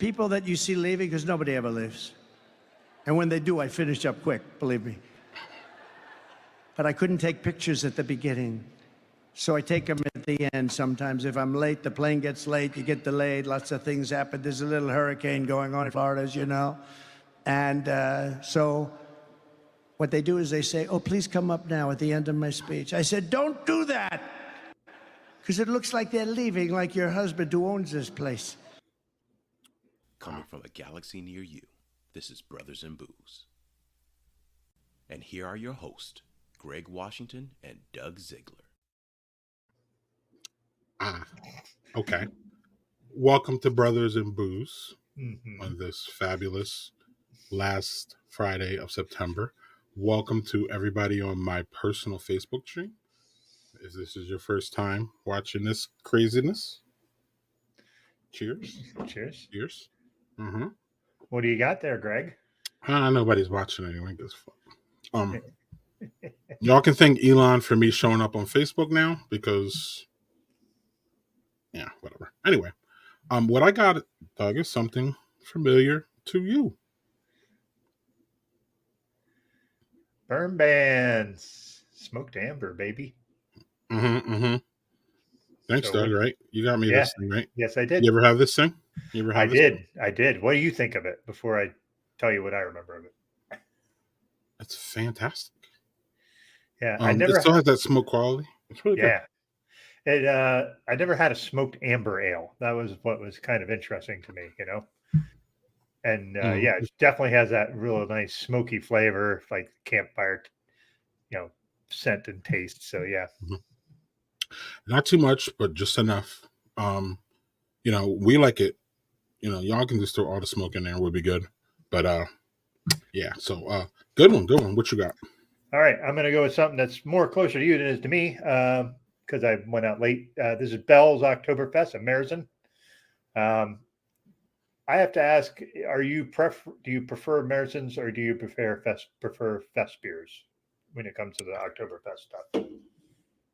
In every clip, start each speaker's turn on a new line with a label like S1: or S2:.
S1: people that you see leaving, because nobody ever leaves. And when they do, I finish up quick, believe me. But I couldn't take pictures at the beginning. So I take them at the end sometimes. If I'm late, the plane gets late, you get delayed, lots of things happen. There's a little hurricane going on in Florida, as you know. And so what they do is they say, oh, please come up now at the end of my speech. I said, don't do that, because it looks like they're leaving, like your husband who owns this place.
S2: Coming from a galaxy near you, this is Brothers in Booze. And here are your hosts, Greg Washington and Doug Ziegler.
S3: Okay. Welcome to Brothers in Booze on this fabulous last Friday of September. Welcome to everybody on my personal Facebook stream. If this is your first time watching this craziness, cheers.
S4: Cheers.
S3: Cheers. Mm-hmm.
S4: What do you got there, Greg?
S3: Nobody's watching anyway. Y'all can thank Elon for me showing up on Facebook now because, yeah, whatever. Anyway, what I got, Doug, is something familiar to you.
S4: Burn bands. Smoked amber, baby.
S3: Thanks, Doug, right? You got me this thing, right?
S4: Yes, I did.
S3: You ever have this thing?
S4: I did. What do you think of it before I tell you what I remember of it?
S3: It's fantastic.
S4: Yeah,
S3: it still has that smoke quality. It's really good.
S4: I never had a smoked amber ale. That was what was kind of interesting to me, you know. And it definitely has that real nice smoky flavor, like campfire, scent and taste. So yeah,
S3: not too much, but just enough. We like it. Y'all can just throw all the smoke in there; would be good. But So good one. What you got?
S4: All right, I'm going to go with something that's more closer to you than it is to me because I went out late. This is Bell's Oktoberfest in Märzen. I have to ask: do you prefer Märzens or do you prefer fest beers when it comes to the Oktoberfest stuff?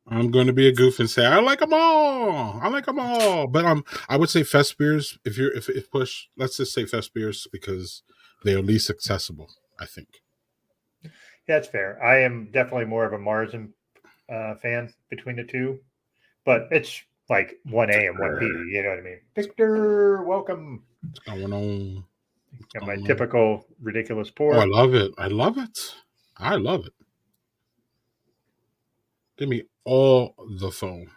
S3: I'm going to be a goof and say I like them all. But I would say fest beers. If push, let's just say fest beers because they're least accessible, I think.
S4: Yeah, that's fair. I am definitely more of a Märzen fan between the two, but it's like 1A and 1B. You know what I mean? Victor, welcome.
S3: What's going on?
S4: Got my typical ridiculous pour.
S3: Oh, I love it. Give me all the foam.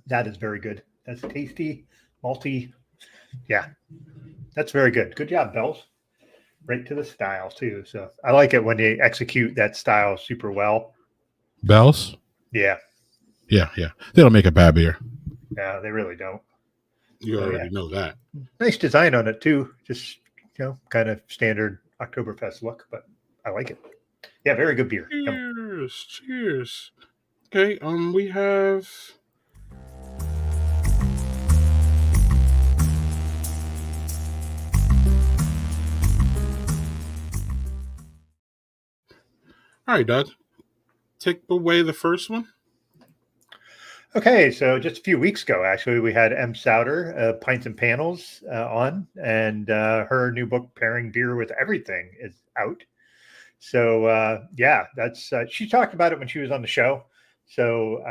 S4: That is very good. That's tasty, malty. Yeah, that's very good. Good job, Bells. Right to the style, too. So I like it when they execute that style super well.
S3: Bells?
S4: Yeah.
S3: Yeah. They don't make a bad beer.
S4: No, they really don't.
S3: You already know that.
S4: Nice design on it, too. Just, kind of standard Oktoberfest look, but I like it. Yeah, very good beer.
S3: Cheers. Okay, we have... All right, Doug. Take away the first one.
S4: Okay, so just a few weeks ago, actually, we had M. Souter, Pints and Panels, on, and her new book, Pairing Beer with Everything, is out. So, that's she talked about it when she was on the show, so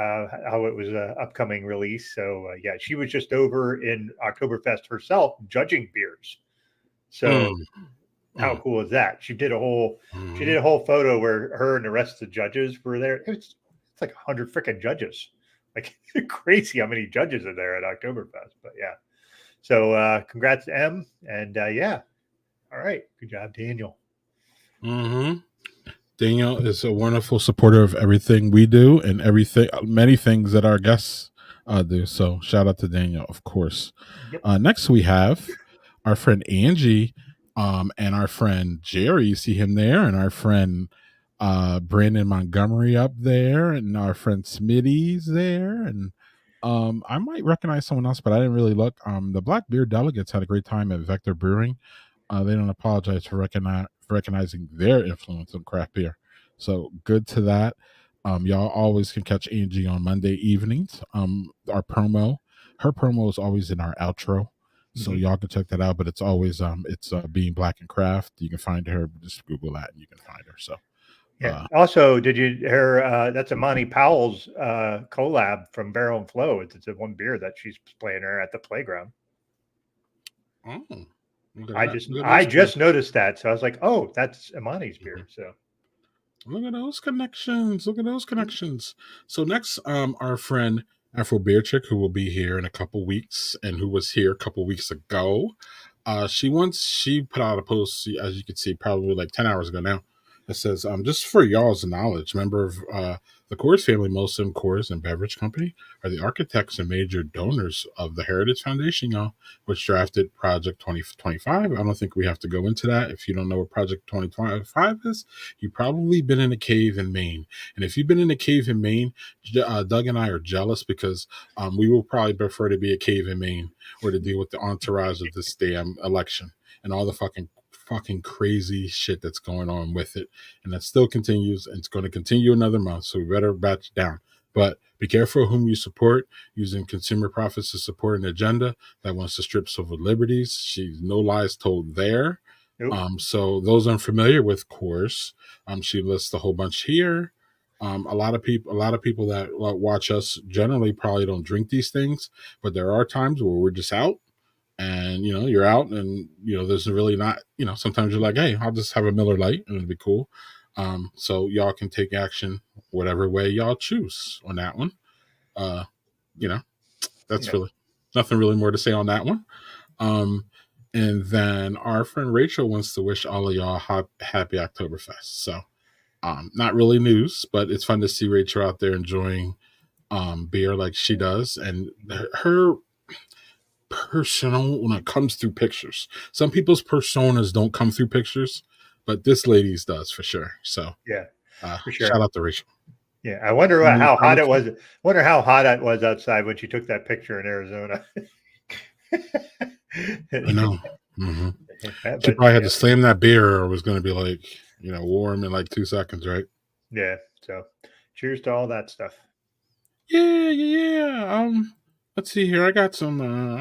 S4: how it was an upcoming release. So, she was just over in Oktoberfest herself judging beers. So how cool is that? She did a whole photo where her and the rest of the judges were there. It's like 100 freaking judges. Like crazy how many judges are there at Oktoberfest. But yeah. So congrats to M. And all right. Good job, Daniel.
S3: Daniel is a wonderful supporter of everything we do and many things that our guests do. So shout out to Daniel, of course. Yep. Next we have our friend Angie and our friend Jerry. You see him there, and our friend Brandon Montgomery up there, and our friend Smitty's there, and I might recognize someone else, but I didn't really look. The Black Beer Delegates had a great time at Vector Brewing. They don't apologize for recognizing their influence on craft beer. So good to that. Y'all always can catch Angie on Monday evenings. Her promo is always in our outro, so
S4: Mhm.
S3: y'all can check that out. But it's always it's Being Black and Craft. You can find her. Just Google that, and you can find her. So
S4: Yeah. Also, did you hear? That's Amani Powell's collab from Barrel and Flow. It's a one beer that she's playing her at the playground.
S3: oh, look at
S4: I
S3: that.
S4: just
S3: Look at
S4: I
S3: those
S4: just noticed that, so I was like, oh, that's Amani's beer.
S3: connections.
S4: So
S3: Look at those connections. Look at those connections. So next, our friend Afro Beer Chick, who will be here in a couple weeks, and who was here a couple weeks ago. She put out a post, as you can see, probably like 10 hours ago now. It says, just for y'all's knowledge, member of the Coors family, Molson Coors and Beverage Company are the architects and major donors of the Heritage Foundation, y'all, which drafted Project 2025. I don't think we have to go into that. If you don't know what Project 2025 is, you've probably been in a cave in Maine. And if you've been in a cave in Maine, Doug and I are jealous because we will probably prefer to be a cave in Maine or to deal with the entourage of this damn election and all the fucking crazy shit that's going on with it. And that still continues, and it's going to continue another month. So we better batch down. But be careful whom you support, using consumer profits to support an agenda that wants to strip civil liberties. She's no lies told there.
S4: nope.
S3: So those unfamiliar with Course, she lists a whole bunch here. A lot of people that watch us generally probably don't drink these things, but there are times where we're just out, and you're out, and there's really not, sometimes you're like, hey, I'll just have a Miller Lite and it'll be cool. So y'all can take action whatever way y'all choose on that one. Uh, you know, that's
S4: Yeah.
S3: really nothing really more to say on that one. Um, and then our friend Rachel wants to wish all of y'all happy Oktoberfest. So, not really news, but it's fun to see Rachel out there enjoying beer like she does, and her persona when it comes through pictures. Some people's personas don't come through pictures, but this lady's does for sure. So,
S4: Yeah, for
S3: shout
S4: sure.
S3: out to Rachel.
S4: Yeah, I wonder
S3: Any
S4: how hot it
S3: comments?
S4: was. Wonder how hot it was outside when she took that picture in Arizona.
S3: I know. Mm-hmm. She
S4: But
S3: probably had
S4: yeah,
S3: to slam that beer, or it was going to be like warm in like 2 seconds, right?
S4: yeah. So, cheers to all that stuff.
S3: Yeah. Let's see here. I got some. Some.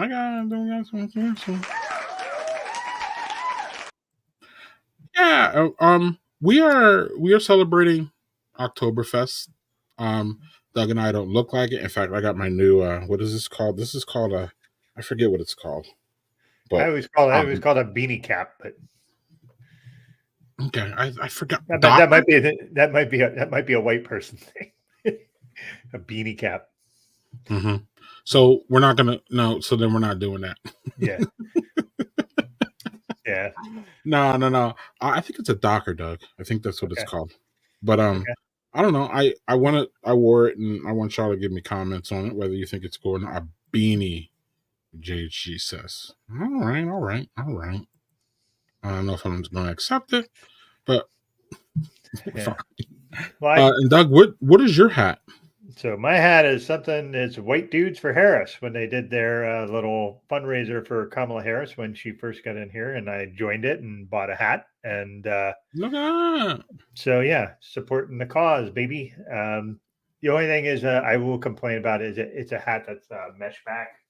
S3: Yeah. We are celebrating Oktoberfest. Doug and I don't look like it. In fact, I got my new. What is this called? This is called a. I forget what it's called,
S4: I
S3: but
S4: always call it a beanie cap, but
S3: okay. I forgot.
S4: that
S3: Docker.
S4: might be a white person thing. A beanie cap.
S3: Mm-hmm. So we're not gonna no. So then we're not doing that.
S4: Yeah. Yeah.
S3: No. I think it's a Docker, Doug. I think that's what it's
S4: Okay.
S3: called. But
S4: Okay.
S3: I don't know. I wore it, and I want y'all to give me comments on it, whether you think it's cool or not. A beanie, JG says. All right. I don't know if I'm going to accept it, but
S4: Yeah.
S3: fine.
S4: Well,
S3: And Doug, what is your hat?
S4: so my hat is something. It's White Dudes for Harris when they did their little fundraiser for Kamala Harris when she first got in here, and I joined it and bought a hat. And
S3: Look at that.
S4: so yeah, supporting the cause, baby. The only thing is, I will complain about it is it's a hat that's mesh back,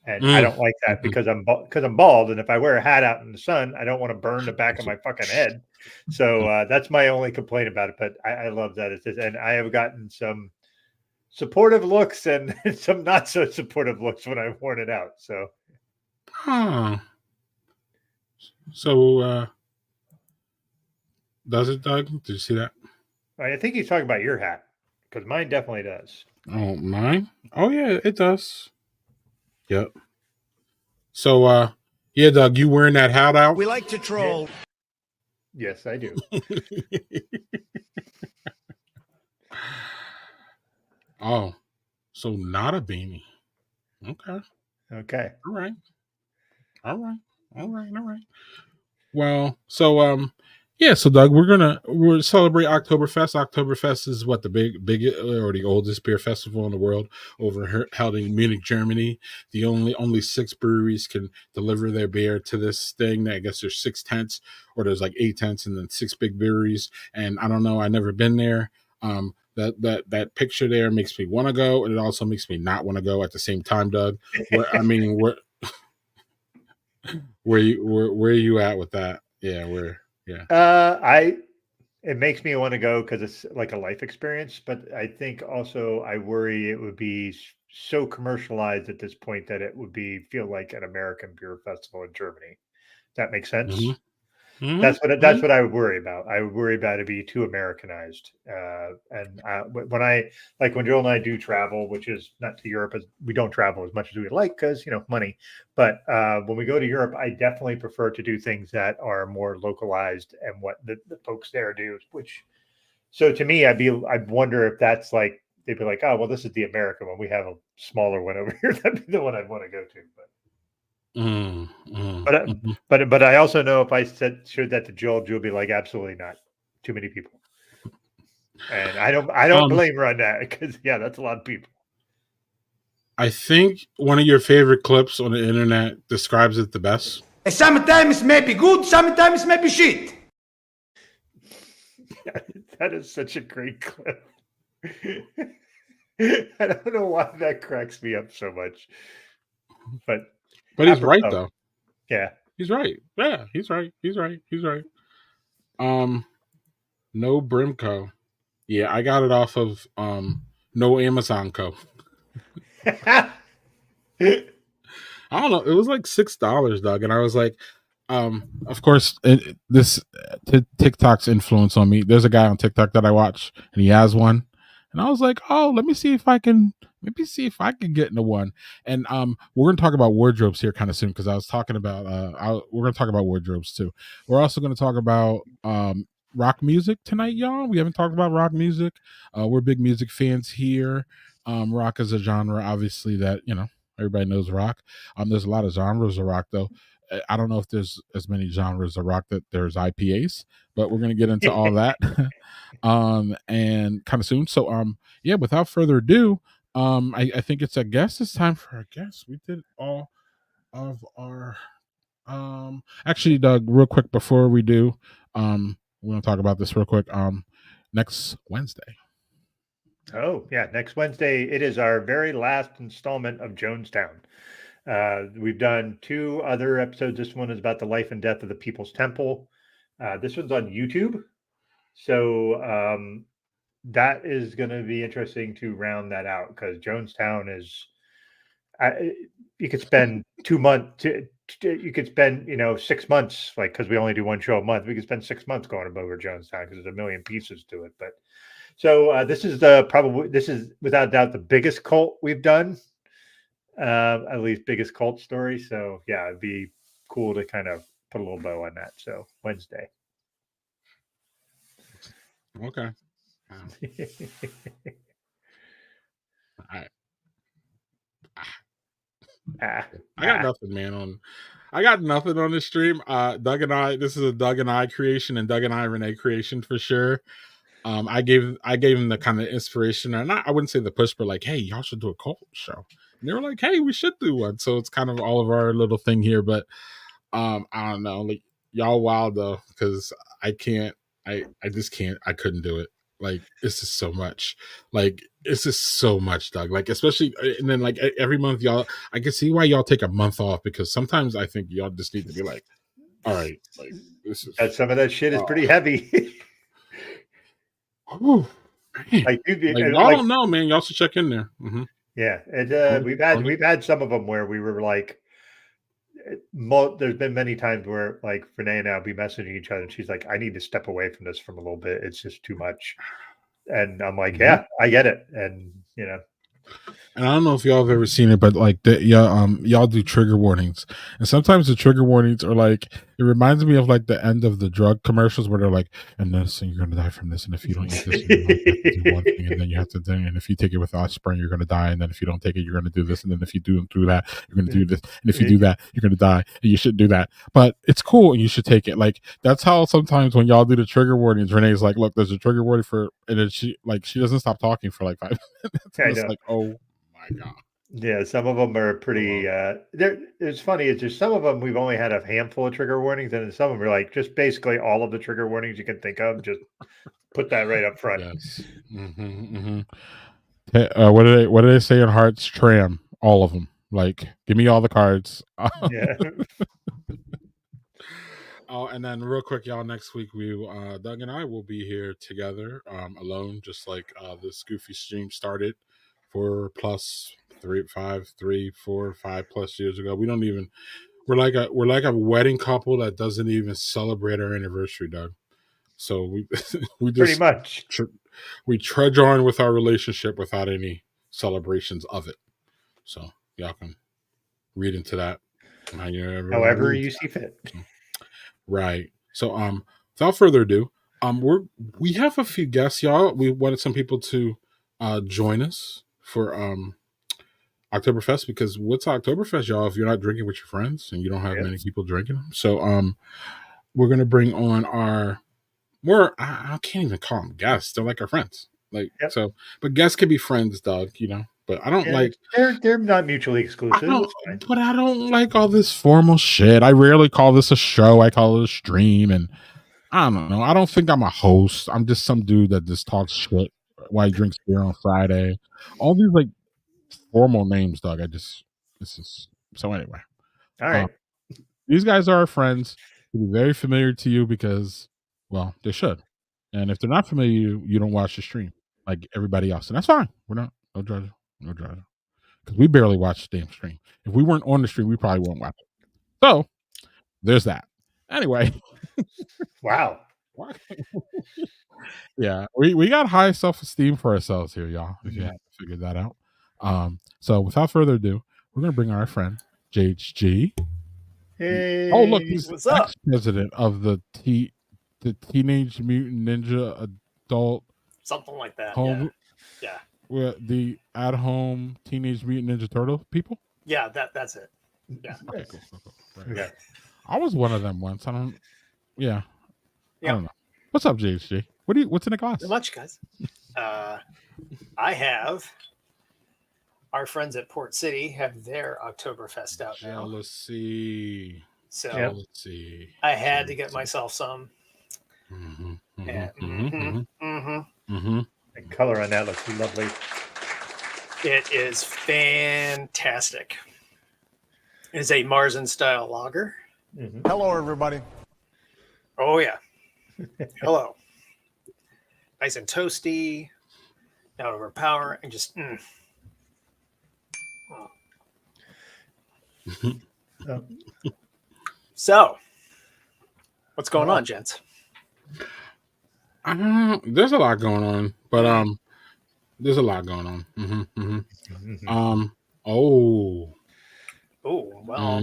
S4: and I don't like that because I'm bald, and if I wear a hat out in the sun, I don't want to burn the back of my fucking head. So that's my only complaint about it. But I love that it's and I have gotten some supportive looks and some not so supportive looks when I've worn it out. So,
S3: So does it, Doug? Did you see that?
S4: I think he's talking about your hat because mine definitely does.
S3: Oh, mine? Oh yeah, it does. Yep. So yeah, Doug, you wearing that hat out?
S1: We like to troll.
S4: Yes, I do.
S3: Oh, so not a beanie. Okay.
S4: Okay.
S3: All right. Well, so yeah, so Doug, we'll celebrate Oktoberfest. Oktoberfest is what the big or the oldest beer festival in the world, held in Munich, Germany. The only 6 breweries can deliver their beer to this thing. I guess there's 6 tents, or there's like 8 tents, and then 6 big breweries. And I don't know, I never been there. That picture there makes me want to go, and it also makes me not want to go at the same time, Doug. Where where are you at with that? Yeah,
S4: It makes me want to go because it's like a life experience, but I think also I worry it would be so commercialized at this point that it would feel like an American beer festival in Germany. That makes sense. That's what I would worry about. I would worry about it be too Americanized. When Joel and I do travel, which is not to Europe, as we don't travel as much as we would like because money. But when we go to Europe, I definitely prefer to do things that are more localized and what the folks there do. So to me, I'd wonder if that's like they'd be like, oh well, this is the American one. We have a smaller one over here. That'd be the one I'd want to go to. But I also know if I showed that to Joel would be like, absolutely not. Too many people. And I don't blame her on that because that's a lot of people.
S3: I think one of your favorite clips on the internet describes it the best.
S5: Sometimes maybe good, sometimes maybe shit.
S4: That is such a great clip. I don't know why that cracks me up so much. But
S3: he's right though.
S4: Yeah.
S3: He's right. Yeah, he's right. No Brimco. Yeah, I got it off of No Amazon Co. I don't know. It was like $6, Doug, and I was like, of course, TikTok's influence on me. There's a guy on TikTok that I watch, and he has one, and I was like, oh, let me see if I can get into one. And we're gonna talk about wardrobes here kind of soon because I was talking about we're gonna talk about wardrobes too. We're also gonna talk about rock music tonight, y'all. We haven't talked about rock music. We're big music fans here. Rock is a genre, obviously, that everybody knows rock. There's a lot of genres of rock, though. I don't know if there's as many genres of rock that there's IPAs, but we're gonna get into all that and kind of soon. So without further ado, I think it's it's time for our guests. We did all of our actually, Doug, real quick before we do, we're gonna talk about this real quick. Next Wednesday.
S4: Oh yeah, next Wednesday it is our very last installment of Jonestown. We've done 2 other episodes. This one is about the life and death of the People's Temple. This one's on YouTube, so that is going to be interesting to round that out because Jonestown is. You could spend 2 months. You could spend 6 months, like because we only do one show a month. We could spend 6 months going over Jonestown because there's a million pieces to it. But so this is without doubt the biggest cult we've done. At least biggest cult story. So yeah, it'd be cool to kind of put a little bow on that. So Wednesday.
S3: Okay. All right. I got nothing, man. I got nothing on this stream. Doug and I. This is a Doug and I creation, and Doug and I Renee creation for sure. I gave him the kind of inspiration, and I wouldn't say the push, but like, hey, y'all should do a cult show. And they were like, hey, we should do one. So it's kind of all of our little thing here, but I don't know, like y'all wild though, because I can't. I just can't. I couldn't do it. Like it's just so much. Like it's just so much, Doug. Like especially, and then like every month, y'all. I can see why y'all take a month off because sometimes I think y'all just need to be like, all right, like this is.
S4: Some of that shit is pretty heavy.
S3: Ooh, like y'all don't know, man. Y'all should check in there. Mm-hmm.
S4: Yeah, we've had some of them where we were like, there's been many times where like Renee and I will be messaging each other, and she's like, "I need to step away from this from a little bit. It's just too much." And I'm like, "Yeah, I get it." And
S3: And I don't know if y'all have ever seen it, but like y'all do trigger warnings, and sometimes the trigger warnings are like it reminds me of like the end of the drug commercials where they're like, "And this, and you're gonna die from this, and if you don't eat this, you have to do one thing, and then you have to do, and if you take it with aspirin, you're gonna die, and then if you don't take it, you're gonna do this, and then if you do that, you're gonna do this, and if you do that, you're gonna die, and you shouldn't do that, but it's cool, and you should take it." Like that's how sometimes when y'all do the trigger warnings, Renee's like, "Look, there's a trigger warning for," and then she doesn't stop talking for like 5 minutes. It's like, oh my God.
S4: Yeah, some of them are pretty. It's funny. It's just some of them we've only had a handful of trigger warnings, and some of them are like just basically all of the trigger warnings you can think of. Just put that right up front.
S3: Yes. What do they say in Hearts Tram? All of them. Like, give me all the cards.
S4: Yeah.
S3: Oh, and then real quick, y'all. Next week, Doug and I will be here together, alone, just like this goofy stream started 4+3, 5, 3, 4, 5+ years ago. We don't even. We're like a wedding couple that doesn't even celebrate our anniversary, Doug. So we we
S4: Pretty
S3: just
S4: much.
S3: we trudge on with our relationship without any celebrations of it. So y'all can read into that
S4: However you see fit.
S3: Right. So without further ado, we have a few guests, y'all. We wanted some people to join us for Oktoberfest, because what's Oktoberfest, y'all, if you're not drinking with your friends and you don't have many people drinking them. So we're gonna bring on our I can't even call them guests. They're like our friends. So, but guests can be friends, Doug, But I don't like
S4: they're not mutually exclusive.
S3: But I don't like all this formal shit. I rarely call this a show. I call it a stream, and I don't know. I don't think I'm a host. I'm just some dude that just talks shit while he drinks beer on Friday. All these like formal names, Doug. So anyway.
S4: All right.
S3: These guys are our friends. They'll be very familiar to you because, well, they should. And if they're not familiar, you don't watch the stream like everybody else, and that's fine. We're not no judge, because we barely watch the damn stream. If we weren't on the stream, we probably won't watch it. So there's that. Anyway.
S4: Wow.
S3: Yeah, we got high self-esteem for ourselves here, y'all, if you haven't figured that out. So without further ado, we're gonna bring our friend JHG.
S4: Hey,
S3: oh, look, he's
S6: what's
S3: the
S6: up?
S3: ex-president of the Teenage Mutant Ninja Adult
S6: Something like that.
S3: Home.
S6: Yeah.
S3: The at-home Teenage Mutant Ninja Turtle people.
S6: Yeah, that's it. Yeah.
S3: Okay, cool. Right.
S4: Yeah.
S3: I was one of them once. I don't. Yeah.
S6: Yeah.
S3: I don't know. What's up, JHG? What's in the glass?
S6: Not much, guys. I have our friends at Port City have their Oktoberfest out now.
S3: Jealousy.
S6: So
S3: Jealousy.
S6: I had to get myself some.
S4: The color on that looks lovely.
S6: It is fantastic. It is a Marzen style lager.
S5: Hello, everybody.
S6: Oh yeah. Hello. Nice and toasty, not overpowering, and just So, what's going on, gents?
S3: There's a lot going on, but there's a lot going on. Oh,
S6: well, I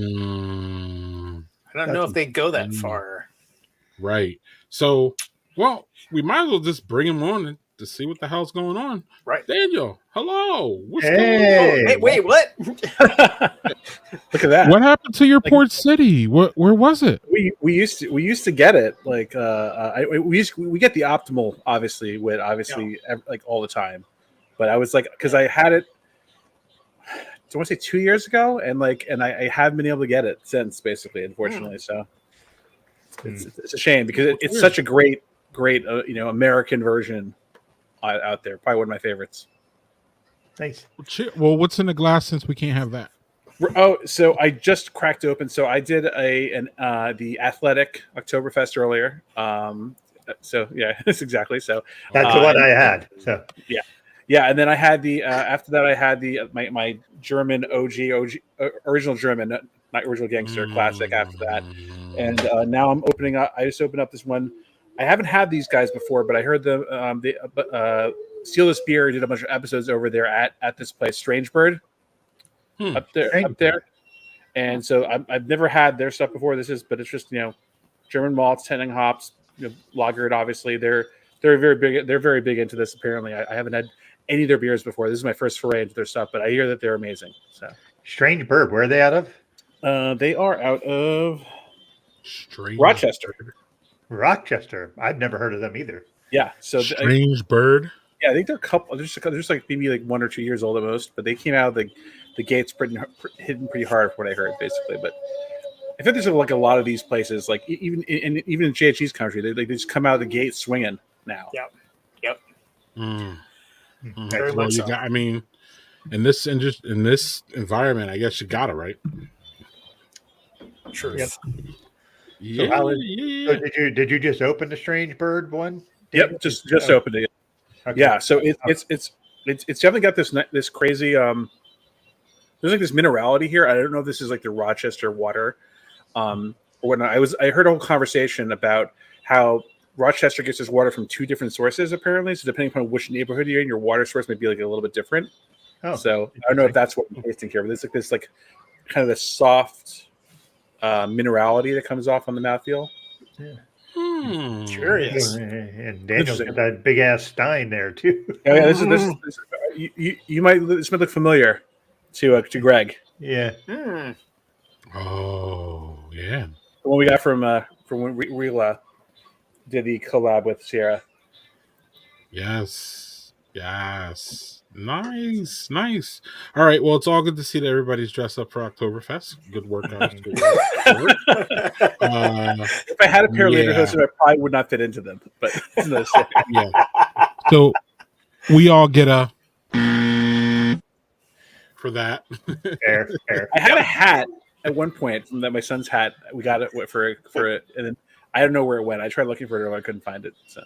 S6: don't know if they go that far.
S3: Right. So, well, we might as well just bring him on to see what the hell's going on.
S6: Right.
S3: Daniel, hello. What's
S4: Hey.
S3: going on?
S6: Hey, wait, what?
S7: Look at that.
S3: What happened to your Port City? Where was it?
S7: We used to get it like we get the optimal obviously like all the time, but I was like, because I had it, do I want to say 2 years ago, and I haven't been able to get it since, basically, unfortunately. So it's a shame, because it's such a great American version out there. Probably one of my favorites.
S4: Thanks.
S3: Well, what's in the glass since we can't have that?
S7: Oh, so I just cracked open. So I did the Athletic Oktoberfest earlier. So yeah, that's exactly. So
S4: that's what I had. So
S7: yeah, and then I had the after that I had the my German OG original German, not original gangster classic after that, and now I'm opening up. I just opened up this one. I haven't had these guys before, but I heard them. Steal This Beer did a bunch of episodes over there at this place, Strange Bird. Up there, and so I've never had their stuff before. But it's just German malts, tannning hops, lagered. Obviously, they're very big. They're very big into this. Apparently, I haven't had any of their beers before. This is my first foray into their stuff, but I hear that they're amazing. So,
S4: Strange Bird, where are they out of?
S7: They are out of
S3: Rochester.
S4: Rochester. I've never heard of them either.
S7: Yeah. So
S3: Strange Bird.
S7: Yeah, I think they're a couple. They're just like maybe like 1 or 2 years old at most, but they came out of the gates hidden pretty hard, from what I heard, basically. But I think there's like a lot of these places, like even in JHG's country, they just come out of the gate swinging now.
S6: Yep. Very
S3: Well,
S6: much
S3: you
S6: so.
S3: got. I mean, in this environment, I guess you got it right.
S6: Truth.
S4: Yep.
S3: Yeah.
S4: So, Howard, so did you just open the Strange Bird one?
S7: Yep, just opened it.
S4: Okay.
S7: Yeah, so it's definitely got this crazy there's like this minerality here. I don't know if this is like the Rochester water. When I heard a whole conversation about how Rochester gets its water from two different sources apparently. So depending upon which neighborhood you're in, your water source may be like a little bit different.
S4: Oh,
S7: so I don't know if that's what I'm tasting here, but it's like this like kind of this soft minerality that comes off on the mouthfeel.
S3: Hmm.
S6: Curious.
S4: And Daniel's got that big ass stein there too.
S7: Oh, yeah, this you might this might look familiar to Greg.
S4: Yeah.
S3: Oh yeah.
S7: The one we got from when we did the collab with Sierra.
S3: Yes. Nice. All right. Well, it's all good to see that everybody's dressed up for Oktoberfest. Good work, guys. Good work.
S7: If I had a pair of later hoods, I probably would not fit into them. But
S3: yeah. So we all get a for that.
S4: Fair.
S7: I had a hat at one point from my son's hat. We got it for it, and then I don't know where it went. I tried looking for it, and I couldn't find it. So.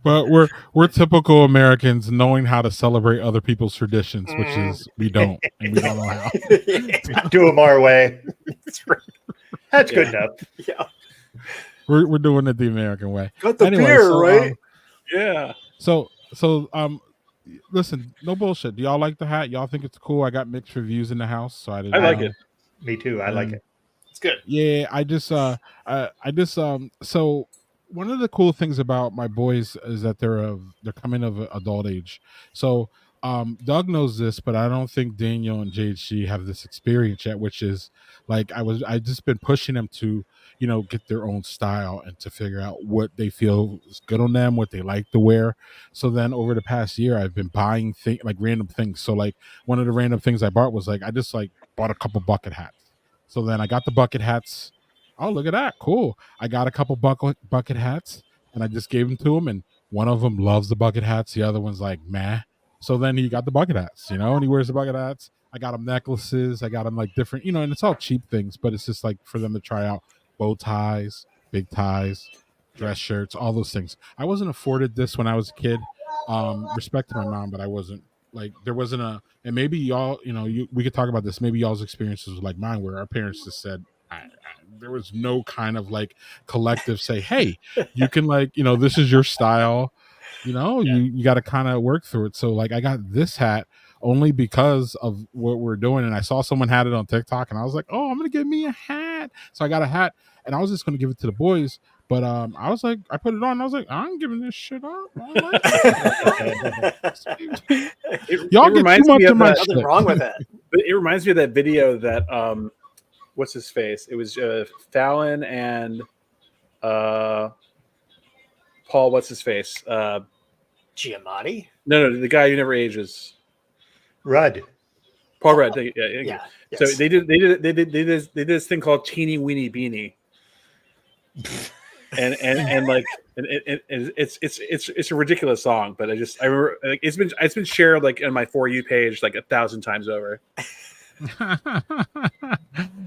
S3: But we're typical Americans, knowing how to celebrate other people's traditions, which is we don't, and we don't know how.
S4: Do them our way. That's good enough.
S6: Yeah.
S3: We're doing it the American way.
S6: Got the beer, right?
S7: Yeah.
S3: So listen, no bullshit. Do y'all like the hat? Y'all think it's cool? I got mixed reviews in the house, so I
S7: like it.
S4: Me too. I like it.
S6: It's good.
S3: Yeah, so one of the cool things about my boys is that they're coming of adult age. So Doug knows this, but I don't think Daniel and JHG have this experience yet, which is like I just been pushing them to, get their own style and to figure out what they feel is good on them, what they like to wear. So then over the past year, I've been buying random things. So like one of the random things I bought was I just bought a couple bucket hats. So then I got the bucket hats. Oh, look at that. Cool. I got a couple bucket hats and I just gave them to him. And one of them loves the bucket hats. The other one's like, meh. So then he got the bucket hats, and he wears the bucket hats. I got him necklaces. I got him different, and it's all cheap things, but it's just for them to try out bow ties, big ties, dress shirts, all those things. I wasn't afforded this when I was a kid. Respect to my mom, but I wasn't there wasn't and maybe y'all, we could talk about this. Maybe y'all's experiences was like mine, where our parents just said, there was no kind of collective say, hey, you can this is your style, you got to kind of work through it. So I got this hat only because of what we're doing, and I saw someone had it on TikTok, and I was like, oh, I'm gonna give me a hat. So I got a hat, and I was just gonna give it to the boys, but I was like, I put it on, and I was like, I'm giving this shit up. Y'all get too much of my shit.
S6: Nothing wrong with that.
S7: But it reminds me of that video that what's his face? It was Fallon and Paul. What's his face?
S6: Giamatti.
S7: No, the guy who never ages.
S4: Rudd.
S7: Paul Rudd. Yeah.
S6: Yes.
S7: So they did this thing called Teeny Weeny Beanie. and it's a ridiculous song, but I remember it's been shared on my For You page 1,000 times over.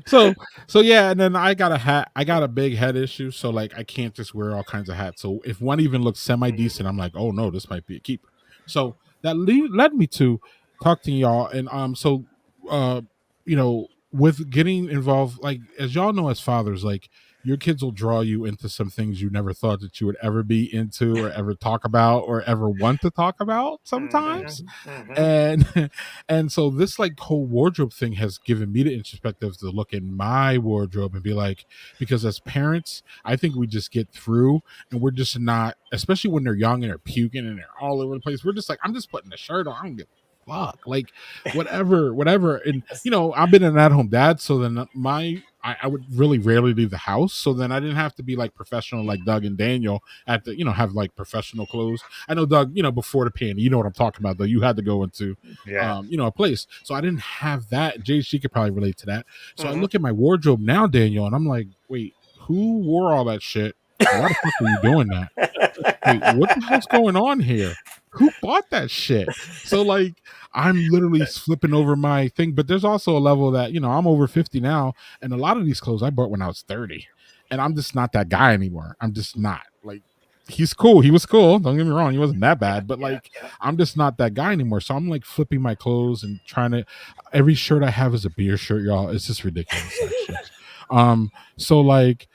S3: so yeah, and then I got a hat. I got a big head issue, so I can't just wear all kinds of hats. So if one even looks semi decent, I'm like, oh no, this might be a keeper. So that led me to talk to y'all, and with getting involved, as y'all know, as fathers, your kids will draw you into some things you never thought that you would ever be into or ever talk about or ever want to talk about sometimes. And so this whole wardrobe thing has given me the introspective to look in my wardrobe and be because as parents, I think we just get through and we're just not, especially when they're young and they're puking and they're all over the place. We're just I'm just putting the shirt on. I don't give fuck? Like, whatever. And I've been an at-home dad, so then I would really rarely leave the house. So then I didn't have to be like professional like Doug and Daniel at the have like professional clothes. I know Doug, before the pandemic, you know what I'm talking about though. You had to go into
S4: Yeah.
S3: a place. So I didn't have that. Jay, she could probably relate to that. So I
S6: Mhm.
S3: look at my wardrobe now, Daniel, and I'm like, wait, who wore all that shit? Why the fuck are you doing that? Wait, what the hell's going on here? Who bought that shit? So like I'm literally flipping over my thing, but there's also a level that, I'm over 50 now, and a lot of these clothes I bought when I was 30. And I'm just not that guy anymore. I'm just not. Like, he's cool. He was cool. Don't get me wrong. He wasn't that bad, but like I'm just not that guy anymore. So I'm like flipping my clothes and trying to every shirt I have is a beer shirt, y'all. It's just ridiculous, actually. So like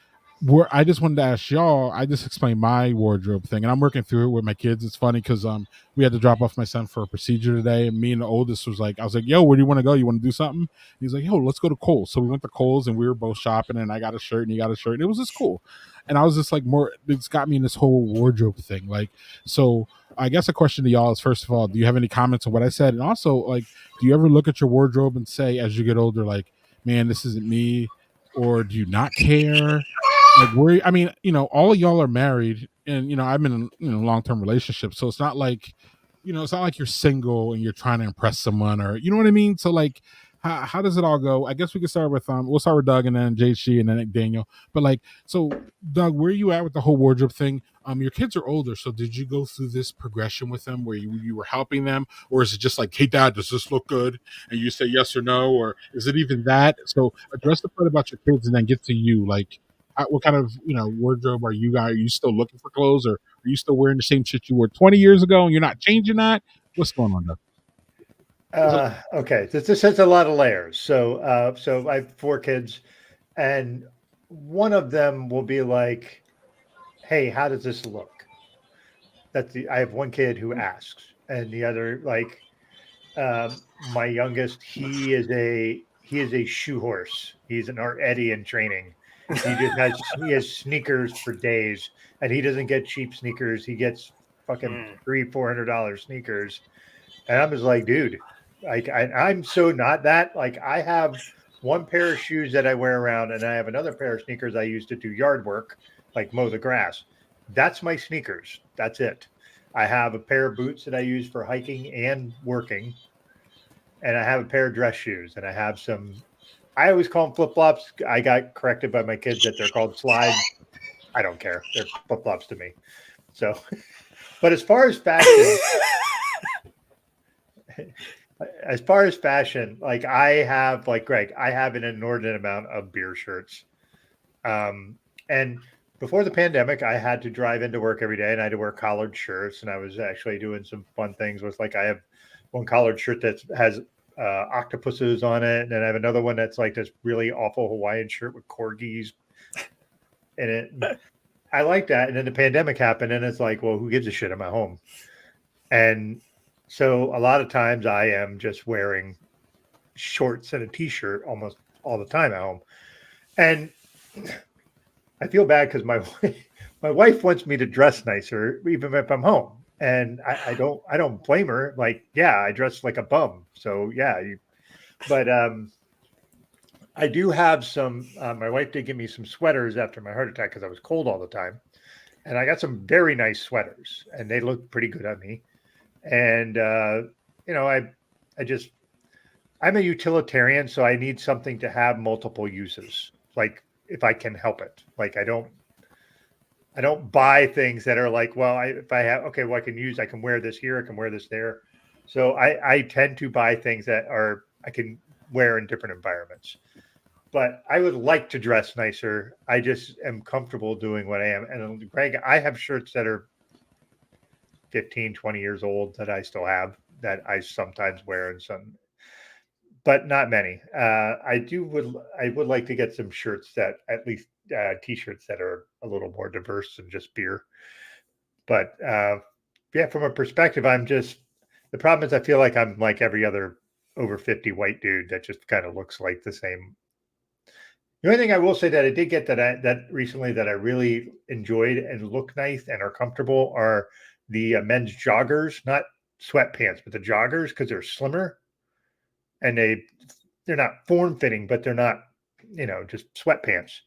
S3: I just wanted to ask y'all. I just explained my wardrobe thing, and I'm working through it with my kids. It's funny because we had to drop off my son for a procedure today, and me and the oldest I was like, "Yo, where do you want to go? You want to do something?" He's like, "Yo, let's go to Kohl's." So we went to Kohl's, and we were both shopping, and I got a shirt, and he got a shirt, and it was just cool. And I was just like, it's got me in this whole wardrobe thing. Like, so I guess a question to y'all is, first of all, do you have any comments on what I said? And also, like, do you ever look at your wardrobe and say, as you get older, like, man, this isn't me, or do you not care? Like, I mean, all of y'all are married, and I'm in long-term relationships, so it's not like it's not like you're single and you're trying to impress someone, or you know what I mean. So like, how does it all go? I guess we can start with we'll start with Doug, and then JC, and then Daniel. But like, so Doug, where are you at with the whole wardrobe thing? Your kids are older, so did you go through this progression with them where you were helping them, or is it just like, hey dad, does this look good, and you say yes or no, or is it even that? So address the part about your kids, and then get to you. Like, what kind of wardrobe are you guys? Are you still looking for clothes, or are you still wearing the same shit you wore 20 years ago and you're not changing that? What's going on there?
S4: Okay, this has a lot of layers. So I have 4 kids, and one of them will be like, "Hey, how does this look?" I have one kid who asks, and the other, like, my youngest, he is a shoe horse. He's an Art Eddie in training. He has sneakers for days, and he doesn't get cheap sneakers. He gets fucking $300-400 sneakers, and I'm just like, dude, like I'm so not that. Like, I have one pair of shoes that I wear around, and I have another pair of sneakers I use to do yard work, like mow the grass. That's my sneakers. That's it. I have a pair of boots that I use for hiking and working, and I have a pair of dress shoes, and I have some. I always call them flip flops. I got corrected by my kids that they're called slides. I don't care. They're flip flops to me. So, but as far as fashion, like I have, like Greg, I have an inordinate amount of beer shirts. And before the pandemic, I had to drive into work every day, and I had to wear collared shirts. And I was actually doing some fun things with, like, I have one collared shirt that has octopuses on it, and then I have another one that's like this really awful Hawaiian shirt with corgis in it. And I like that. And then the pandemic happened, and it's like, well, who gives a shit? I'm at home. And so a lot of times I am just wearing shorts and a t-shirt almost all the time at home. And I feel bad because my wife wants me to dress nicer, even if I'm home. And I don't blame her. Like, yeah, I dress like a bum. So yeah, but I do have some. My wife did give me some sweaters after my heart attack because I was cold all the time, and I got some very nice sweaters, and they look pretty good on me. And I'm a utilitarian, so I need something to have multiple uses. Like, if I can help it, like I don't buy things that are like, well, if I have, okay, well, I can wear this here, I can wear this there. So I tend to buy things that I can wear in different environments. But I would like to dress nicer. I just am comfortable doing what I am. And Greg, I have shirts that are 15, 20 years old that I still have, that I sometimes wear, and some, but not many. I would like to get some shirts that, at least t-shirts that are a little more diverse than just beer. But yeah, from a perspective, the problem is I feel like I'm like every other over 50 white dude that just kind of looks like the same. The only thing I will say that I did get that recently that I really enjoyed and look nice and are comfortable are the men's joggers, not sweatpants, but the joggers, because they're slimmer and they're not form fitting, but they're not, just sweatpants.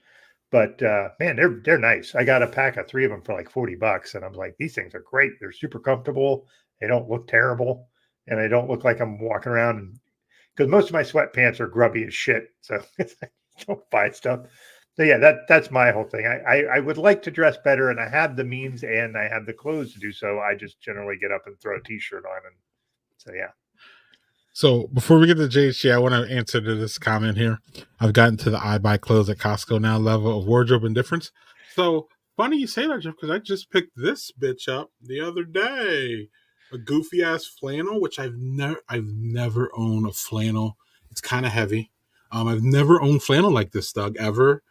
S4: But man, they're nice. I got a pack of 3 of them for like $40, and I'm like, these things are great. They're super comfortable. They don't look terrible, and they don't look like I'm walking around. Because most of my sweatpants are grubby as shit, so don't buy stuff. So yeah, that's my whole thing. I would like to dress better, and I have the means and I have the clothes to do so. I just generally get up and throw a t-shirt on, and so yeah.
S3: So before we get to JHG, I want to answer to this comment here. I've gotten to the I buy clothes at Costco now level of wardrobe indifference. So funny you say that, Jeff, because I just picked this bitch up the other day. A goofy ass flannel, which I've never owned a flannel. It's kind of heavy. I've never owned flannel like this, Doug, ever.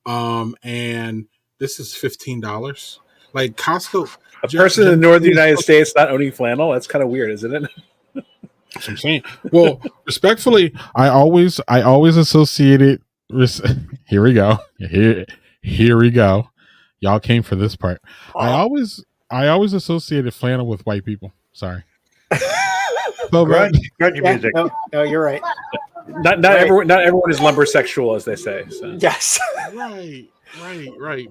S3: And this is $15. Like Costco.
S7: A person in the northern United States not owning flannel, that's kind of weird, isn't it?
S3: That's what I'm saying. Well, respectfully, I always associated. Here we go. Here we go. Y'all came for this part. I always associated flannel with white people. Sorry. So
S4: Grunge music.
S6: No, you're right.
S7: Not everyone is lumbersexual, as they say. So.
S6: Yes.
S3: Right.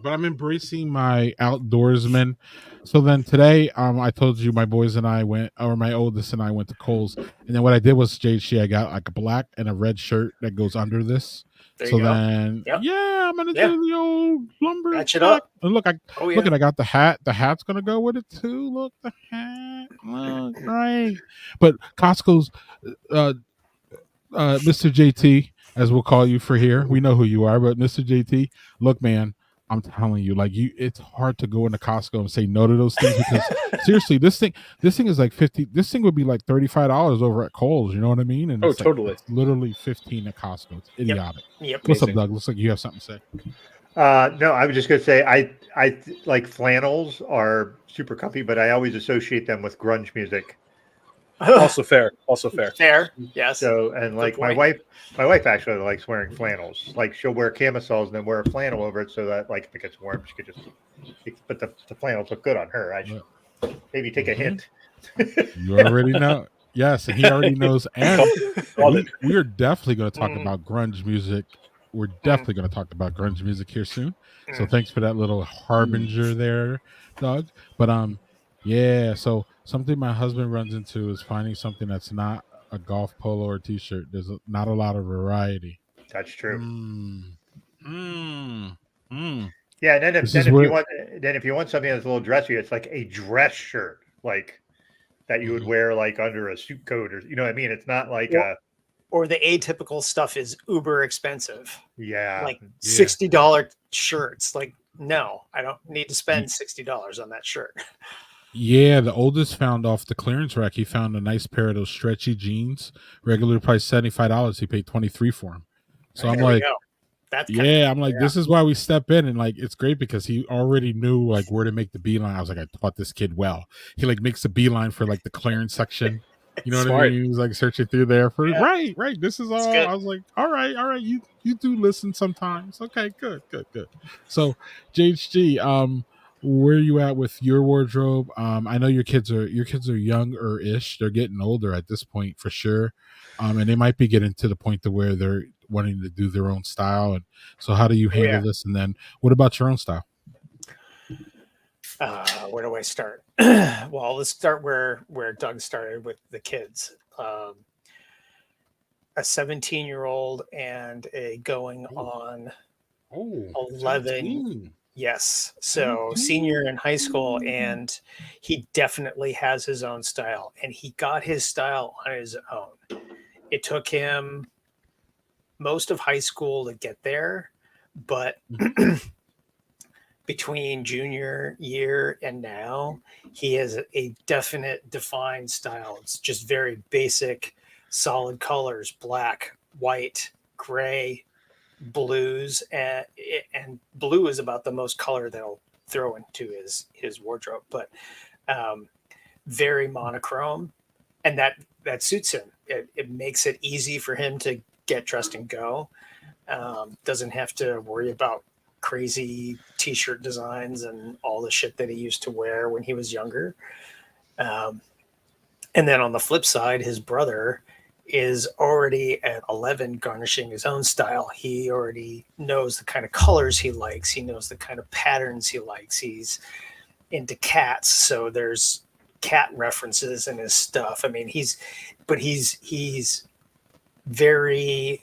S3: But I'm embracing my outdoorsman. So then today, I told you my boys and I went, or my oldest and I went to Kohl's, and then what I did was I got like a black and a red shirt that goes under this.
S6: There
S3: so
S6: you go.
S3: then, yeah, I'm gonna do the old lumber.
S6: Match it up.
S3: And look, look, and I got the hat. The hat's gonna go with it too. Look, the hat. Look, right. But Costco's, Mr. JT, as we'll call you for here, we know who you are, but Mr. JT, look, man. I'm telling you, like it's hard to go into Costco and say no to those things because seriously, this thing is like 50. This thing would be like $35 over at Kohl's. You know what I mean? And it's
S7: totally.
S3: Like, it's literally 15 at Costco. It's idiotic.
S6: Yep.
S3: What's up, Doug? Looks like you have something to say.
S4: No, I was just gonna say I like flannels are super comfy, but I always associate them with grunge music.
S7: Also fair.
S6: Fair. Yes.
S4: So and like my wife actually likes wearing flannels. Like she'll wear camisoles and then wear a flannel over it so that like if it gets warm, she could just. But the flannels look good on her. I should maybe take a hint.
S3: You already know. Yes, and he already knows. And we are definitely going to talk about grunge music. We're definitely going to talk about grunge music here soon. So thanks for that little harbinger there, Doug. But yeah. So something my husband runs into is finding something that's not a golf polo or t-shirt. There's not a lot of variety.
S4: That's true.
S3: Mm.
S4: Yeah, and then if you want something that's a little dressier, it's like a dress shirt, like that you would wear like under a suit coat, or you know what I mean. It's not like
S6: or the atypical stuff is uber expensive.
S4: Yeah,
S6: like $60 shirts. Like, no, I don't need to spend $60 on that shirt.
S3: Yeah, the oldest found off the clearance rack. He found a nice pair of those stretchy jeans, regular price $75. He paid $23 for them. So I'm like, this is why we step in, and like it's great because he already knew like where to make the beeline. I was like, I taught this kid well. He like makes a beeline for like the clearance section. You know what I mean? He was like searching through there for right. This is all. I was like, all right. You do listen sometimes. Okay, good. So JHG, where are you at with your wardrobe? I know your kids are younger-ish. They're getting older at this point for sure. And they might be getting to the point to where they're wanting to do their own style. And so how do you handle this? And then what about your own style?
S6: Where do I start? Well, let's start where Doug started with the kids. A 17-year-old and a going on 11. 17. Yes. So senior in high school, and he definitely has his own style, and he got his style on his own. It took him most of high school to get there, but between junior year and now, he has a definite defined style. It's just very basic, solid colors, black, white, gray, blues, and blue is about the most color that I'll throw into his wardrobe, but very monochrome, and that suits him. It makes it easy for him to get dressed and go. Doesn't have to worry about crazy t-shirt designs and all the shit that he used to wear when he was younger. And then on the flip side, his brother is already at 11 garnishing his own style. He already knows the kind of colors he likes. He knows the kind of patterns he likes. He's into cats, so there's cat references in his stuff. I mean, he's very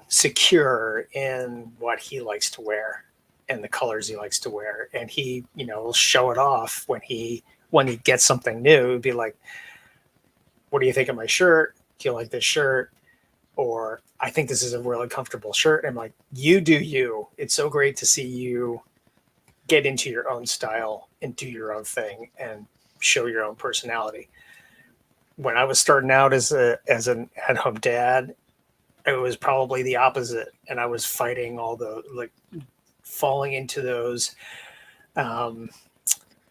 S6: secure in what he likes to wear and the colors he likes to wear, and he, you know, will show it off when he gets something new. He'd be like, "What do you think of my shirt? Do you like this shirt?" Or, "I think this is a really comfortable shirt." And I'm like, "You do you. It's so great to see you get into your own style and do your own thing and show your own personality." When I was starting out as an at-home dad, it was probably the opposite, and I was fighting all the, like, falling into those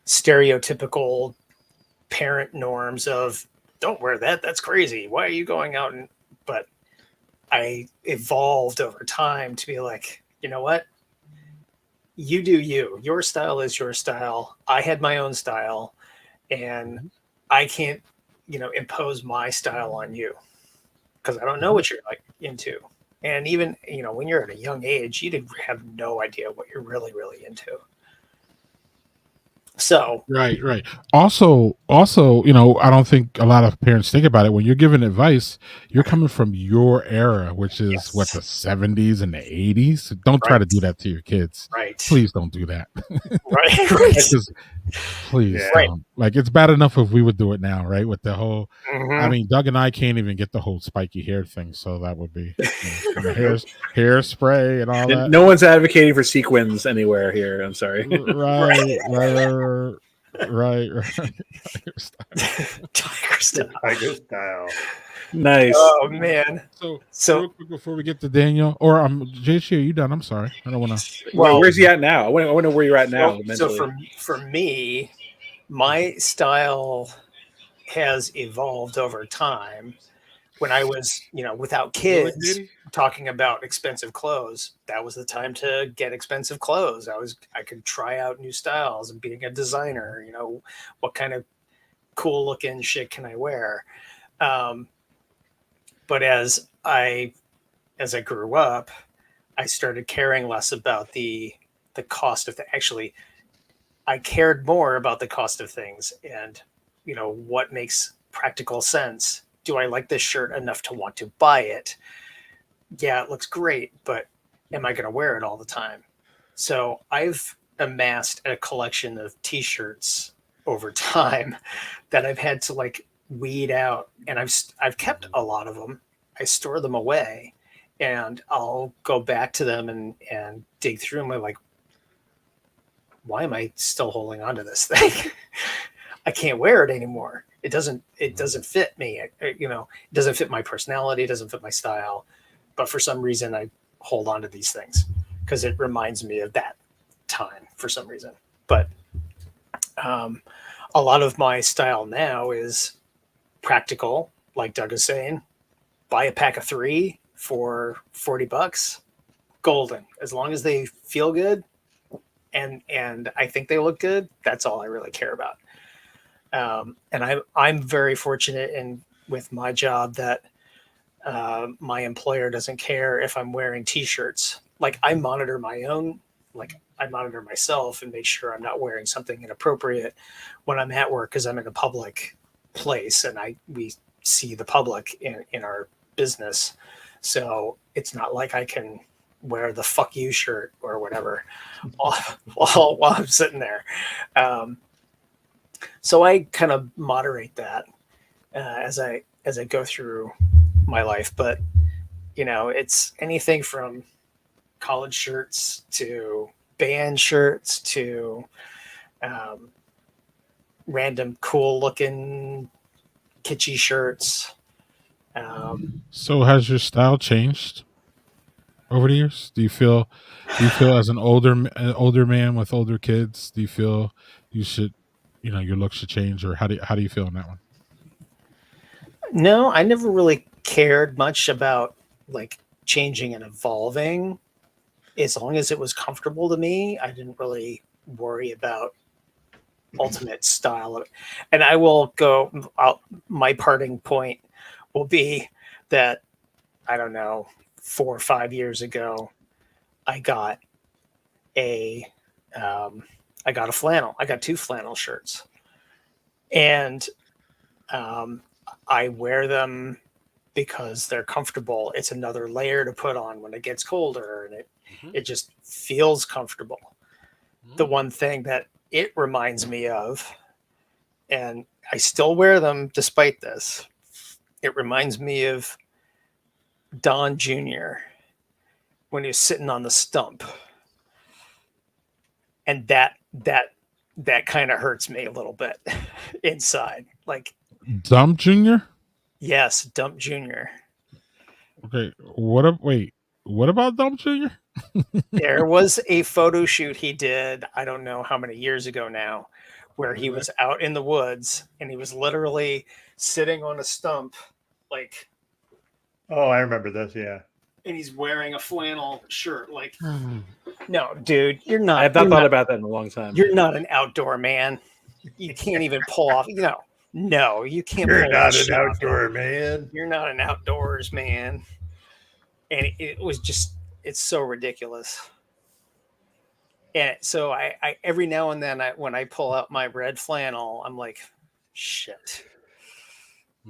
S6: stereotypical parent norms of, "Don't wear that. That's crazy. Why are you going out?" And but I evolved over time to be like, you know what? You do you. Your style is your style. I had my own style, and I can't, you know, impose my style on you because I don't know what you're like into. And even, you know, when you're at a young age, you have no idea what you're really, really into. So
S3: Right, right. Also, you know, I don't think a lot of parents think about it. When you're giving advice, you're coming from your era, which is what, the
S6: yes,
S3: 70s and the 80s. Don't try to
S6: right,
S3: do that to your kids.
S6: right,
S3: Please don't do that.
S6: right, right,
S3: Because please
S4: Yeah.
S6: right.
S3: don't. Like, it's bad enough if we would do it now, right? With the whole, I
S6: Mhm.
S3: mean, Doug and I can't even get the whole spiky hair thing, so that would be, you know,
S4: Nope.
S3: hairspray and all
S7: And
S3: that.
S7: no one's advocating for sequins anywhere here. I'm sorry.
S3: Right, right. Tiger style.
S6: Tiger stuff.
S4: Tiger style.
S7: Nice.
S6: Oh man.
S3: So,
S6: So
S3: real quick before we get to Daniel, or JC, are you done? I'm sorry, I don't want to.
S6: well,
S7: Where's he at now? I want to know where you're at now
S6: so
S7: mentally.
S6: for me, my style has evolved over time. When I was, you know, without kids, talking about expensive clothes, that was the time to get expensive clothes. I could try out new styles, and being a designer, you know, what kind of cool looking shit can I wear? Um, but as I grew up, I started caring less about the cost of the actually I cared more about the cost of things and, you know, what makes practical sense. Do I like this shirt enough to want to buy it? Yeah, it looks great, but am I going to wear it all the time? So I've amassed a collection of t-shirts over time that I've had to, like, weed out, and I've kept a lot of them. I store them away, and I'll go back to them and dig through them. I'm like, why am I still holding on to this thing? I can't wear it anymore. It doesn't fit me. You know, it doesn't fit my personality. It doesn't fit my style. But for some reason, I hold on to these things because it reminds me of that time for some reason. But um, a lot of my style now is practical, like Doug is saying. Buy a pack of 3 for $40. Golden. As long as they feel good, and I think they look good, that's all I really care about. And I'm very fortunate in with my job that my employer doesn't care if I'm wearing t-shirts. Like, I monitor my own, like, I monitor myself and make sure I'm not wearing something inappropriate when I'm at work, because I'm in a public place and we see the public in our business. So it's not like I can wear the "fuck you" shirt or whatever while I'm sitting there. Um, so I kind of moderate that as I go through my life. But, you know, it's anything from college shirts to band shirts to um, random cool looking kitschy shirts.
S3: So, has your style changed over the years? Do you feel as an older man with older kids? Do you feel you should, you know, your look should change, or how do you feel on that one?
S6: No, I never really cared much about, like, changing and evolving. As long as it was comfortable to me, I didn't really worry about ultimate style. And I will go. My parting point will be that I don't know, 4 or 5 years ago, I got a flannel. I got 2 flannel shirts, and I wear them because they're comfortable. It's another layer to put on when it gets colder, and it just feels comfortable. The one thing that it reminds me of, and I still wear them despite this, it reminds me of Don Jr. when he was sitting on the stump. And that kind of hurts me a little bit inside. Like,
S3: Dump Junior.
S6: yes, Dump Jr.
S3: Okay, what about Dump Junior?
S6: There was a photo shoot he did, I don't know how many years ago now, where he was out in the woods and he was literally sitting on a stump, like,
S4: Oh, I remember this. Yeah.
S6: and he's wearing a flannel shirt. Like, no, dude, you're not.
S7: I have not thought about that in a long time.
S6: You're not an outdoor man. You can't even pull off. No, you can't.
S4: You're
S6: pull
S4: not
S6: that
S4: an
S6: shit off.
S4: outdoor man.
S6: You're not an outdoors man. And it was just, it's so ridiculous. And so I every now and then when I pull out my red flannel, I'm like, shit.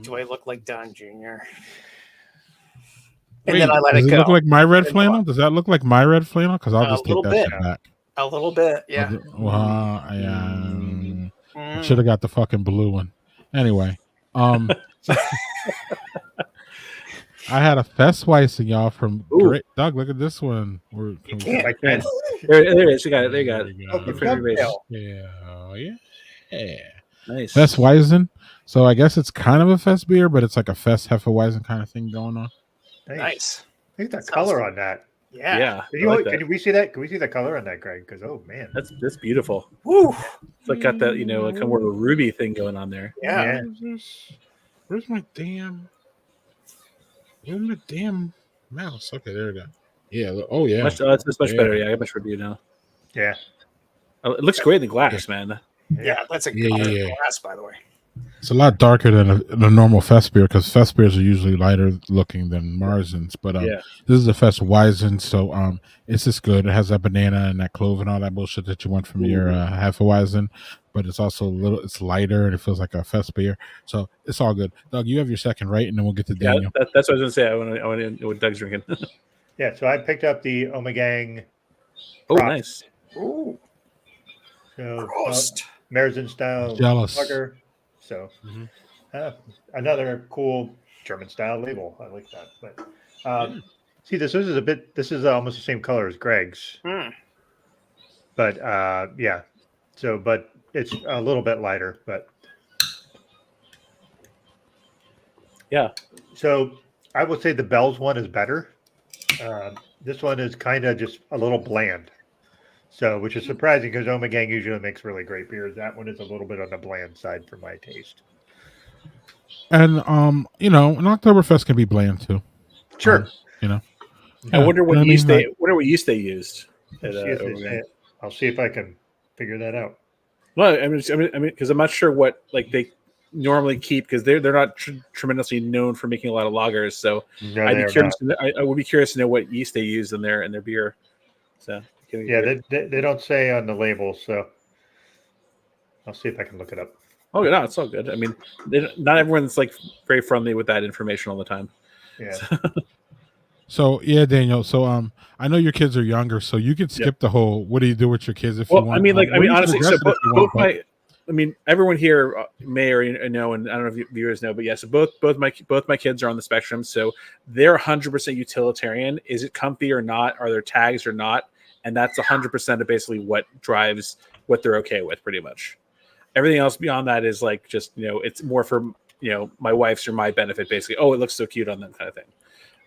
S6: Do I look like Don Jr.? And then I let it
S3: does
S6: go.
S3: Look like my red flannel? Does that look like my red flannel? Because I'll just take that shit back.
S6: A little bit, yeah.
S3: Well, I should have got the fucking blue one. Anyway, I had a Festweizen, y'all, from Great Doug. Look at this one.
S7: There it is. You got it. There you got it.
S3: Yeah.
S7: Nice.
S3: Festweizen. So I guess it's kind of a Fest beer, but it's like a Fest Hefeweizen kind of thing going on.
S6: Nice.
S4: Look at the color on that.
S6: Yeah.
S4: Can we see that? Can we see the color on that, Greg? Because man,
S7: that's beautiful.
S6: Woo.
S7: It's like got that, like more of a ruby thing going on there.
S6: Yeah.
S3: Where's my damn mouse? Okay, there we go. Yeah. Oh yeah.
S7: It's much better. Yeah, I got much review now.
S4: Yeah.
S7: It looks great in the glass, man.
S6: Yeah, that's a good glass, by the way.
S3: It's a lot darker than a normal Fest beer because Fest beers are usually lighter looking than Marzens. But this is a Festweizen, so it's just good. It has that banana and that clove and all that bullshit that you want from your Hefeweizen, but it's also it's lighter and it feels like a Fest beer. So it's all good. Doug, you have your second, right? And then we'll get to Daniel.
S7: That's what I was going to say. I want to know what Doug's drinking.
S4: Yeah, so I picked up the Omegang.
S7: Oh, nice.
S6: Ooh.
S4: So Marzen style
S3: Jealous.
S4: lager. So another cool German style label. I like that. But see, this is almost the same color as Greg's. But yeah. So, but it's a little bit lighter. But
S7: yeah.
S4: So I would say the Bell's one is better. This one is kind of just a little bland. So, which is surprising because Omegang usually makes really great beers. That one is a little bit on the bland side for my taste.
S3: And an Oktoberfest can be bland too.
S4: Sure.
S7: I wonder what yeast they used.
S4: I'll see if I can figure that out.
S7: Well, I mean, because I'm not sure what they normally keep because they're not tremendously known for making a lot of lagers. So I'd be curious. I would be curious to know what yeast they use in their beer. So.
S4: Yeah, they don't say on the label, so I'll see if I can look it up.
S7: Oh, no, it's all good. I mean, not everyone's very friendly with that information all the time.
S4: Yeah.
S3: So yeah, Daniel. So I know your kids are younger, so you could skip the whole. What do you do with your kids if you want?
S7: I mean, honestly, so everyone here may or know, and I don't know if viewers know, but yeah, so both my kids are on the spectrum, so they're 100% utilitarian. Is it comfy or not? Are there tags or not? And that's 100% of basically what drives what they're okay with, pretty much. Everything else beyond that is just it's more for my wife's or my benefit, basically. Oh, it looks so cute on them, kind of thing.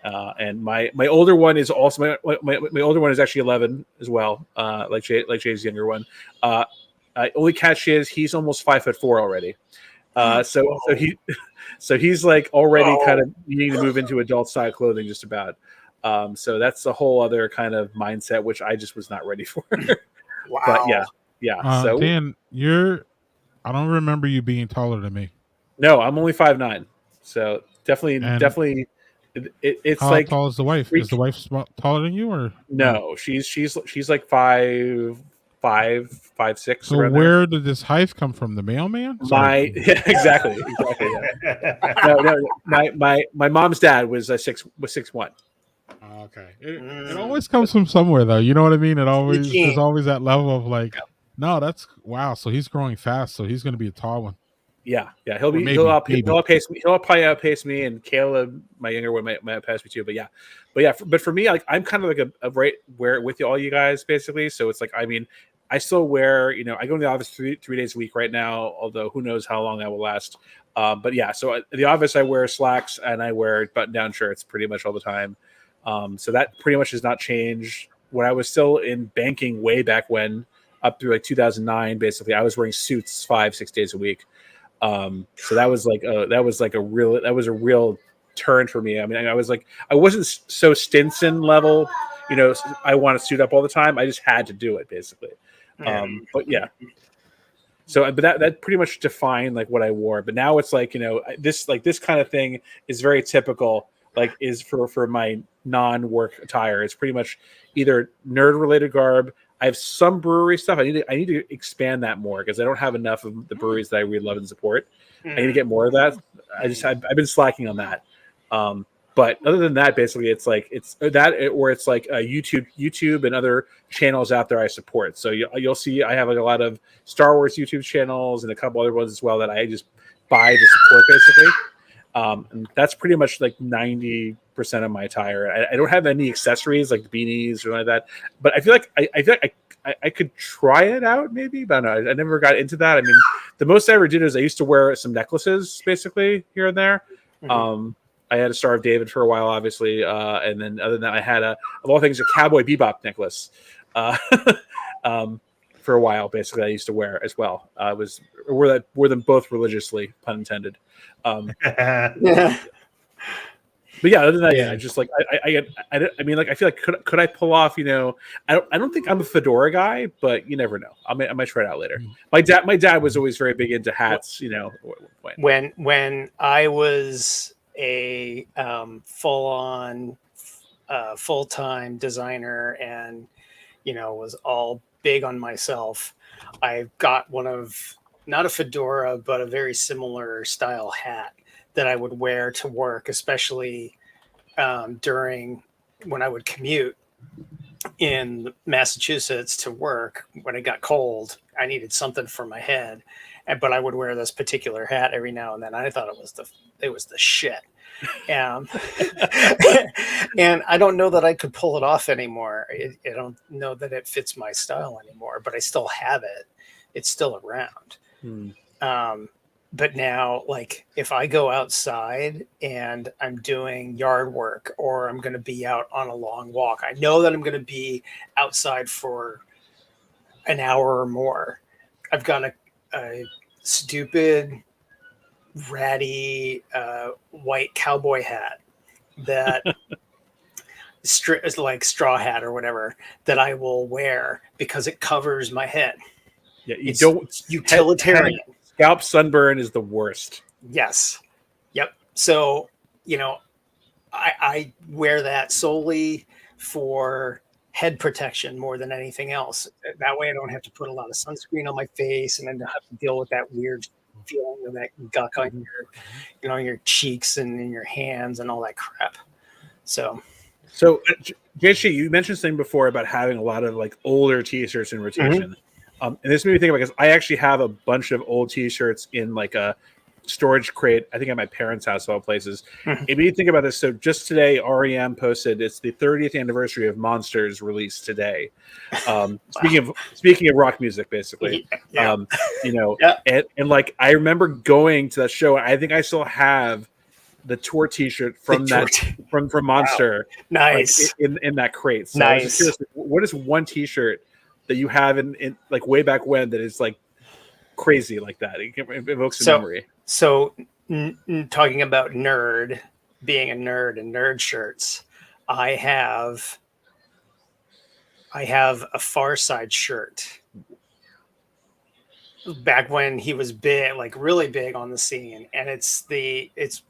S7: And my older one is also my older one is actually 11 as well, like Jay's younger one. Only catch is he's almost 5'4" already. So he's already kind of needing to move into adult style clothing just about. So that's a whole other kind of mindset, which I just was not ready for.
S6: Wow.
S7: But yeah. So
S3: Dan, you're I don't remember you being taller than me.
S7: No, I'm only 5'9", so
S3: And
S7: definitely, it's
S3: how
S7: like
S3: tall is the wife? Is the wife taller than you or no?
S7: no, she's like 5'6"
S3: So
S7: around there.
S3: where did this height come from? The mailman? Sorry.
S7: My yeah, exactly. Yeah. No. My mom's dad was 6'1".
S3: Oh, okay. It always comes from somewhere though. You know what I mean? It
S6: The
S3: always there's
S6: gene.
S3: always that level of like, no, that's wow. So he's growing fast. So he's going to be a tall one,
S7: Yeah.
S3: or maybe.
S7: He'll outpace me. He'll probably outpace me, and Caleb, my younger one, might outpace me too. But for me, like I'm kind of like a right where with all you guys basically. So it's like I mean, I still wear I go to the office three days a week right now. Although who knows how long that will last. But yeah, so at the office I wear slacks and I wear button down shirts pretty much all the time. So that pretty much has not changed. When I was still in banking way back when, up through like 2009, basically I was wearing suits 5-6 days a week. So that was a real turn for me. I mean, I wasn't so Stinson level, I want to suit up all the time. I just had to do it basically. But yeah, so but that pretty much defined like what I wore. But now it's like this kind of thing is very typical. Like is for my non-work attire. It's pretty much either nerd related garb. I have some brewery stuff. I need to expand that more because I don't have enough of the breweries that I really love and support. I need to get more of that. I've been slacking on that. But other than that, basically, it's like it's like YouTube and other channels out there I support. So you'll see I have like a lot of Star Wars YouTube channels and a couple other ones as well that I just buy to support basically. And that's pretty much like 90% of my attire. I don't have any accessories like beanies or like that, but I feel like I could try it out maybe, but no, I never got into that. I mean, the most I ever did is I used to wear some necklaces basically here and there.
S6: Mm-hmm.
S7: I had a Star of David for a while, obviously, and then other than that, I had of all things a Cowboy Bebop necklace. For a while, basically, I used to wear as well. Wore them both religiously, pun intended.
S6: Yeah.
S7: But yeah, other than that, yeah, just like I mean, like I feel like could I pull off? I don't think I'm a fedora guy, but you never know. I might try it out later. My dad was always very big into hats.
S6: When I was a full-on full-time designer and was all big on myself, I got one of not a fedora but a very similar style hat that I would wear to work, especially during when I would commute in Massachusetts to work. When it got cold, I needed something for my head, but I would wear this particular hat every now and then. I thought it was the shit. And I don't know that I could pull it off anymore. I don't know that it fits my style anymore, but I still have it. It's still around. But now, like, if I go outside and I'm doing yard work or I'm going to be out on a long walk, I know that I'm going to be outside for an hour or more. I've got a stupid, ratty white cowboy hat that is like straw hat or whatever that I will wear because it covers my head.
S7: Yeah,
S6: It's utilitarian.
S7: Scalp sunburn is the worst.
S6: Yes. Yep. So, I wear that solely for head protection more than anything else. That way I don't have to put a lot of sunscreen on my face and then have to deal with that weird feeling of that guck on your cheeks and in your hands and all that crap. So
S7: JC, you mentioned something before about having a lot of like older t-shirts in rotation. And this made me think about, because I actually have a bunch of old t-shirts in like a storage crate, I think at my parents' house of all places. It made me think about this. So just today, REM posted it's the 30th anniversary of Monsters release today. Speaking of rock music, basically.
S6: Yeah.
S7: And like I remember going to that show. I think I still have the tour T-shirt from from Monster.
S6: Wow. Nice.
S7: Like, in that crate. So
S6: nice.
S7: I was just curious, what is one T-shirt that you have in like way back when that is like crazy like that? It evokes a memory.
S6: So talking about being a nerd and nerd shirts, I have a Far Side shirt. back when he was big, like really big on the scene. And it's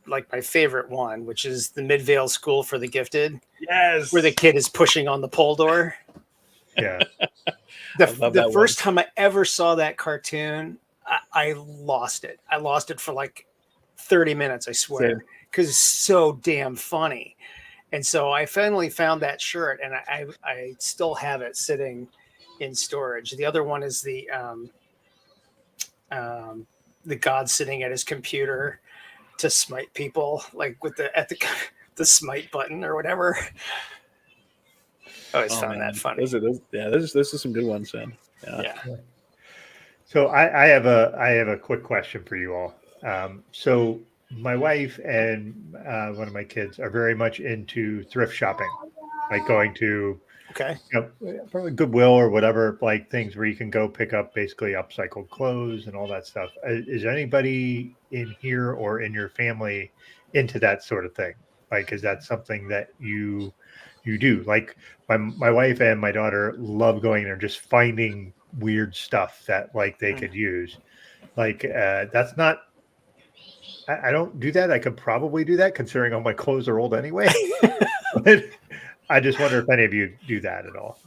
S6: like my favorite one, which is the Midvale School for the Gifted,
S7: Yes.
S6: where the kid is pushing on the pole door.
S4: Yeah.
S6: The first time I ever saw that cartoon, I lost it. I lost it for like 30 minutes, I swear, because it's so damn funny. And so I finally found that shirt, and I still have it sitting in storage. The other one is the god sitting at his computer to smite people, like with the smite button or whatever. I always found that funny.
S7: Those are some good ones, man.
S6: Yeah.
S4: So I have a quick question for you all. So my wife and one of my kids are very much into thrift shopping, like going to probably Goodwill or whatever, like things where you can go pick up basically upcycled clothes and all that stuff. Is anybody in here or in your family into that sort of thing? Like, is that something that you do? Like my wife and my daughter love going there, just finding weird stuff that like they could use. Like that's not. I don't do that. I could probably do that considering all my clothes are old anyway. But I just wonder if any of you do that at all.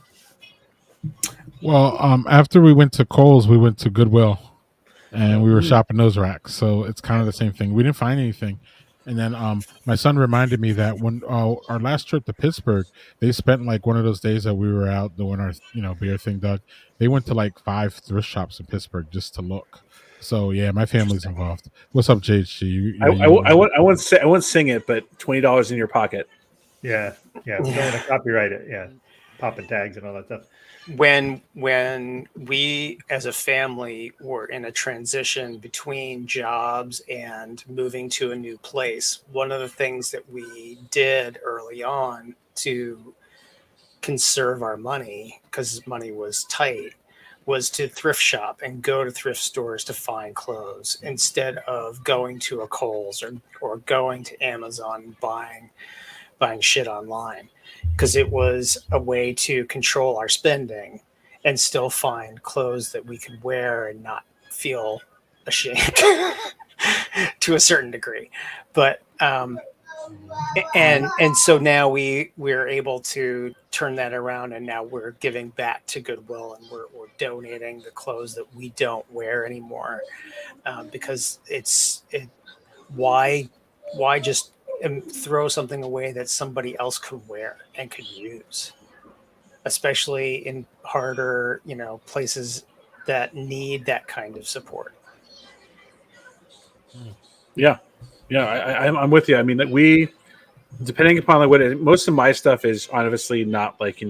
S3: Well, after we went to Kohl's, we went to Goodwill, and we were shopping those racks. So it's kind of the same thing. We didn't find anything, and then my son reminded me that when our last trip to Pittsburgh, they spent like one of those days that we were out doing our beer thing, Doug. They went to like 5 thrift shops in Pittsburgh just to look. So yeah, my family's involved. What's up, JHG?
S7: I won't sing it, but $20 in your pocket.
S4: Yeah. We don't want to copyright it. Yeah, popping tags and all that stuff.
S6: When we as a family were in a transition between jobs and moving to a new place, one of the things that we did early on to conserve our money, because money was tight, was to thrift shop and go to thrift stores to find clothes instead of going to a Kohl's or going to Amazon and buying shit online, because it was a way to control our spending and still find clothes that we could wear and not feel ashamed to a certain degree. But and so now we're able to turn that around, and now we're giving back to Goodwill, and we're donating the clothes that we don't wear anymore, because why just throw something away that somebody else could wear and could use, especially in harder places that need that kind of support.
S7: Yeah, I'm with you. I mean, we, depending upon like what most of my stuff is honestly not like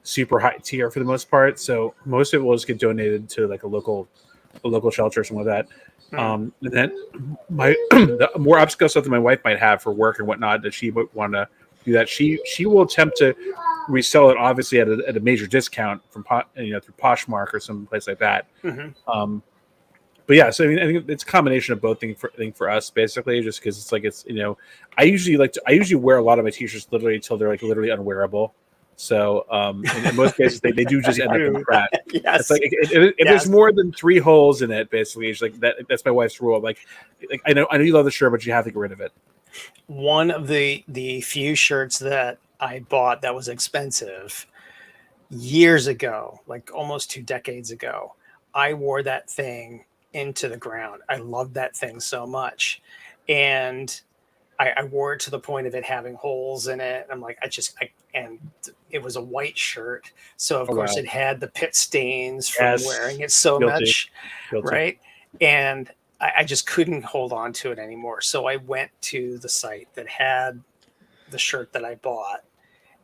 S7: super high tier for the most part. So most of it will just get donated to like a local shelter or something like that. And then the more upscale stuff that my wife might have for work and whatnot that she would want to do that, she will attempt to resell it obviously at a major discount from through Poshmark or some place like that. But yeah, so I think it's a combination of both things for us basically, just because it's I usually wear a lot of my t-shirts literally until they're like literally unwearable. So in most cases they do just end up in the trash.
S6: Yes.
S7: It's like if there's more than 3 holes in it, basically it's like that's my wife's rule. Like I know you love the shirt, but you have to get rid of it.
S6: One of the few shirts that I bought that was expensive years ago, like almost 2 decades ago, I wore that thing into the ground. I loved that thing so much, and I wore it to the point of it having holes in it. I'm like, and it was a white shirt, so of course it had the pit stains from wearing it so much, right? And I just couldn't hold on to it anymore. So I went to the site that had the shirt that I bought,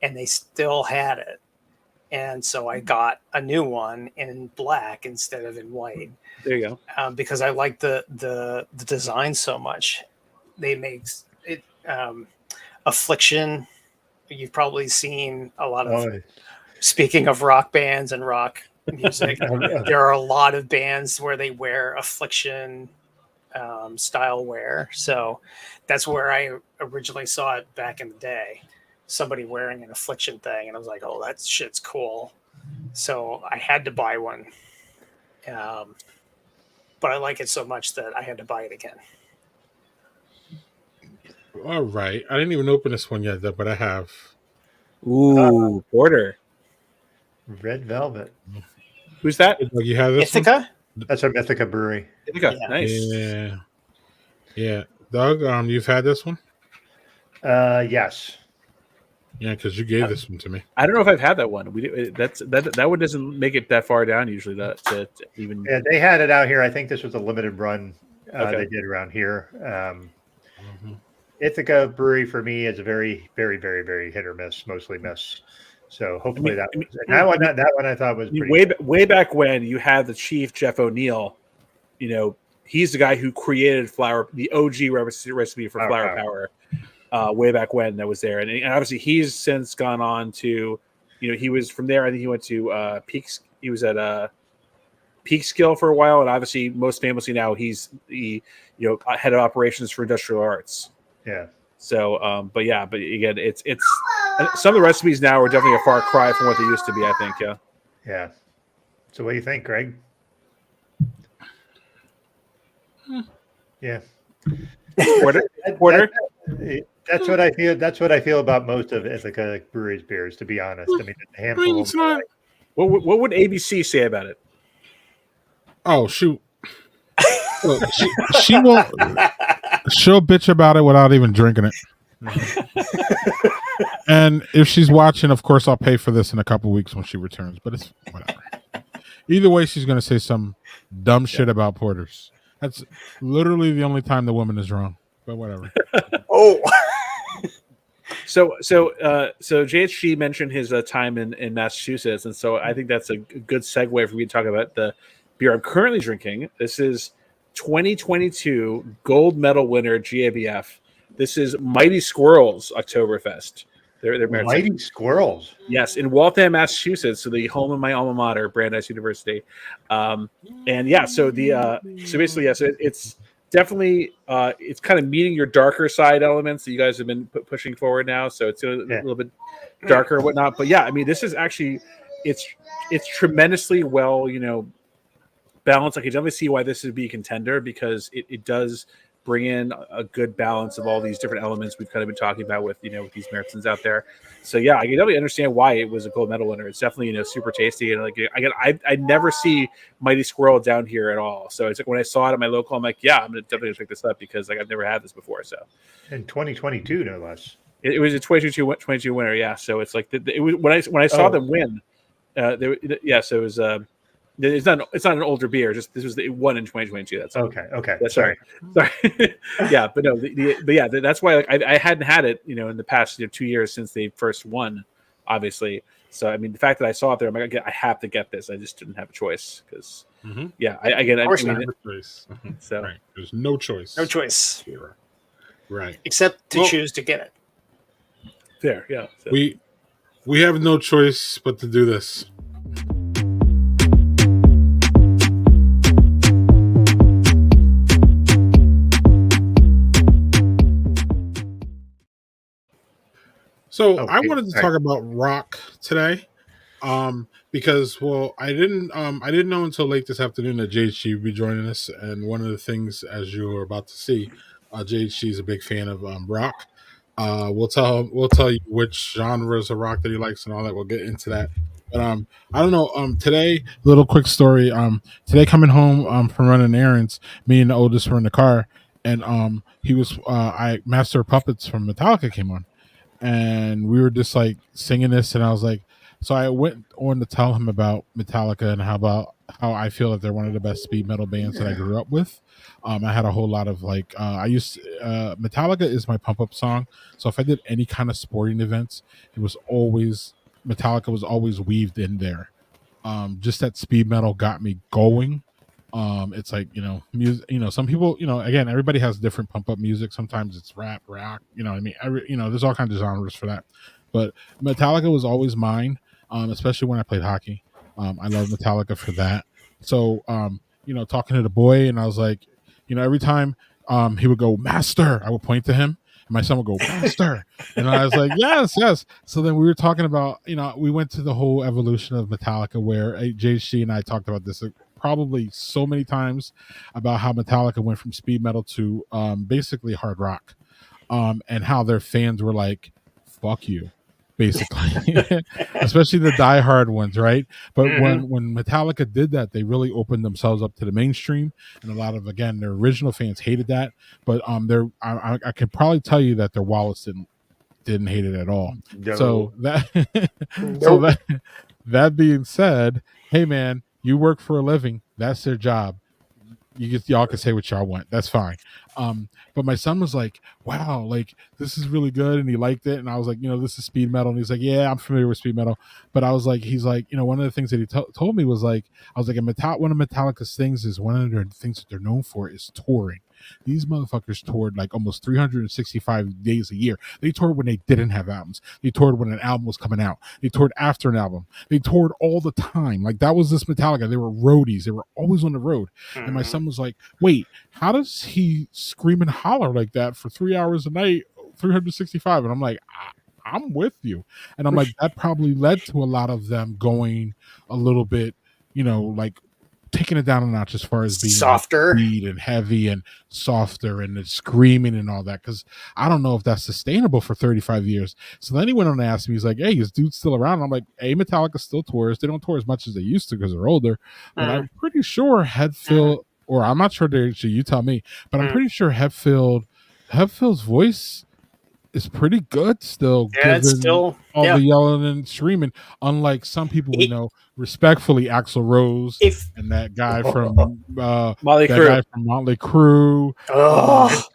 S6: and they still had it. And so I got a new one in black instead of in white.
S7: There you go.
S6: Because I like the design so much. They make it Affliction. You've probably seen a lot of. Speaking of rock bands and rock music, there are a lot of bands where they wear Affliction style wear. So that's where I originally saw it back in the day. Somebody wearing an Affliction thing, and I was like, "Oh, that shit's cool." So I had to buy one. but I like it so much that I had to buy it again.
S3: All right. I didn't even open this one yet, though, but I have.
S7: Ooh, porter.
S4: Red Velvet.
S7: Who's that?
S3: You have this one?
S6: Ithaca?
S4: That's our Mythica brewery.
S7: Ithaca.
S6: Yeah.
S7: Nice.
S3: Yeah. Yeah. Doug, you've had this one?
S4: Yes.
S3: Yeah, because you gave this one to me.
S7: I don't know if I've had that one. That one doesn't make it that far down usually. To even.
S4: Yeah, they had it out here. I think this was a limited run
S7: Okay.
S4: they did around here. Ithaca brewery for me is a very, very, very, very hit or miss, mostly miss. So hopefully that one I thought was pretty
S7: way back when you had the chief Jeff O'Neill. You know, he's the guy who created the OG recipe for Flower Power. Way back when that was there, and obviously he's since gone on to, he was from there. I think he went to Peaks. He was at Peak Skill for a while, and obviously most famously now he's the head of operations for Industrial Arts.
S4: Yeah.
S7: So, but again, it's some of the recipes now are definitely a far cry from what they used to be. I think. Yeah.
S4: Yeah. So what do you think, Greg? Yeah.
S7: Porter.
S4: That's what I feel. That's what I feel about most of Ithaca Brewery's beers, to be honest. I mean, a handful of them.
S7: What would ABC say about it?
S3: Oh shoot! Look, she won't. She'll bitch about it without even drinking it. And if she's watching, of course, I'll pay for this in a couple weeks when she returns. But it's whatever. Either way, she's going to say some dumb shit about porters. That's literally the only time the woman is wrong. But whatever.
S6: Oh.
S7: So JHG mentioned his time in Massachusetts, and so I think that's a good segue for me to talk about the beer I'm currently drinking. This is 2022 gold medal winner GABF. This is Mighty Squirrels Oktoberfest. They're
S4: Mighty Squirrels.
S7: Yes, in Waltham, Massachusetts, so the home of my alma mater, Brandeis University. And yeah, so basically, yes, it's definitely it's kind of meeting your darker side elements that you guys have been pushing forward now. So it's a little bit darker and whatnot. But yeah, I mean, this is actually it's tremendously well, balanced. I can definitely see why this would be a contender, because it does bring in a good balance of all these different elements we've kind of been talking about with with these Märtzens out there. So yeah, I can definitely understand why it was a gold medal winner. It's definitely super tasty, and I never see Mighty Squirrel down here at all. So it's like when I saw it at my local, I'm like, yeah, I'm definitely gonna pick this up because I've never had this before. So
S4: in 2022, no less.
S7: It was a 22 winner, yeah. So it's like it was when I saw them win. So it was. It's not an older beer. Just this was the one in 2022. That's
S4: okay.
S7: That's
S4: sorry.
S7: Yeah, but no, that's why I hadn't had it, in the past 2 years since they first won, obviously. So I mean, the fact that I saw it there, I'm like, I have to get this. I just didn't have a choice because, yeah, I
S3: choice.
S7: So
S3: right. There's no choice.
S6: No choice.
S3: Right.
S6: Except to choose to get it.
S7: Fair, yeah. So.
S3: We have no choice but to do this. So I wanted to talk about rock today, because I didn't know until late this afternoon that JHG would be joining us, and one of the things, as you are about to see, JHG is a big fan of rock. We'll tell you which genres of rock that he likes and all that. We'll get into that. But I don't know. Today, little quick story. Today coming home from running errands, me and the oldest were in the car, and he was Master of Puppets from Metallica came on. And we were just like singing this, and I was like, so I went on to tell him about Metallica and how I feel that they're one of the best speed metal bands that I grew up with. I had a whole lot of Metallica is my pump up song. So if I did any kind of sporting events, Metallica was always weaved in there. Just that speed metal got me going. It's like, music, some people, again, everybody has different pump up music. Sometimes it's rap, rock, I mean, there's all kinds of genres for that, but Metallica was always mine. Especially when I played hockey. I love Metallica for that. So, talking to the boy, and I was like, every time, he would go, Master, I would point to him, and my son would go, Master. And I was like, yes. So then we were talking about, we went to the whole evolution of Metallica where JHC and I talked about this probably so many times about how Metallica went from speed metal to basically hard rock, and how their fans were like, "Fuck you," basically, especially the diehard ones, right? But when Metallica did that, they really opened themselves up to the mainstream, and a lot of again their original fans hated that. But I can probably tell you that their wallets didn't hate it at all.
S4: No.
S3: So that so
S6: Nope.
S3: that being said, hey man, you work for a living. That's their job. Y'all can say what y'all want. That's fine. But my son was like, wow, like this is really good, and he liked it. And I was like, this is speed metal. And he's like, yeah, I'm familiar with speed metal. But I was like, he's like, one of the things that he told me was like, I was like, one of Metallica's things is one of their things that they're known for is touring. These motherfuckers toured like almost 365 days a year. They toured when they didn't have albums. They toured when an album was coming out. They toured after an album. They toured all the time. Like that was this Metallica. They were roadies. They were always on the road. And my son was like, wait, how does he scream and holler like that for 3 hours a night, 365? And I'm like, I'm with you. And I'm like, that probably led to a lot of them going a little bit, like taking it down a notch as far as being
S6: Softer.
S3: like speed and heavy and softer and the screaming and all that, because I don't know if that's sustainable for 35 years. So then he went on and asked me, he's like, hey, is dude still around? And I'm like, hey, Metallica still tours. They don't tour as much as they used to because they're older, but I'm pretty sure Hetfield, or I'm not sure, you tell me, but I'm pretty sure Hetfield's voice is pretty good still.
S6: Yeah, it's still
S3: all the yelling and screaming, unlike some people we know, respectfully, Axl Rose and that guy from
S7: Motley
S3: Crue.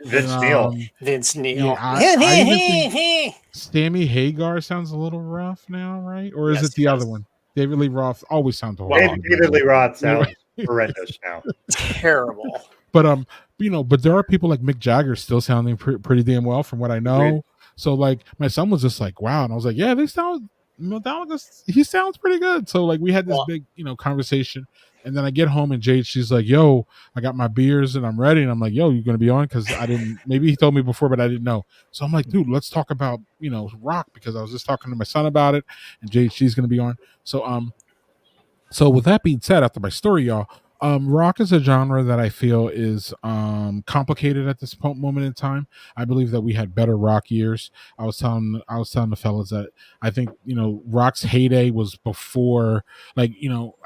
S4: Vince Neil.
S6: Vince Neil.
S3: Yeah, I even think Sammy Hagar sounds a little rough now, right? Or is it the other one? David Lee Roth always sounds horrible.
S4: David Lee Roth sounds horrendous now.
S6: Terrible.
S3: But but there are people like Mick Jagger still sounding pretty damn well from what I know.
S4: Right.
S3: So like my son was just like, wow, and I was like, yeah, they sound. He sounds pretty good. So like we had this big conversation, and then I get home and Jade, she's like, yo, I got my beers and I'm ready, and I'm like, yo, you gonna be on? Because I didn't. Maybe he told me before, but I didn't know. So I'm like, dude, let's talk about rock, because I was just talking to my son about it, and Jade, she's gonna be on. So with that being said, after my story, y'all, rock is a genre that I feel is complicated at this moment in time. I believe that we had better rock years. I was telling the fellas that I think rock's heyday was before, like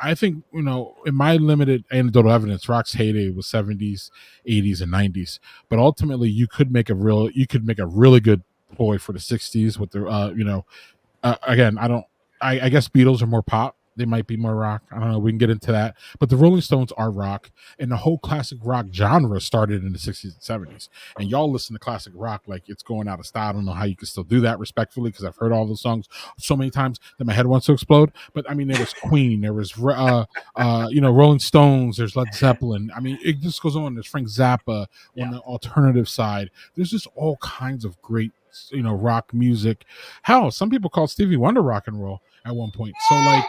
S3: I think in my limited anecdotal evidence, rock's heyday was 70s, 80s, and 90s. But ultimately, you could make a really good ploy for the 60s with the again, I guess Beatles are more pop. They might be more rock. I don't know. We can get into that. But the Rolling Stones are rock. And the whole classic rock genre started in the 60s and 70s. And y'all listen to classic rock like it's going out of style. I don't know how you can still do that respectfully, because I've heard all those songs so many times that my head wants to explode. But I mean, there was Queen. There was, Rolling Stones. There's Led Zeppelin. I mean, it just goes on. There's Frank Zappa on the alternative side. There's just all kinds of great rock music. Hell, some people call Stevie Wonder rock and roll at one point. So like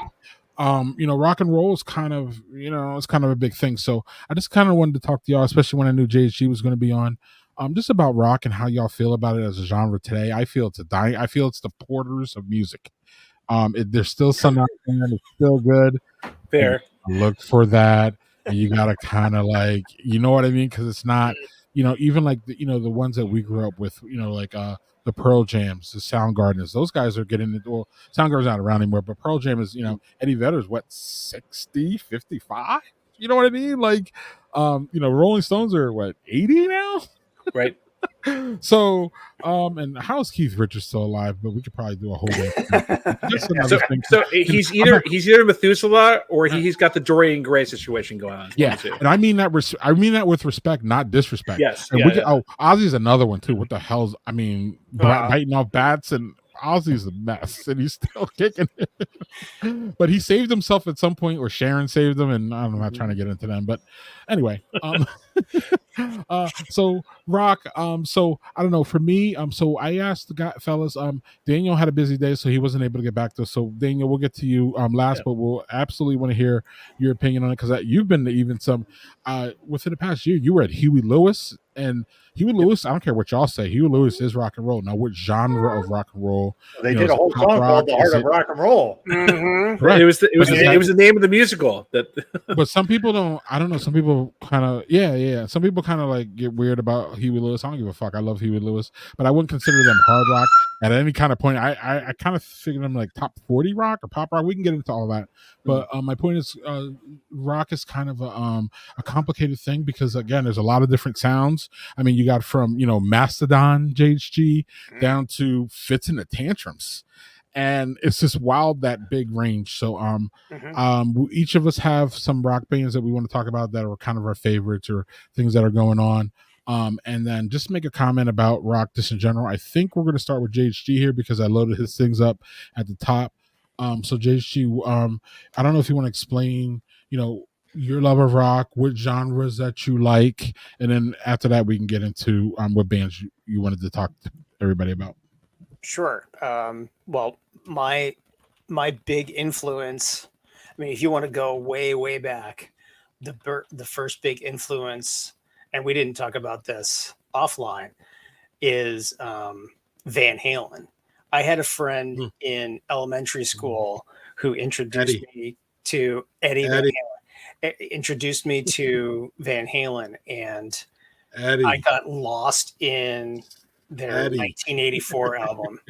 S3: rock and roll is kind of it's kind of a big thing. So I just kind of wanted to talk to y'all, especially when I knew JHG was going to be on, just about rock and how y'all feel about it as a genre today. I feel it's I feel it's the Porters of music. There's still some out there, and it's still good.
S7: Fair.
S3: Look for that, and you gotta kind of like, what I mean, because it's not even like the ones that we grew up with, like the Pearl Jams, the Soundgardeners, those guys are getting into, well, Soundgarden's not around anymore, but Pearl Jam is, Eddie Vedder's what, 60, 55? You know what I mean? Like, Rolling Stones are what, 80 now?
S7: Right.
S3: So, and how's Keith Richards still alive? But we could probably do a whole day.
S7: So he's either Methuselah or he's got the Dorian Gray situation going on.
S3: Yeah, and I mean that with respect, not disrespect.
S7: Yes.
S3: And Ozzy's another one too. What the hell's? I mean, biting off bats, and Ozzy's a mess, and he's still kicking it. But he saved himself at some point, or Sharon saved him, and I'm not trying to get into them. But anyway, So Rock, so I don't know. For me, so I asked the guy, fellas. Daniel had a busy day, so he wasn't able to get back to us. So Daniel, we'll get to you last,
S7: Yeah.
S3: but we'll absolutely want to hear your opinion on it because you've been to even some within the past year. You were at Huey Lewis, and Huey Lewis. I don't care what y'all say. Huey Lewis is rock and roll. Now, what genre of rock and roll?
S4: They
S3: You know,
S4: did
S3: is
S4: a
S3: it
S4: whole
S3: pop
S4: song
S3: rock?
S4: called "The
S3: Is
S4: Heart of
S3: it
S4: Rock and Roll."
S6: Mhm.
S3: correct?
S7: It was
S3: But
S7: the name of the musical that
S3: some people don't. I don't know. Some people kind of yeah. Some people kind of like get weird about Huey Lewis. I don't give a fuck. I love Huey Lewis, but I wouldn't consider them hard rock at any kind of point. I kind of figure them like top 40 rock or pop rock. We can get into all that, but my point is, rock is kind of a complicated thing because again, there's a lot of different sounds. I mean, you got from Mastodon, JHG, down to Fits in the Tantrums, and it's just wild that big range. So each of us have some rock bands that we want to talk about that are kind of our favorites or things that are going on. And then just make a comment about rock just in general. I think we're going to start with JHG here because I loaded his things up at the top. So JHG, I don't know if you want to explain, your love of rock, what genres that you like, and then after that we can get into what bands you wanted to talk to everybody about.
S6: Sure. Well, my big influence. I mean, if you want to go way back, the first big influence, and we didn't talk about this offline, is Van Halen. I had a friend in elementary school who introduced me to Eddie Van Halen. Introduced me to Van Halen, and I got lost in their 1984 album,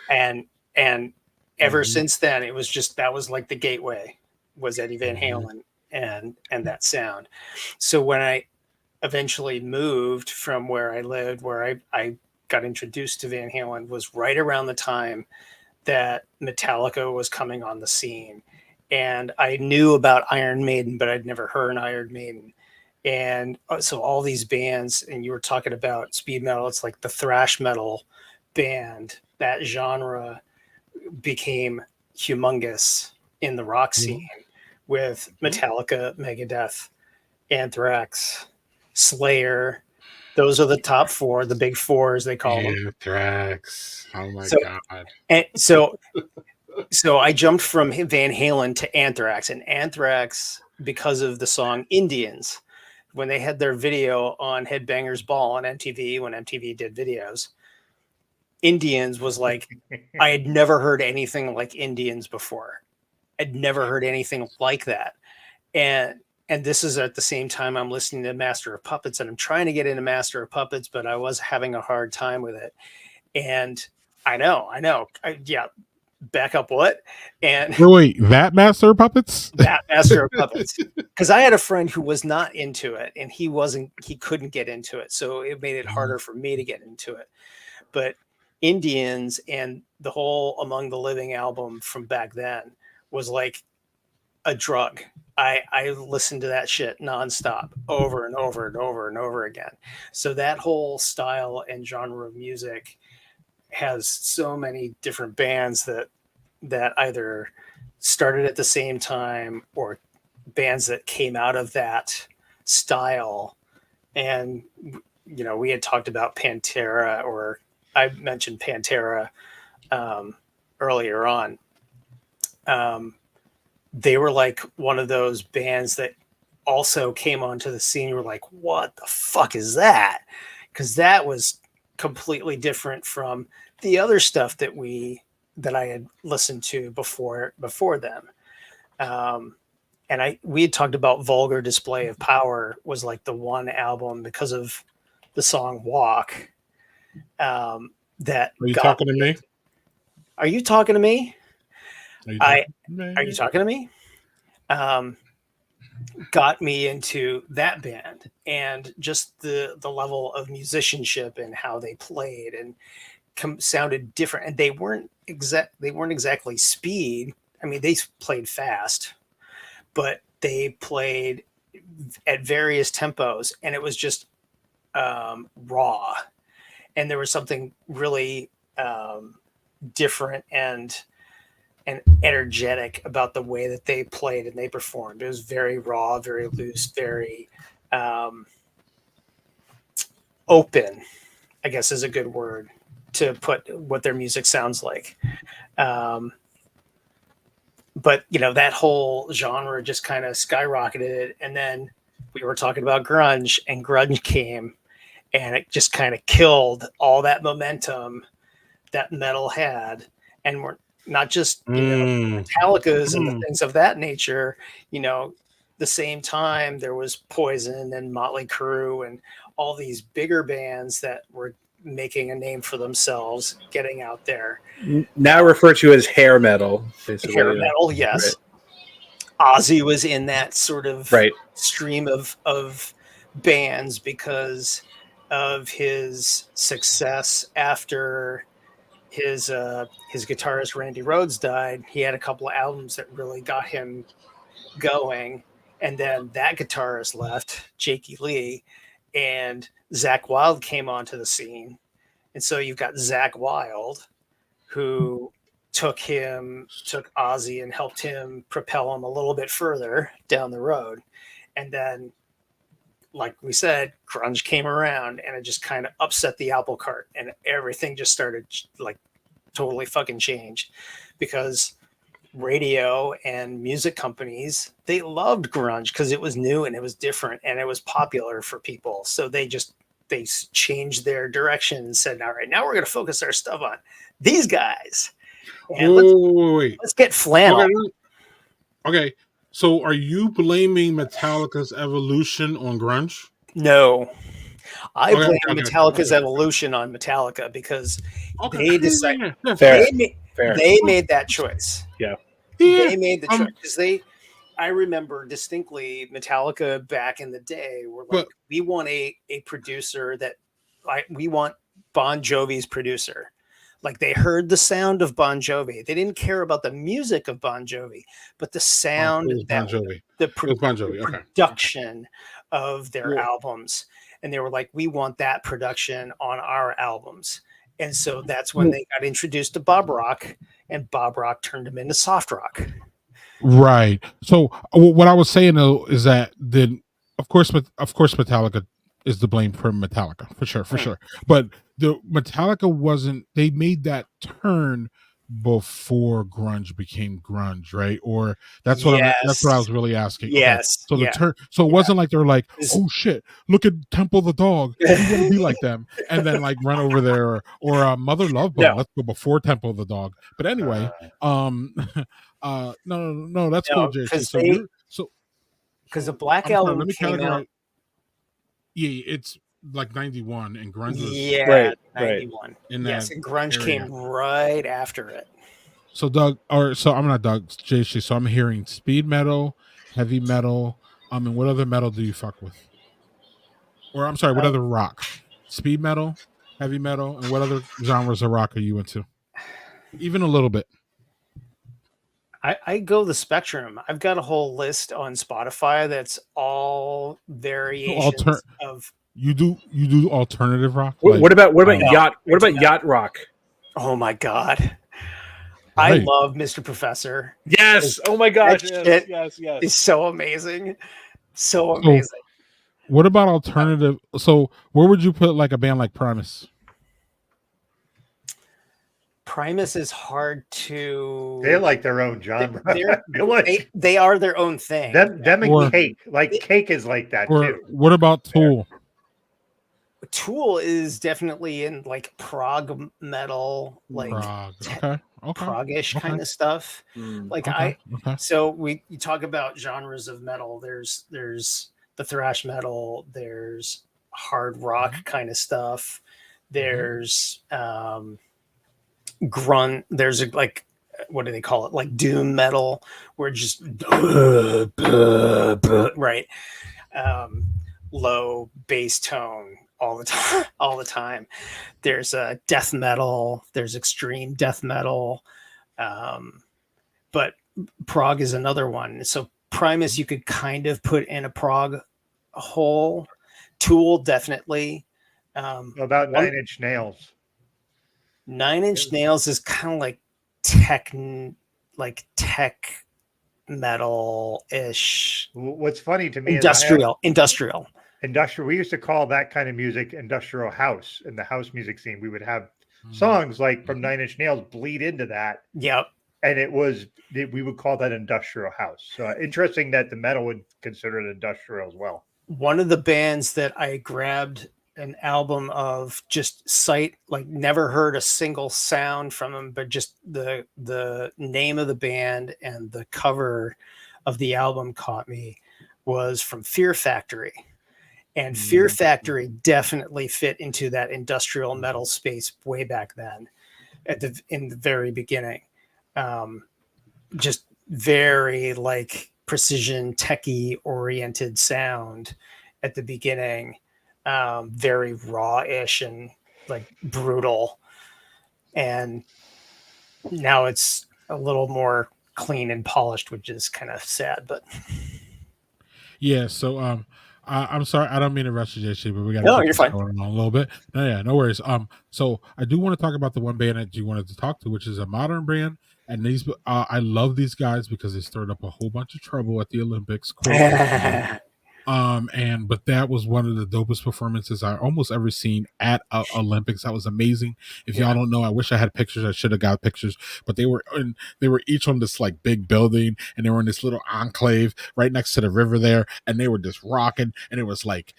S6: and ever since then it was just that was like the gateway was Eddie Van Halen and that sound. So when I eventually moved from where I lived, where I got introduced to Van Halen, was right around the time that Metallica was coming on the scene. And I knew about Iron Maiden, but I'd never heard Iron Maiden. And so all these bands, and you were talking about speed metal, it's like the thrash metal band, that genre became humongous in the rock scene with Metallica, Megadeth, Anthrax, Slayer. Those are the top four, the big four as they call them.
S3: Anthrax. Oh my god.
S6: And so I jumped from Van Halen to Anthrax, and Anthrax, because of the song Indians, when they had their video on Headbangers Ball on MTV, when MTV did videos, Indians was like, I had never heard anything like Indians before. I'd never heard anything like that. And this is at the same time I'm listening to Master of Puppets, and I'm trying to get into Master of Puppets, but I was having a hard time with it. And I know. Back up what? And
S3: wait, that Master of Puppets?
S6: That Master of Puppets. Because I had a friend who was not into it, and he couldn't get into it. So it made it harder for me to get into it. But Indians and the whole Among the Living album from back then was like a drug. I listened to that shit nonstop over and over and over and over again. So that whole style and genre of music has so many different bands that either started at the same time or bands that came out of that style. And, we had talked about Pantera, or I mentioned Pantera earlier on. They were like one of those bands that also came onto the scene. You were like, what the fuck is that? Because that was completely different from the other stuff that I had listened to before them. And we had talked about Vulgar Display of Power was like the one album because of the song Walk. That
S3: Are you talking to me?
S6: Are you talking to me? Are
S3: you
S6: you talking to me? Got me into that band and just the level of musicianship and how they played and sounded different. And they weren't exactly speed. I mean, they played fast, but they played at various tempos, and it was just raw. And there was something really different and energetic about the way that they played and they performed. It was very raw, very loose, very open, I guess is a good word to put what their music sounds like. But that whole genre just kind of skyrocketed, and then we were talking about grunge, and grunge came, and it just kind of killed all that momentum that metal had. And we're not just Metallicas and the things of that nature. The same time there was Poison and Motley Crue and all these bigger bands that were making a name for themselves, getting out there.
S7: Now referred to as hair metal, basically.
S6: Hair metal, yes. Right. Ozzy was in that sort of stream of bands because of his success after his guitarist Randy Rhoads died. He had a couple of albums that really got him going, and then that guitarist left, Jakey Lee, and Zakk Wylde came onto the scene. And so you've got Zakk Wylde, who took Ozzy and helped him propel him a little bit further down the road. And then, like we said, grunge came around, and it just kind of upset the apple cart, and everything just started like totally fucking changed, because radio and music companies, they loved grunge because it was new and it was different and it was popular for people. So they changed their direction and said, all right, now we're going to focus our stuff on these guys. And let's get flannel.
S3: Okay. So are you blaming Metallica's evolution on grunge?
S6: No. I blame Metallica's evolution on Metallica because they decided they made that choice.
S7: Yeah.
S6: They made the choice because I remember distinctly Metallica back in the day were like, we want a producer we want Bon Jovi's producer. Like, they heard the sound of Bon Jovi. They didn't care about the music of Bon Jovi, but the sound, the production of their albums. And they were like, we want that production on our albums. And so that's when they got introduced to Bob Rock, and Bob Rock turned them into soft rock.
S3: Right. So what I was saying though is that of course Metallica is to blame for Metallica for sure. But the Metallica they made that turn before grunge became grunge, right? Or that's what I was really asking.
S6: Yes.
S3: Okay. So the turn. So it wasn't like they were like, oh shit, look at Temple the Dog. We want to be like them, and then like run over there, or Mother Love Bone. Let's go before Temple the Dog. But anyway, no, that's cool, JC.
S6: Because the Black Album came out.
S3: Yeah, it's like 91, and grunge
S6: was 91. And grunge came right after it.
S3: So I'm not Doug, JC. So I'm hearing speed metal, heavy metal. And what other metal do you fuck with? Or I'm sorry, what other rock? Speed metal, heavy metal, and what other genres of rock are you into? Even a little bit.
S6: I go the spectrum. I've got a whole list on Spotify that's all variations of.
S3: You do alternative rock?
S7: What about yacht rock?
S6: Oh my god, right. I love Mr. Professor.
S7: Yes. Oh my gosh. Yes.
S6: It's so amazing. So amazing.
S3: What about alternative? So where would you put like a band like Primus?
S6: Primus is hard to.
S4: They like their own genre.
S6: They are their own thing.
S4: Them and Cake. Cake is like that too.
S3: What about Tool?
S6: Tool is definitely in like prog metal, like prog-ish kind of stuff. So you talk about genres of metal. There's the thrash metal. There's hard rock kind of stuff. There's grunt. There's like, what do they call it? Like doom metal, where just right, low bass tone all the time. There's death metal. There's extreme death metal, but prog is another one. So Primus you could kind of put in a prog hole. Tool definitely.
S4: About 9 Inch Nails.
S6: 9 Inch Nails is kind of like tech metal-ish.
S4: What's funny to me
S6: industrial.
S4: industrial. We used to call that kind of music industrial house. In the house music scene, we would have songs like from Nine Inch Nails bleed into that.
S6: Yep.
S4: And we would call that industrial house. So interesting that the metal would consider it industrial as well.
S6: One of the bands that I grabbed an album of, just sight, like never heard a single sound from them, but just the name of the band and the cover of the album caught me, was from Fear Factory. And Fear Factory definitely fit into that industrial metal space way back then, in the very beginning. Just very like precision techie oriented sound at the beginning, very raw-ish and like brutal, and now it's a little more clean and polished, which is kind of sad. But
S3: Yeah, so I'm sorry, I don't mean to rush you, JC, but we got to
S6: no,
S3: keep
S6: you're
S3: this
S6: fine.
S3: going on a little bit. No, yeah, no worries. So I do want to talk about the one band that you wanted to talk to, which is a modern band, and these I love these guys because they stirred up a whole bunch of trouble at the Olympics. But that was one of the dopest performances I almost ever seen at Olympics. That was amazing. If y'all don't know, I wish I had pictures. I should have got pictures, but they were each on this like big building, and they were in this little enclave right next to the river there, and they were just rocking, and it was like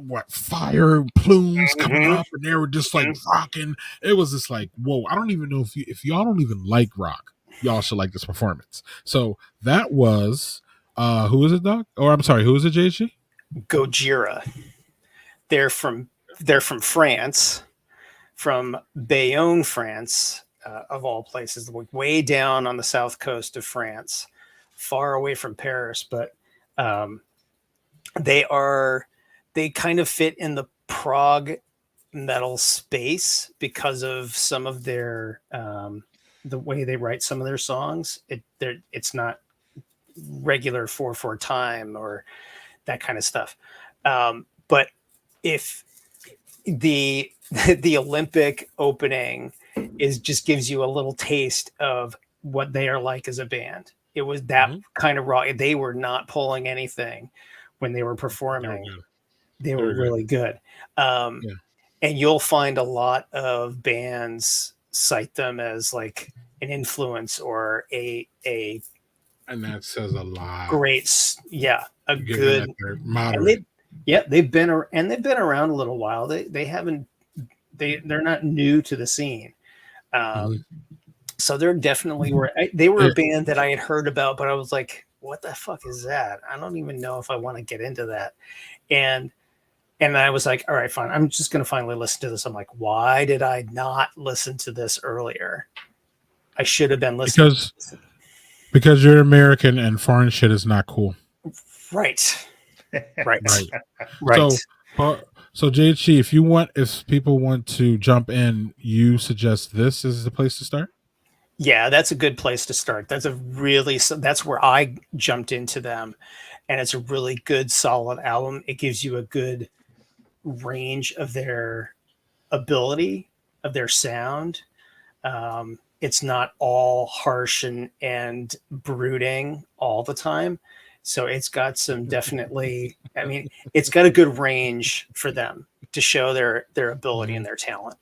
S3: what, fire plumes coming up, and they were just like rocking. It was just like, whoa. I don't even know if y'all don't even like rock, y'all should like this performance. So that was who is it, Doc? Or I'm sorry, who is it, JG?
S6: Gojira. They're from France, from Bayonne, France, of all places, way down on the south coast of France, far away from Paris. But they kind of fit in the prog metal space because of some of their the way they write some of their songs. It's not regular 4/4 time or that kind of stuff. But if the Olympic opening just gives you a little taste of what they are like as a band. It was that kind of raw. They were not pulling anything when they were performing. They were really good. And you'll find a lot of bands cite them as like an influence or a
S3: and that says a lot.
S6: Great, a good
S3: moderate.
S6: They've been around a little while. They're not new to the scene. So they're definitely they were a band that I had heard about, but I was like, what the fuck is that? I don't even know if I want to get into that. And I was like, all right, fine. I'm just going to finally listen to this. I'm like, why did I not listen to this earlier? I should have been listening.
S3: Because you're American and foreign shit is not cool.
S6: Right.
S3: So JHC, if people want to jump in, you suggest this is the place to start?
S6: Yeah, that's a good place to start. That's where I jumped into them, and it's a really good, solid album. It gives you a good range of their ability, of their sound. It's not all harsh and brooding all the time. So it's got some definitely, it's got a good range for them to show their ability and their talent.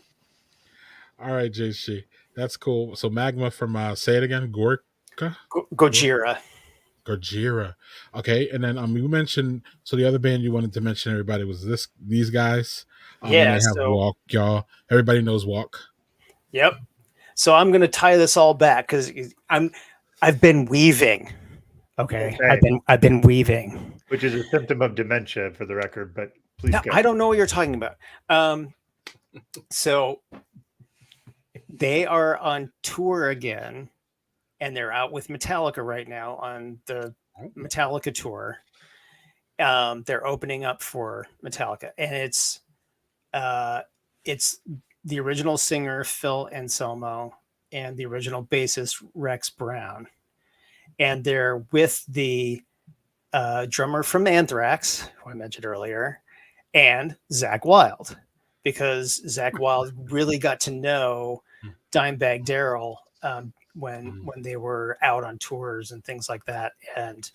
S3: All right, JC. That's cool. So Magma from, say it again,
S6: Gojira.
S3: Gojira. Okay. And then you mentioned, so the other band you wanted to mention, everybody, was these guys. They have Walk, y'all. Everybody knows Walk.
S6: Yep. So I'm going to tie this all back because I've been weaving. Okay. I've been weaving,
S4: which is a symptom of dementia, for the record. But please go.
S6: I don't know what you're talking about. So they are on tour again, and they're out with Metallica right now on the Metallica tour. They're opening up for Metallica, and it's the original singer Phil Anselmo and the original bassist Rex Brown, and they're with the drummer from Anthrax, who I mentioned earlier, and Zakk Wylde, because Zakk Wylde really got to know Dimebag Darrell when they were out on tours and things like that, and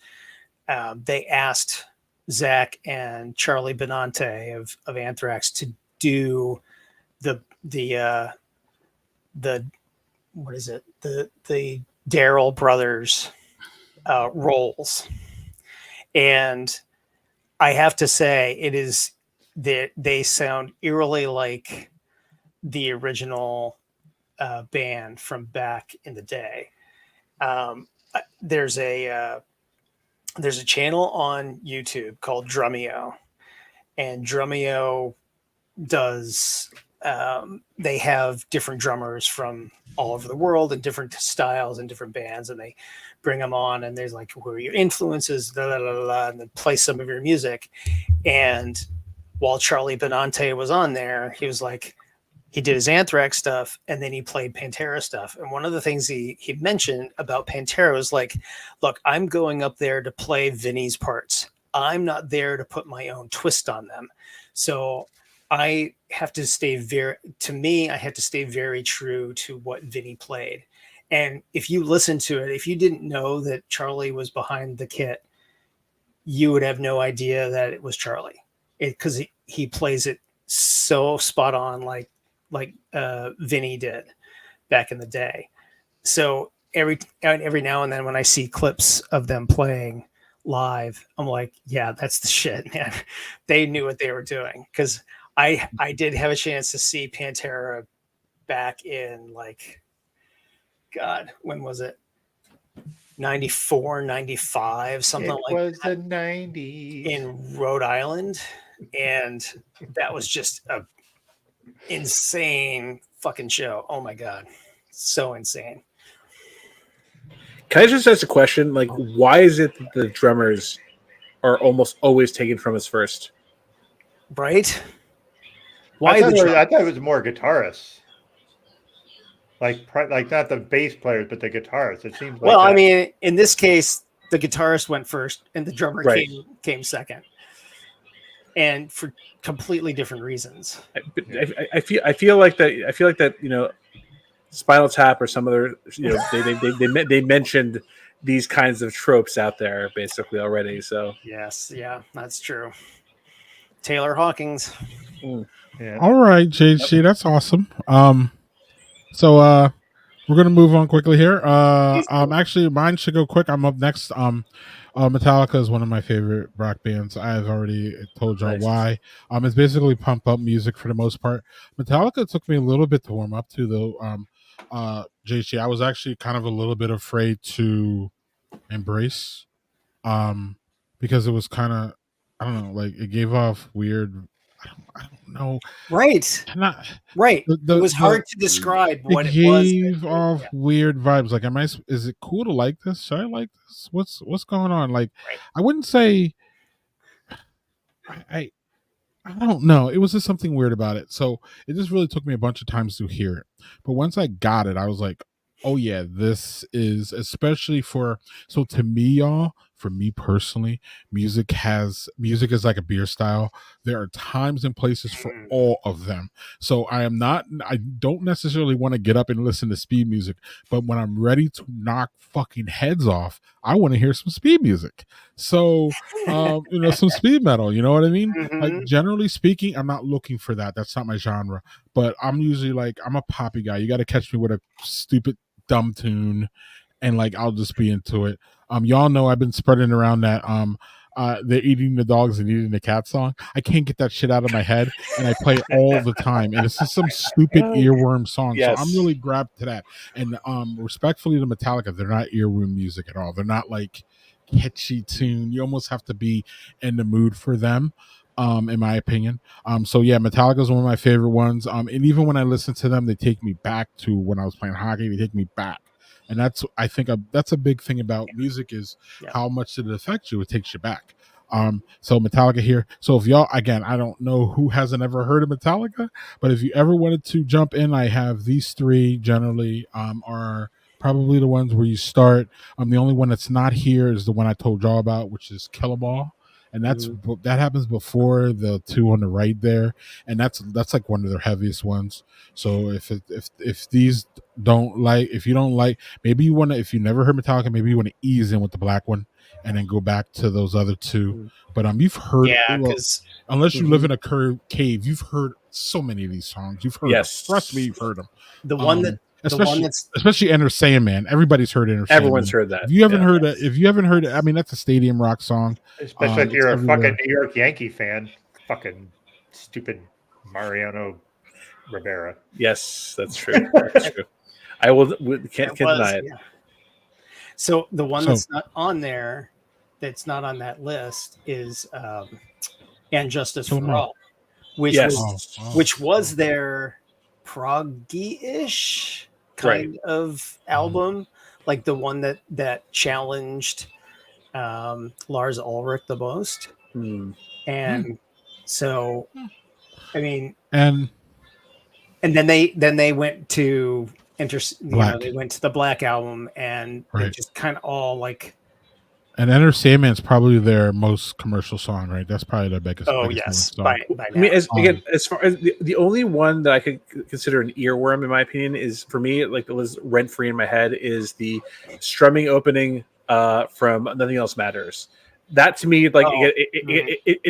S6: they asked Zach and Charlie Benante of Anthrax to do the what is it, the Daryl brothers roles. And I have to say, it is that they sound eerily like the original band from back in the day. There's a channel on YouTube called Drumeo, and Drumeo does they have different drummers from all over the world and different styles and different bands, and they bring them on, and there's like, who are your influences, blah, blah, blah, blah, and then play some of your music. And while Charlie Benante was on there, he was like, he did his Anthrax stuff, and then he played Pantera stuff. And one of the things he mentioned about Pantera was like, look, I'm going up there to play Vinny's parts. I'm not there to put my own twist on them. So I have to stay I have to stay very true to what Vinny played. And if you listen to it, if you didn't know that Charlie was behind the kit, you would have no idea that it was Charlie, because he plays it so spot on, like Vinny did back in the day. So every now and then when I see clips of them playing live, I'm like, yeah, that's the shit, man. They knew what they were doing, because I did have a chance to see Pantera back in, like, God, when was it? 94, 95, something
S4: It
S6: like
S4: was
S6: that,
S4: the 90s.
S6: in Rhode Island. And that was just a insane fucking show. Oh my God. So insane.
S7: Can I just ask a question? Like, why is it that the drummers are almost always taken from us first?
S6: Right?
S4: I
S6: Why
S4: thought it was more guitarists. Like not the bass players, but the guitarists. It seems like
S6: Well,
S4: that.
S6: I mean, in this case, the guitarist went first and the drummer
S7: Right.
S6: came second. And for completely different reasons.
S7: I feel like that, you know, Spinal Tap or some other, you know, they mentioned these kinds of tropes out there basically already. So
S6: Yes, yeah, that's true. Taylor Hawkins.
S4: Yeah.
S3: All right, JG, that's awesome. So we're gonna move on quickly here. Actually, mine should go quick. I'm up next. Metallica is one of my favorite rock bands. I've already told y'all
S7: Nice.
S3: why. It's basically pump up music for the most part. Metallica took me a little bit to warm up to, though. JG, I was actually kind of a little bit afraid to embrace, because it was kind of, I don't know, like it gave off weird. I don't know.
S6: Right.
S3: Not
S6: Right.
S3: the-
S6: It was
S3: the-
S6: hard to describe what
S3: it
S6: it was.
S3: gave off weird vibes. Like, is it cool to like this? Should I like this? What's going on? Like,
S6: Right.
S3: I wouldn't say. I don't know. It was just something weird about it. So it just really took me a bunch of times to hear it. But once I got it, I was like, oh yeah, this is especially for, so to me, y'all, for me personally, music is like a beer style. There are times and places for all of them. So I don't necessarily want to get up and listen to speed music, but when I'm ready to knock fucking heads off, I want to hear some speed music. So some speed metal, you know what I mean? Like, generally speaking, I'm not looking for that. That's not my genre. But I'm usually like, I'm a poppy guy. You got to catch me with a stupid dumb tune, and like I'll just be into it. Y'all know I've been spreading around that they're eating the dogs and eating the cat song. I can't get that shit out of my head, and I play it all the time, and it's just some stupid earworm song.
S7: Yes.
S3: So I'm really grabbed to that. And respectfully to Metallica, they're not earworm music at all. They're not like catchy tune. You almost have to be in the mood for them, in my opinion. So yeah, Metallica is one of my favorite ones. And even when I listen to them, they take me back to when I was playing hockey. They take me back. And that's a big thing about music, is how much did it affect you? It takes you back. So Metallica here. So if y'all, again, I don't know who hasn't ever heard of Metallica, but if you ever wanted to jump in, I have these three generally are probably the ones where you start. The only one that's not here is the one I told y'all about, which is Kill 'Em All. and that happens before the two on the right there, and that's like one of their heaviest ones. So if these don't like, if you don't like, maybe you want to, if you never heard Metallica, maybe you want to ease in with the black one and then go back to those other two. But you've heard,
S6: Yeah, because
S3: unless you live in a cave, you've heard so many of these songs. You've heard them. Trust me, you've heard them.
S6: the one
S3: Especially Enter Sandman. Everybody's heard Enter Sandman.
S7: Everyone's heard that.
S3: If you haven't heard it, I mean, that's a stadium rock song.
S4: Especially if you're a fucking New York Yankee fan. Fucking stupid Mariano Rivera.
S7: Yes, that's true. That's true. I can't deny it.
S6: Yeah. So the one that's not on there, that's not on that list, is "And Justice for All," which was their proggy-ish kind of album, like the one that challenged Lars Ulrich the most. And so, I mean, and then they went to they went to the Black album, and they just kind of all like.
S3: And Enter Sandman's probably their most commercial song, right? That's probably their biggest.
S6: Oh yes,
S3: by
S6: now.
S7: I mean, as far as the only one that I could consider an earworm, in my opinion, is for me, like it was rent free in my head, is the strumming opening from Nothing Else Matters. That to me, like it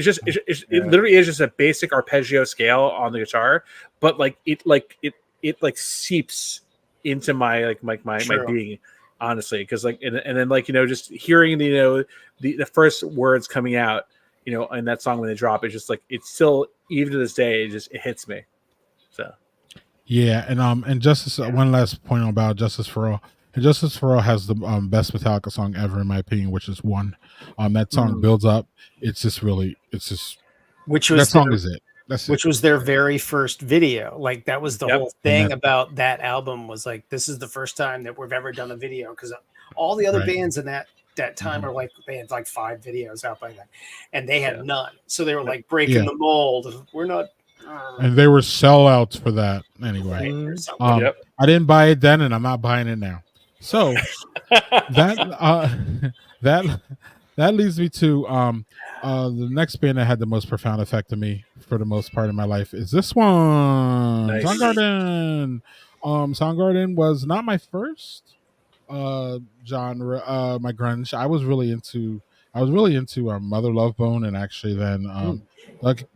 S7: literally is just a basic arpeggio scale on the guitar, but it seeps into my being. Honestly, because and then just hearing the first words coming out in that song when they drop, it's just like it's still, even to this day, it hits me. So
S3: and Justice. One last point about Justice for All. And Justice for All has the best Metallica song ever, in my opinion, which is One. That song builds up. Which was that song is it.
S6: Which was their very first video. Like that was the whole thing about that album, was like, this is the first time that we've ever done a video, because all the other bands in that time are like, they had like 5 videos out by then, and they had none. So they were like breaking the mold. We're not.
S3: And they were sellouts for that anyway. I didn't buy it then, and I'm not buying it now. So that leads me to the next band that had the most profound effect on me for the most part of my life is this one. Nice. Soundgarden. Soundgarden was not my first genre, my grunge. I was really into Mother Love Bone, and actually then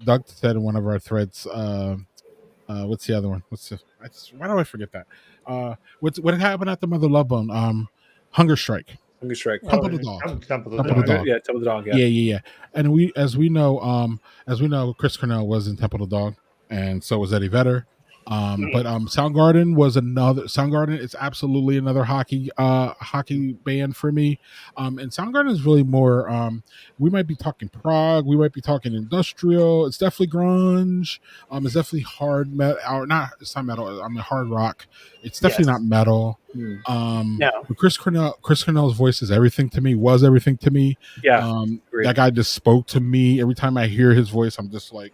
S3: Doug said in one of our threads, what's the other one? Why do I forget that? What happened at the Mother Love Bone? Hunger Strike. Temple of the Dog.
S4: Temple of the Dog.
S7: Yeah, Temple of the Dog.
S3: Yeah. And as we know, Chris Cornell was in Temple of the Dog, and so was Eddie Vedder. But Soundgarden is absolutely another hockey band for me. And Soundgarden is really more, we might be talking prog, we might be talking industrial. It's definitely grunge. It's definitely hard metal, or not. It's not metal. I mean hard rock. It's definitely not metal. But Chris Cornell's voice is everything to me. Was everything to me. That guy just spoke to me. Every time I hear his voice, I'm just like,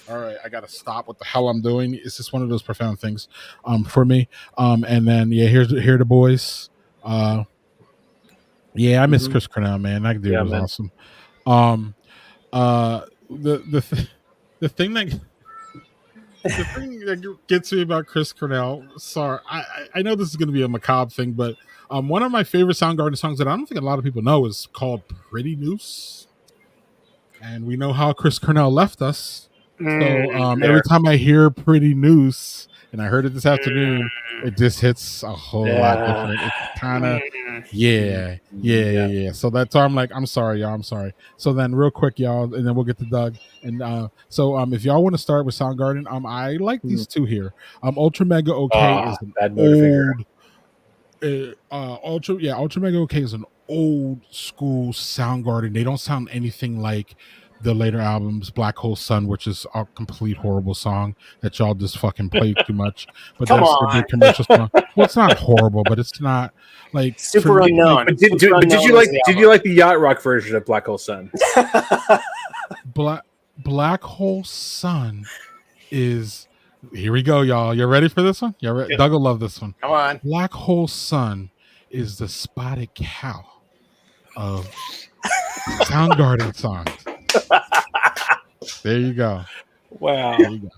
S3: all right, I gotta stop what the hell I'm doing. It's just one of those profound things for me. And then here are the boys. I miss Chris Cornell, man. That dude was awesome. The thing that gets me about Chris Cornell, sorry, I know this is gonna be a macabre thing, but one of my favorite Soundgarden songs that I don't think a lot of people know is called Pretty Noose. And we know how Chris Cornell left us. So every time I hear Pretty Noose, and I heard it this afternoon, it just hits a whole lot different. It's kind of yeah. So that's why I'm like, I'm sorry, y'all. I'm sorry. So then real quick, y'all, and then we'll get to Doug. And so if y'all want to start with Soundgarden, I like these two here. Ultra Mega OK is an old Ultra Mega OK is an old school Soundgarden. They don't sound anything like the later albums, Black Hole Sun, which is a complete horrible song that y'all just fucking played too much. But that's a good commercial song. Well, it's not horrible, but it's not like
S6: super unknown.
S7: But did you like the yacht rock version of Black Hole Sun?
S3: Black Hole Sun is, here we go, y'all. You ready for this one? You ready? Yeah. Doug will love this one.
S6: Come on.
S3: Black Hole Sun is the spotted cow of Soundgarden songs. There you go.
S7: Wow.
S3: There you go.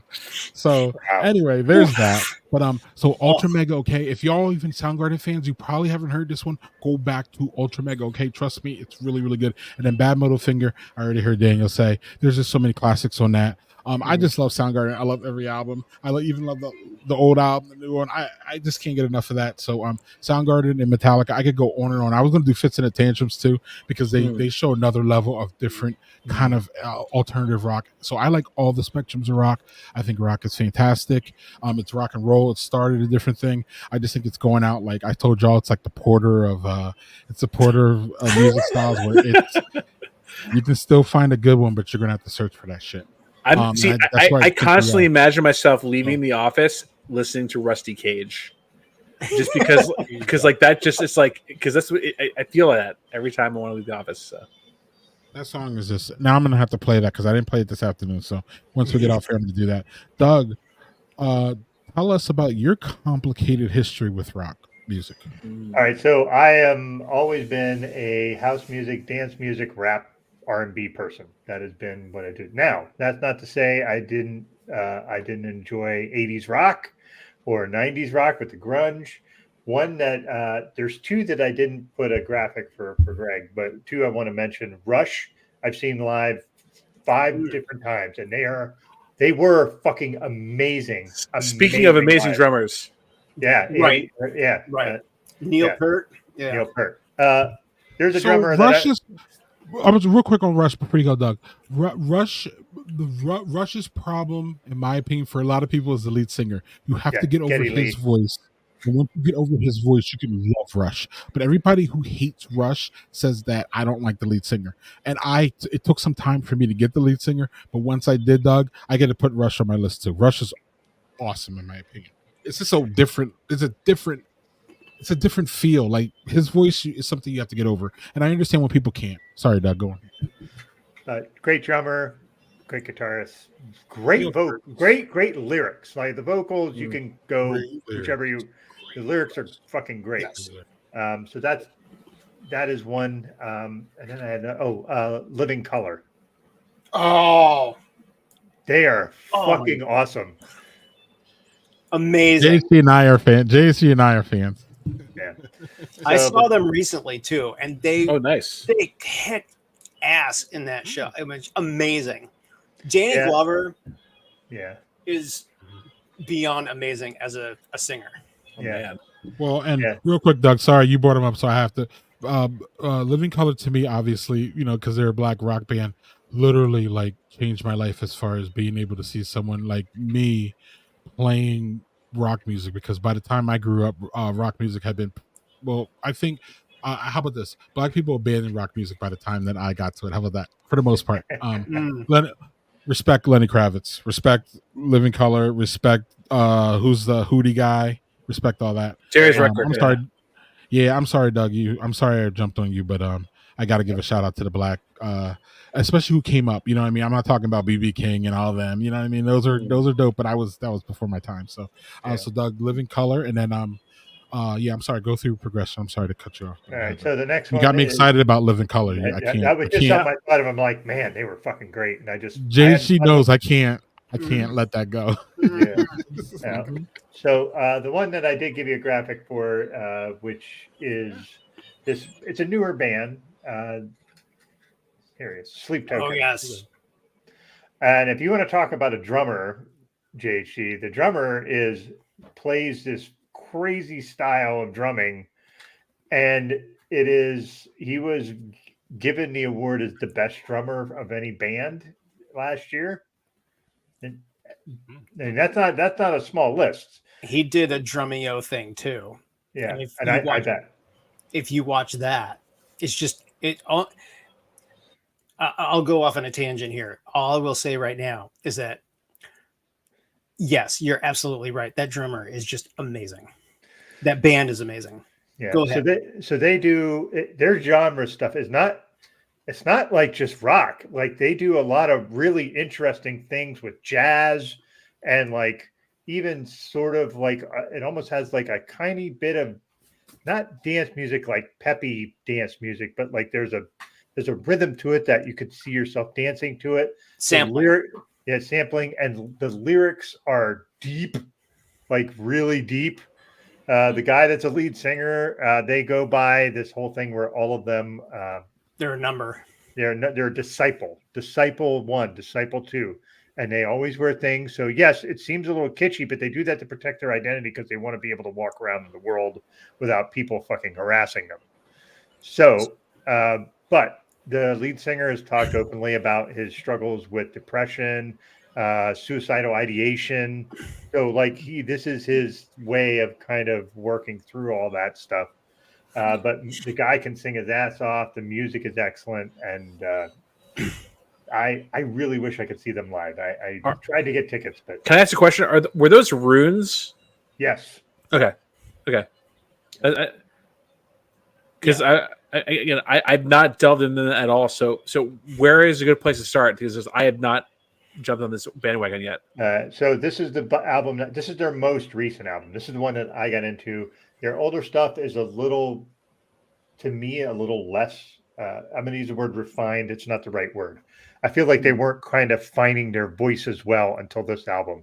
S3: So
S4: Wow.
S3: anyway, there's that. But so Ultra Mega OK. If y'all even Soundgarden fans, you probably haven't heard this one. Go back to Ultra Mega OK. Trust me, it's really, really good. And then Bad Moto Finger, I already heard Daniel say. There's just so many classics on that. I just love Soundgarden. I love every album. I even love the old album, the new one. I just can't get enough of that. So Soundgarden and Metallica, I could go on and on. I was going to do Fits and Tantrums too, because they show another level of different kind of alternative rock. So I like all the spectrums of rock. I think rock is fantastic. It's rock and roll. It started a different thing. I just think it's going out, like I told y'all, it's like the porter of music styles, where you can still find a good one, but you're gonna have to search for that shit.
S7: I constantly imagine myself leaving the office listening to Rusty Cage, just because like that just it's like because that's what I feel that every time I want to leave the office. So.
S3: That song is just now. I'm gonna have to play that because I didn't play it this afternoon. So once we get off here, I'm gonna do that. Doug, tell us about your complicated history with rock music.
S4: All right, so I am always been a house music, dance music, rap, R&B person. That has been what I do. Now, that's not to say I didn't enjoy 80s rock or 90s rock with the grunge. One that there's two that I didn't put a graphic for Greg, but two I want to mention. Rush, I've seen live 5 different times, and they were fucking amazing.
S7: Speaking of amazing
S4: live
S7: drummers,
S4: yeah,
S6: Right.
S4: yeah,
S6: Right. Neil Peart. Yeah.
S4: Neil Peart. There's a
S3: So
S4: drummer
S3: Rush
S4: that
S3: is. I was real quick on Rush before you go, Doug. Rush's problem, in my opinion, for a lot of people, is the lead singer. You have to get over
S4: Geddy
S3: his
S4: Lee.
S3: voice. And once you get over his voice, you can love Rush. But everybody who hates Rush says that I don't like the lead singer. And it took some time for me to get the lead singer. But once I did, Doug, I get to put Rush on my list too. Rush is awesome, in my opinion. It's just so different. It's a different feel. Like his voice is something you have to get over. And I understand when people can't. Sorry, Doug, go on.
S4: Great drummer, great guitarist, great lyrics. Like the vocals, you can go whichever the lyrics are fucking great.
S6: Yes.
S4: So that is one. And then I had Living Color.
S6: Oh,
S4: They are
S6: Oh my
S4: fucking awesome.
S6: amazing.
S3: JC and I are fans.
S4: Yeah.
S6: I
S4: So-
S6: saw them recently too, and they
S7: nice.
S6: kicked ass in that show. It was amazing. Danny
S4: Yeah.
S6: Glover
S4: Yeah.
S6: is beyond amazing as a singer.
S4: Yeah.
S3: Well, and
S4: Yeah.
S3: real quick, Doug, sorry, you brought him up, so I have to. Living Color to me, obviously, because they're a black rock band, literally like changed my life as far as being able to see someone like me playing rock music. Because by the time I grew up, rock music had been, well, I think. How about this? Black people abandoned rock music by the time that I got to it. How about that? For the most part, respect Lenny Kravitz, respect Living Color, respect who's the Hootie guy, respect all that.
S7: Jerry's record.
S3: I'm sorry. Yeah, I'm sorry, Doug. I'm sorry I jumped on you, but I got to give a shout out to the black, especially who came up. You know what I mean? I'm not talking about BB King and all of them. You know what I mean? Those are dope, but that was before my time. So, so Doug, Living Color, and then I'm sorry. Go through progression. I'm sorry to cut you off.
S4: All right. So the next
S3: You
S4: one
S3: got me
S4: is-
S3: excited about Living Color. I can't.
S4: That was just
S3: I can't.
S4: something I thought of. I'm like, man, they were fucking great, and I just
S3: JC knows I can't let that go.
S4: Yeah. Yeah. So the one that I did give you a graphic for, which is it's a newer band. Here it is, Sleep Token.
S6: Oh yes.
S4: And if you want to talk about a drummer, JC, the drummer plays this crazy style of drumming, and he was given the award as the best drummer of any band last year. And that's not a small list.
S6: He did a Drumeo thing too.
S4: Yeah,
S6: And
S4: and I bet.
S6: If you watch that, it's just it. I'll go off on a tangent here. All I will say right now is that yes, you're absolutely right. That drummer is just amazing. That band is amazing.
S4: Yeah.
S6: Go ahead.
S4: So they do their genre stuff is not. It's not like just rock. Like they do a lot of really interesting things with jazz and like even sort of like it almost has like a tiny bit of not dance music like peppy dance music, but like there's There's a rhythm to it that you could see yourself dancing to it.
S6: Sampling.
S4: Sampling, and the lyrics are deep, like really deep. The guy that's a lead singer, they go by this whole thing where all of them
S6: They're a number.
S4: they're disciple 1, disciple 2, and they always wear things. So yes, it seems a little kitschy, but they do that to protect their identity because they want to be able to walk around in the world without people fucking harassing them. So, but the lead singer has talked openly about his struggles with depression, suicidal ideation. So, like this is his way of kind of working through all that stuff. But the guy can sing his ass off. The music is excellent, and I really wish I could see them live. I tried to get tickets, but
S7: Can I ask a question? Were those runes?
S4: yes.
S7: Okay. Because I've not delved into that at all. So where is a good place to start? Because I have not jumped on this bandwagon yet.
S4: So this is the album. This is their most recent album. This is the one that I got into. Their older stuff is a little, to me, a little less. I'm going to use the word refined. It's not the right word. I feel like they weren't kind of finding their voice as well until this album.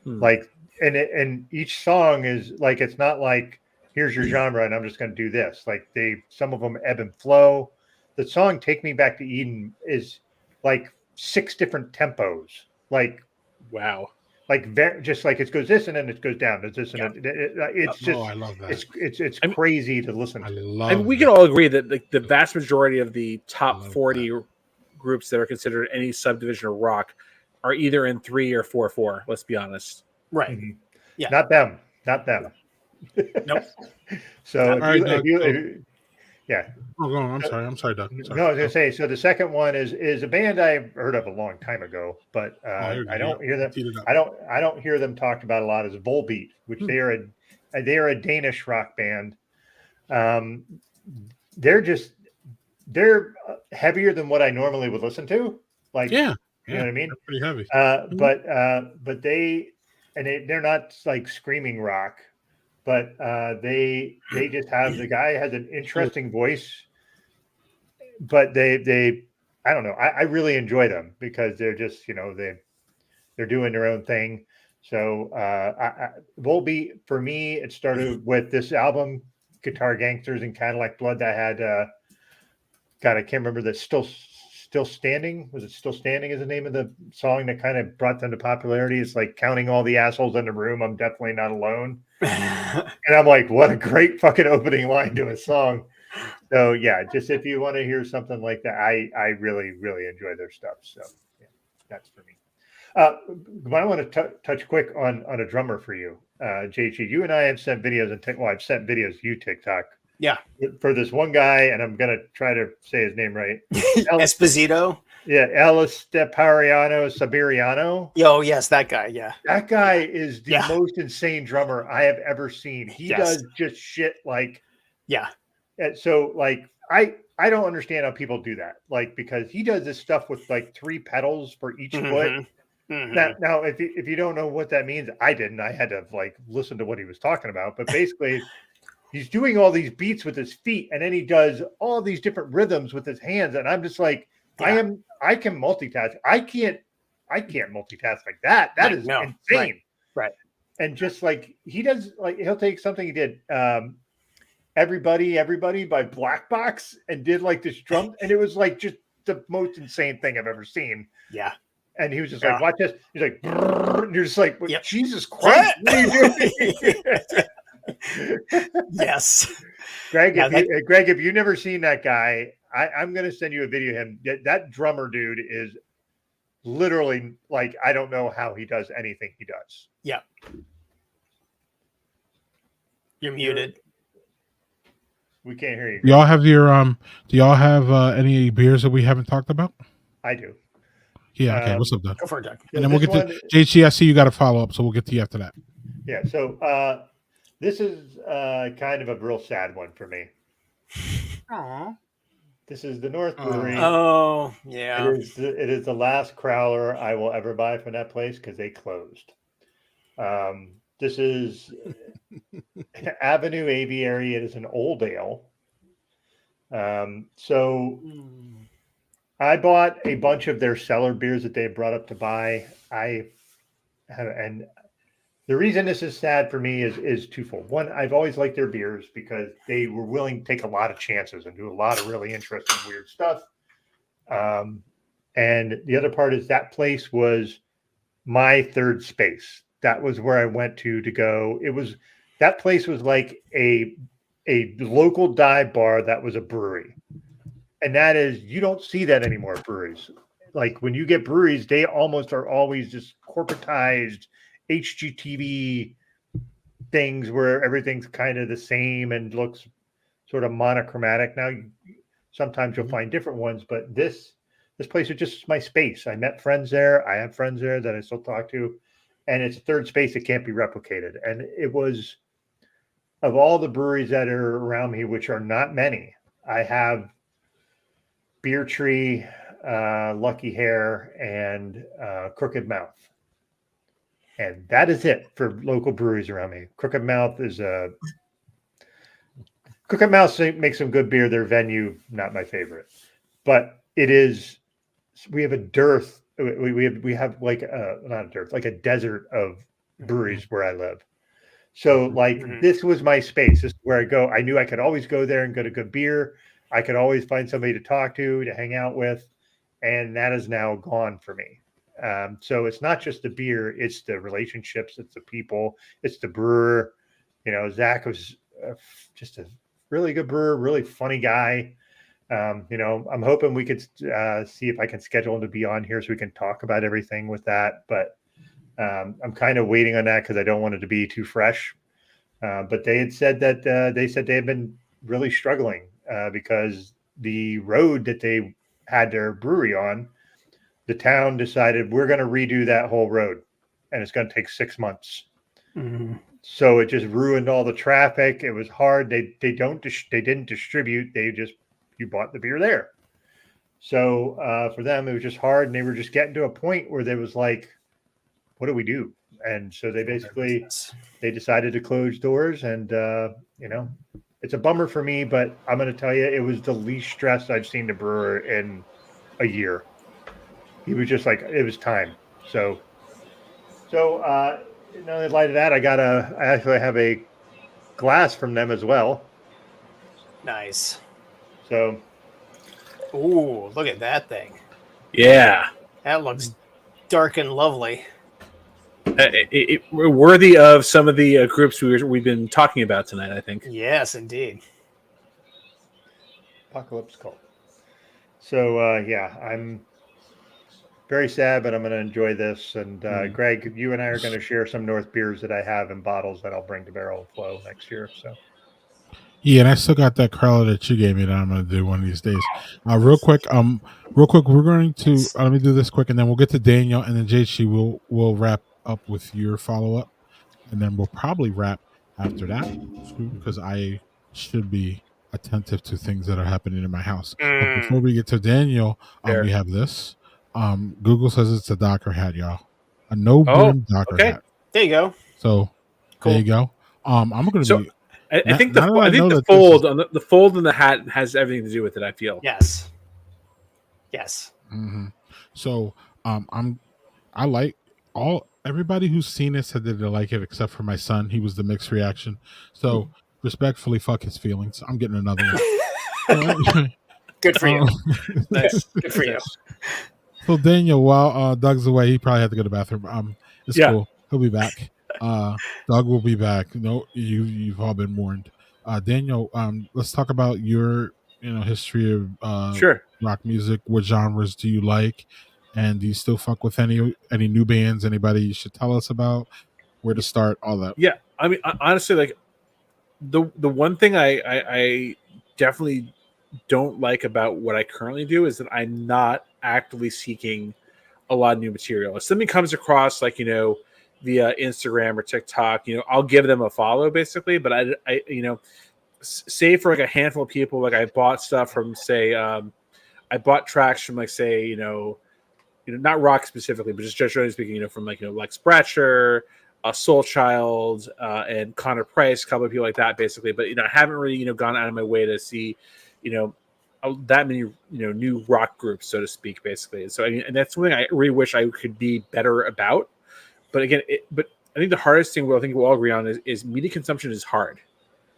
S4: Like, and each song is like, it's not like, here's your genre and I'm just going to do this. Like some of them ebb and flow. The song "Take Me Back to Eden" is like 6 different tempos. Like,
S7: wow.
S4: Like just like it goes this and then it goes down. It's just it's just
S3: I love that.
S4: It's crazy to listen to.
S7: And we can all agree that the vast majority of the top 40 groups that are considered any subdivision of rock are either in 3 or 4/4. Let's be honest.
S6: Right.
S4: Mm-hmm.
S6: Yeah.
S4: Not them.
S6: Nope.
S4: So
S3: yeah. Oh, go on. I'm sorry, Doug. Sorry.
S4: No, I was going to say. So the second one is a band I've heard of a long time ago, but I don't hear them. I don't hear them talked about a lot. As Volbeat, which they are a Danish rock band. They're heavier than what I normally would listen to. Like, you know what I mean?
S3: Pretty heavy.
S4: But they're not like screaming rock. But they just have, the guy has an interesting voice, but they I don't know. I really enjoy them because they're just, they're doing their own thing. So Volbeat, for me, it started with this album, Guitar Gangsters and Cadillac Blood, that had God, I can't remember, that Still Standing. Was it Still Standing is the name of the song that kind of brought them to popularity? It's like, counting all the assholes in the room, I'm definitely not alone. And I'm like, what a great fucking opening line to a song. So yeah, just if you want to hear something like that, I really, really enjoy their stuff. So yeah, that's for me. But I want to touch quick on a drummer for you, JG. You and I have sent videos, I've sent videos to you, TikTok.
S6: Yeah.
S4: For this one guy, and I'm gonna try to say his name right.
S6: Esposito.
S4: Yeah, Elistepariano Sabiriano.
S6: Oh, yes, that guy. Yeah.
S4: That guy is the most insane drummer I have ever seen. He does just shit like.
S6: Yeah.
S4: So like I don't understand how people do that. Like, because he does this stuff with like 3 pedals for each foot. Now, if you don't know what that means, I didn't. I had to like listen to what he was talking about. But basically, he's doing all these beats with his feet, and then he does all these different rhythms with his hands. And I'm just like, I can multitask. I can't multitask like that. That is insane.
S6: Right.
S4: And just like he does, like he'll take something he did, Everybody by Black Box, and did like this drum, and it was like just the most insane thing I've ever seen.
S6: Yeah.
S4: And he was just like, watch this. He's like, and you're just like, Jesus Christ, what are you doing?
S6: Yes.
S4: Greg, Greg, if you've never seen that guy, I'm going to send you a video of him. That drummer dude is literally like, I don't know how he does anything he does.
S6: Yeah. You're muted.
S4: We can't hear you.
S3: Y'all have your do y'all have any beers that we haven't talked about?
S4: I do.
S3: Yeah, okay. What's up, Doug?
S6: Go for it, Doug.
S3: And then we'll get to JT. I see you got a follow up, so we'll get to you after that.
S4: Yeah, so this is kind of a real sad one for me.
S3: Aww.
S4: This is the North Brewery.
S6: Oh, yeah.
S4: It is the last crowler I will ever buy from that place because they closed. This is Avenue Aviary. It is an old ale. So I bought a bunch of their cellar beers that they had brought up to buy. And the reason this is sad for me is twofold. One, I've always liked their beers because they were willing to take a lot of chances and do a lot of really interesting, weird stuff. And the other part is that place was my third space. That was where I went to go. That place was like a local dive bar that was a brewery. And that is, you don't see that anymore at breweries. Like when you get breweries, they almost are always just corporatized HGTV things where everything's kind of the same and looks sort of monochromatic. Now, sometimes you'll find different ones, but this place is just my space. I met friends there. I have friends there that I still talk to, and it's a third space that can't be replicated. And it was, of all the breweries that are around me, which are not many, I have Beer Tree, Lucky Hair, and Crooked Mouth. And that is it for local breweries around me. Crooked Mouth makes some good beer. Their venue, not my favorite, but it is. We have a dearth. We have like not a dearth, like a desert of breweries where I live. So like this was my space. This is where I go. I knew I could always go there and get a good beer. I could always find somebody to talk to hang out with, and that is now gone for me. So it's not just the beer; it's the relationships, it's the people, it's the brewer. Zach was just a really good brewer, really funny guy. I'm hoping we could see if I can schedule him to be on here so we can talk about everything with that. But I'm kind of waiting on that because I don't want it to be too fresh. But they had said that they had been really struggling because the road that they had their brewery on, the town decided we're going to redo that whole road, and it's going to take 6 months.
S6: Mm-hmm.
S4: So it just ruined all the traffic. It was hard. They didn't distribute. You bought the beer there. So for them, it was just hard, and they were just getting to a point where there was like, what do we do? And so they basically they decided to close doors, and it's a bummer for me, but I'm going to tell you, it was the least stressed I've seen the brewer in a year. He was just like, it was time. So in light of that, I actually have a glass from them as well.
S6: Nice.
S4: So,
S6: ooh, look at that thing.
S7: Yeah.
S6: That looks dark and lovely.
S7: Worthy of some of the groups we've been talking about tonight, I think.
S6: Yes, indeed.
S4: Apocalypse Cult. So, I'm very sad, but I'm going to enjoy this. And Greg, you and I are going to share some North beers that I have in bottles that I'll bring to Barrel and Flow next year. So,
S3: yeah, and I still got that Corella that you gave me that I'm going to do one of these days. Real quick, we're going to let me do this quick, and then we'll get to Daniel, and then JC we'll wrap up with your follow up, and then we'll probably wrap after that because I should be attentive to things that are happening in my house. But before we get to Daniel, we have this. Google says it's a Docker hat, y'all. A no brim Docker hat.
S6: There you go.
S3: So cool. There you go. I'm going to be.
S7: I think the fold on the fold in the hat has everything to do with it. I feel.
S6: Yes.
S3: Mm-hmm. So I like everybody who's seen it said that they like it except for my son. He was the mixed reaction. So respectfully, fuck his feelings. I'm getting another one.
S6: Good for you. Nice. Good for you.
S3: So Daniel, while Doug's away, he probably had to go to the bathroom. It's cool. He'll be back. Doug will be back. No, you've all been warned. Daniel, let's talk about your history of rock music. What genres do you like, and do you still fuck with any new bands? Anybody you should tell us about? Where to start? All that.
S7: Yeah, I mean, honestly, like the one thing I definitely don't like about what I currently do is that I'm not actively seeking a lot of new material. If something comes across, like via Instagram or TikTok, I'll give them a follow basically. But I say for like a handful of people, like I bought stuff from, say, I bought tracks from, like, say, not rock specifically, but just generally speaking, from like Spratcher, Soul Child, and Connor Price, a couple of people like that, basically. But I haven't really gone out of my way to see, that many new rock groups, so to speak, basically. So I mean, and that's something I really wish I could be better about. But again, but I think the hardest thing I think we'll all agree on is media consumption is hard.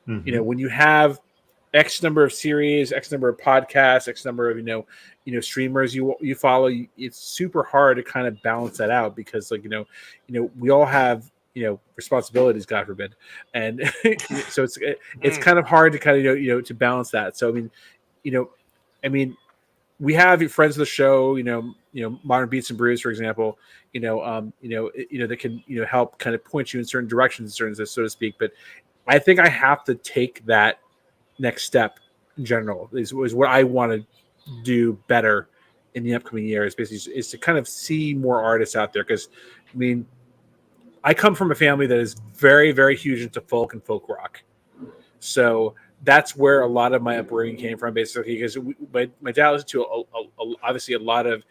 S4: Mm-hmm.
S7: When you have X number of series, X number of podcasts, X number of streamers you follow, it's super hard to kind of balance that out because we all have responsibilities, God forbid, and so it's kind of hard to kind of to balance that. So I mean, we have friends of the show, Modern Beats and Brews, for example, that can help kind of point you in certain directions, so to speak. But I think I have to take that next step in general is what I want to do better in the upcoming years. Basically, is to kind of see more artists out there because I mean, I come from a family that is very, very huge into folk and folk rock. So that's where a lot of my upbringing came from, basically, because my dad listened to obviously a lot of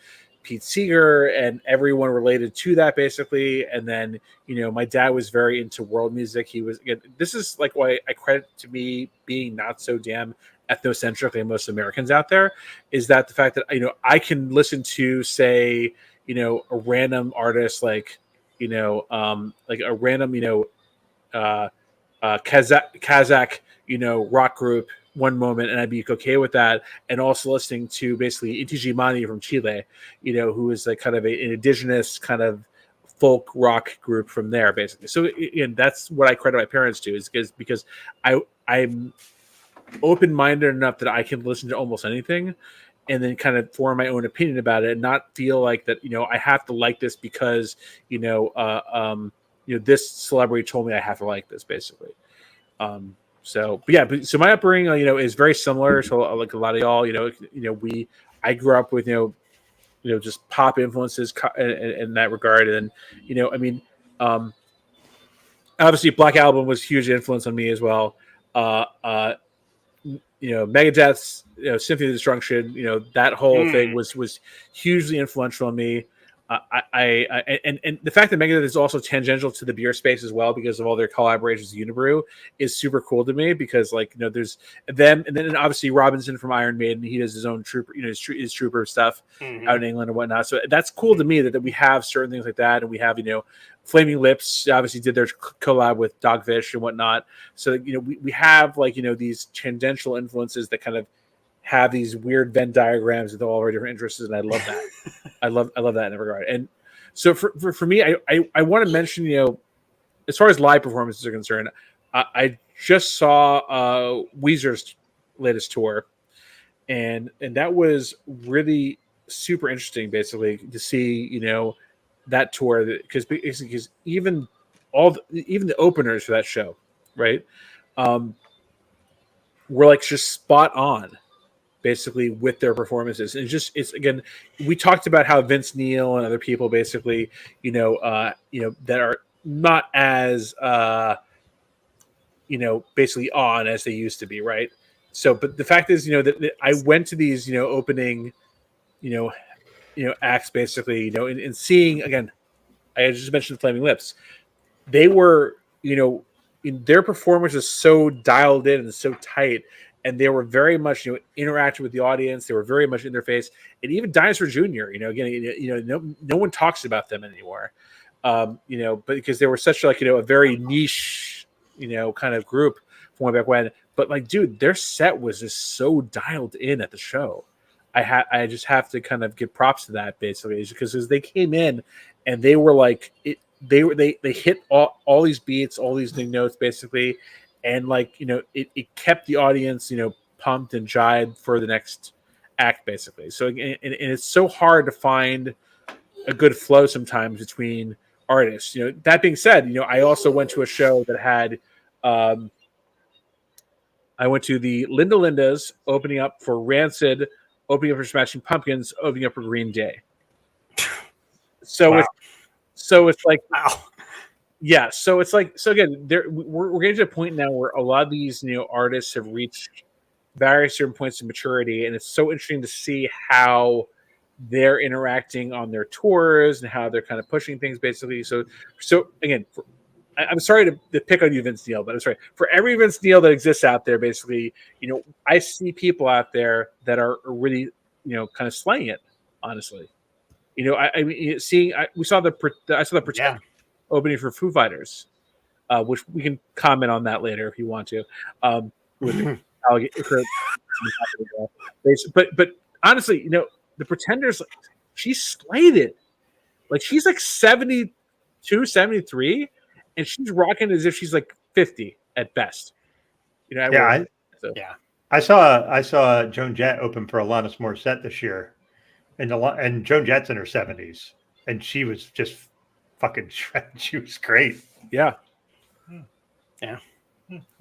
S7: Pete Seeger and everyone related to that, basically. And then, my dad was very into world music. He was, again, this is like why I credit to me being not so damn ethnocentric like most Americans out there, is that the fact that, I can listen to, say, a random artist like a random, Kazakh, rock group one moment, and I'd be okay with that. And also listening to basically Inti Gimani from Chile, who is like kind of an indigenous kind of folk rock group from there, basically. So and that's what I credit my parents to, is because I'm open-minded enough that I can listen to almost anything and then kind of form my own opinion about it and not feel like that, I have to like this because, this celebrity told me I have to like this, basically. So my upbringing, is very similar. So like a lot of y'all, I grew up with, just pop influences in that regard. And, I mean, obviously Black Album was a huge influence on me as well. Megadeth's, Symphony of Destruction, that whole thing was hugely influential on me. And the fact that Megadeth is also tangential to the beer space as well because of all their collaborations with Unibrew is super cool to me because there's them, and then obviously Robinson from Iron Maiden, he does his own Trooper, his Trooper stuff out in England and whatnot. So that's cool to me that we have certain things like that, and we have Flaming Lips obviously did their collab with Dogfish and whatnot. So we have these tangential influences that kind of have these weird Venn diagrams with all our different interests, and I love that. I love that in that regard. And so for me, I want to mention, as far as live performances are concerned, I just saw Weezer's latest tour, and that was really super interesting, basically, to see that tour, because even the openers for that show, right, were just spot on, basically, with their performances. And it's again, we talked about how Vince Neil and other people basically, that are not as basically on as they used to be, right? So, but the fact is, that I went to these, opening, acts, basically, and seeing, again, I just mentioned Flaming Lips. They were, in their performance is so dialed in and so tight, and they were very much, interacting with the audience. They were very much in their face, and even Dinosaur Jr. Again, no one talks about them anymore, but because they were such a very niche, kind of group from way back when. But dude, their set was just so dialed in at the show. I just have to kind of give props to that, basically, because as they came in and they were they hit all these beats, all these new notes, basically, and it kept the audience pumped and jived for the next act, basically. So and it's so hard to find a good flow sometimes between artists. That being said, I also went to a show that had I went to the Linda Lindas opening up for Rancid, opening up for Smashing Pumpkins, opening up for Green Day. So
S4: Wow.
S7: it's like,
S6: Wow.
S7: yeah. So it's like, so again, we're getting to a point now where a lot of these artists have reached various certain points of maturity, and it's so interesting to see how they're interacting on their tours and how they're kind of pushing things, basically. So again, I'm sorry to pick on you, Vince Neil, but I'm sorry for every Vince Neil that exists out there. Basically, I see people out there that are really, kind of slaying it. Honestly, I mean, we saw I saw the Pretend opening for Foo Fighters, which we can comment on that later if you want to, with the alligator. But honestly, the Pretenders, she slayed it. Like she's like 72, 73, and she's rocking as if she's like 50 at best.
S4: I saw Joan Jett open for Alanis Morissette this year, and Joan Jett's in her 70s, and she was just fucking shredded. She was great.
S7: Yeah.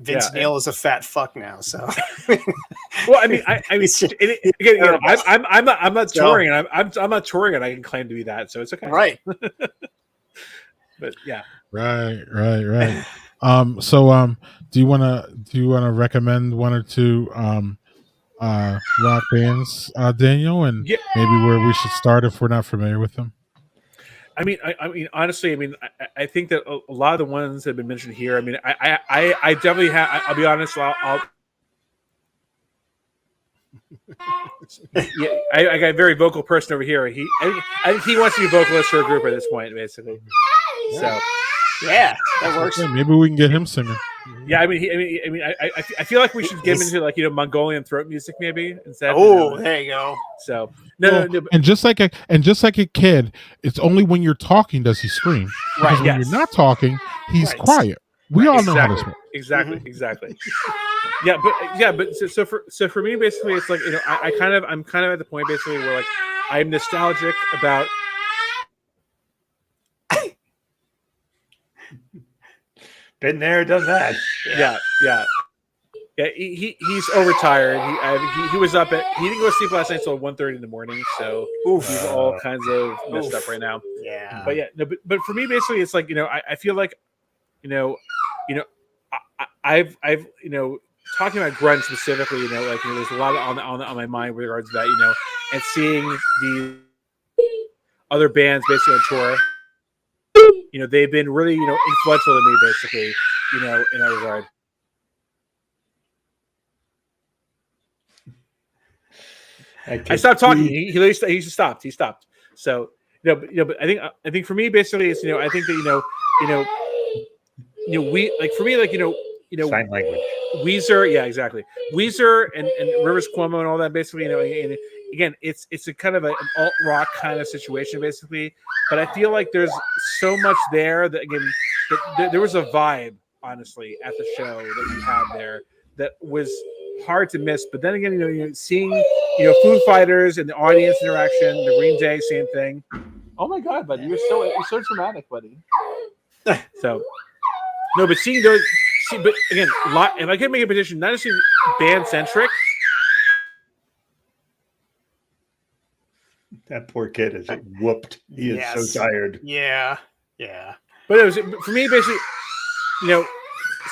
S6: Vince Neil is a fat fuck now, so.
S7: Well, I mean, again, I'm not touring, and I'm not touring, and I can claim to be that, so it's okay.
S6: Right.
S7: But yeah.
S3: Right. So do you wanna recommend one or two rock bands, Daniel, and maybe where we should start if we're not familiar with them?
S7: I mean, honestly, I think that a lot of the ones that have been mentioned here. I mean, I definitely have. I'll be honest. I got a very vocal person over here. I think he wants to be vocalist for a group at this point, basically. So,
S6: yeah, that works.
S3: Yeah, maybe we can get him singing.
S7: Yeah, I feel like we should get him into Mongolian throat music maybe instead.
S6: There you go.
S7: So
S3: no, and just like a kid, it's only when you're talking does he scream.
S7: Right.
S3: When you're not talking, he's quiet. We all know how this works.
S7: Exactly. But so for me, basically, it's like I'm kind of at the point basically where like I'm nostalgic about.
S4: Been there, done that.
S7: Yeah. He's overtired. He was up at. He didn't go to sleep last night until 1:30 in the morning. So he's all kinds of messed up right now.
S6: Yeah.
S7: But for me, basically, it's like I feel like I've talking about grunge specifically. There's a lot on my mind with regards to that. And seeing the other bands basically on tour. They've been really, influential to me, basically, in that regard. I stopped talking. He stopped. He stopped. So, but I think for me, basically, it's I think that we like for me, like
S4: sign language.
S7: Weezer, yeah, exactly. Weezer and Rivers Cuomo and all that, basically, and again, it's a kind of an alt rock kind of situation, basically. But I feel like there's so much there that there was a vibe, honestly, at the show that we had there that was hard to miss. But then again, seeing Foo Fighters and the audience interaction, the Green Day, same thing. Oh my God, buddy, you're so dramatic, buddy. So no, but seeing those. But again, if I could make a petition, not necessarily band centric.
S4: That poor kid is whooped. He is so tired.
S6: Yeah.
S7: But it was for me, basically,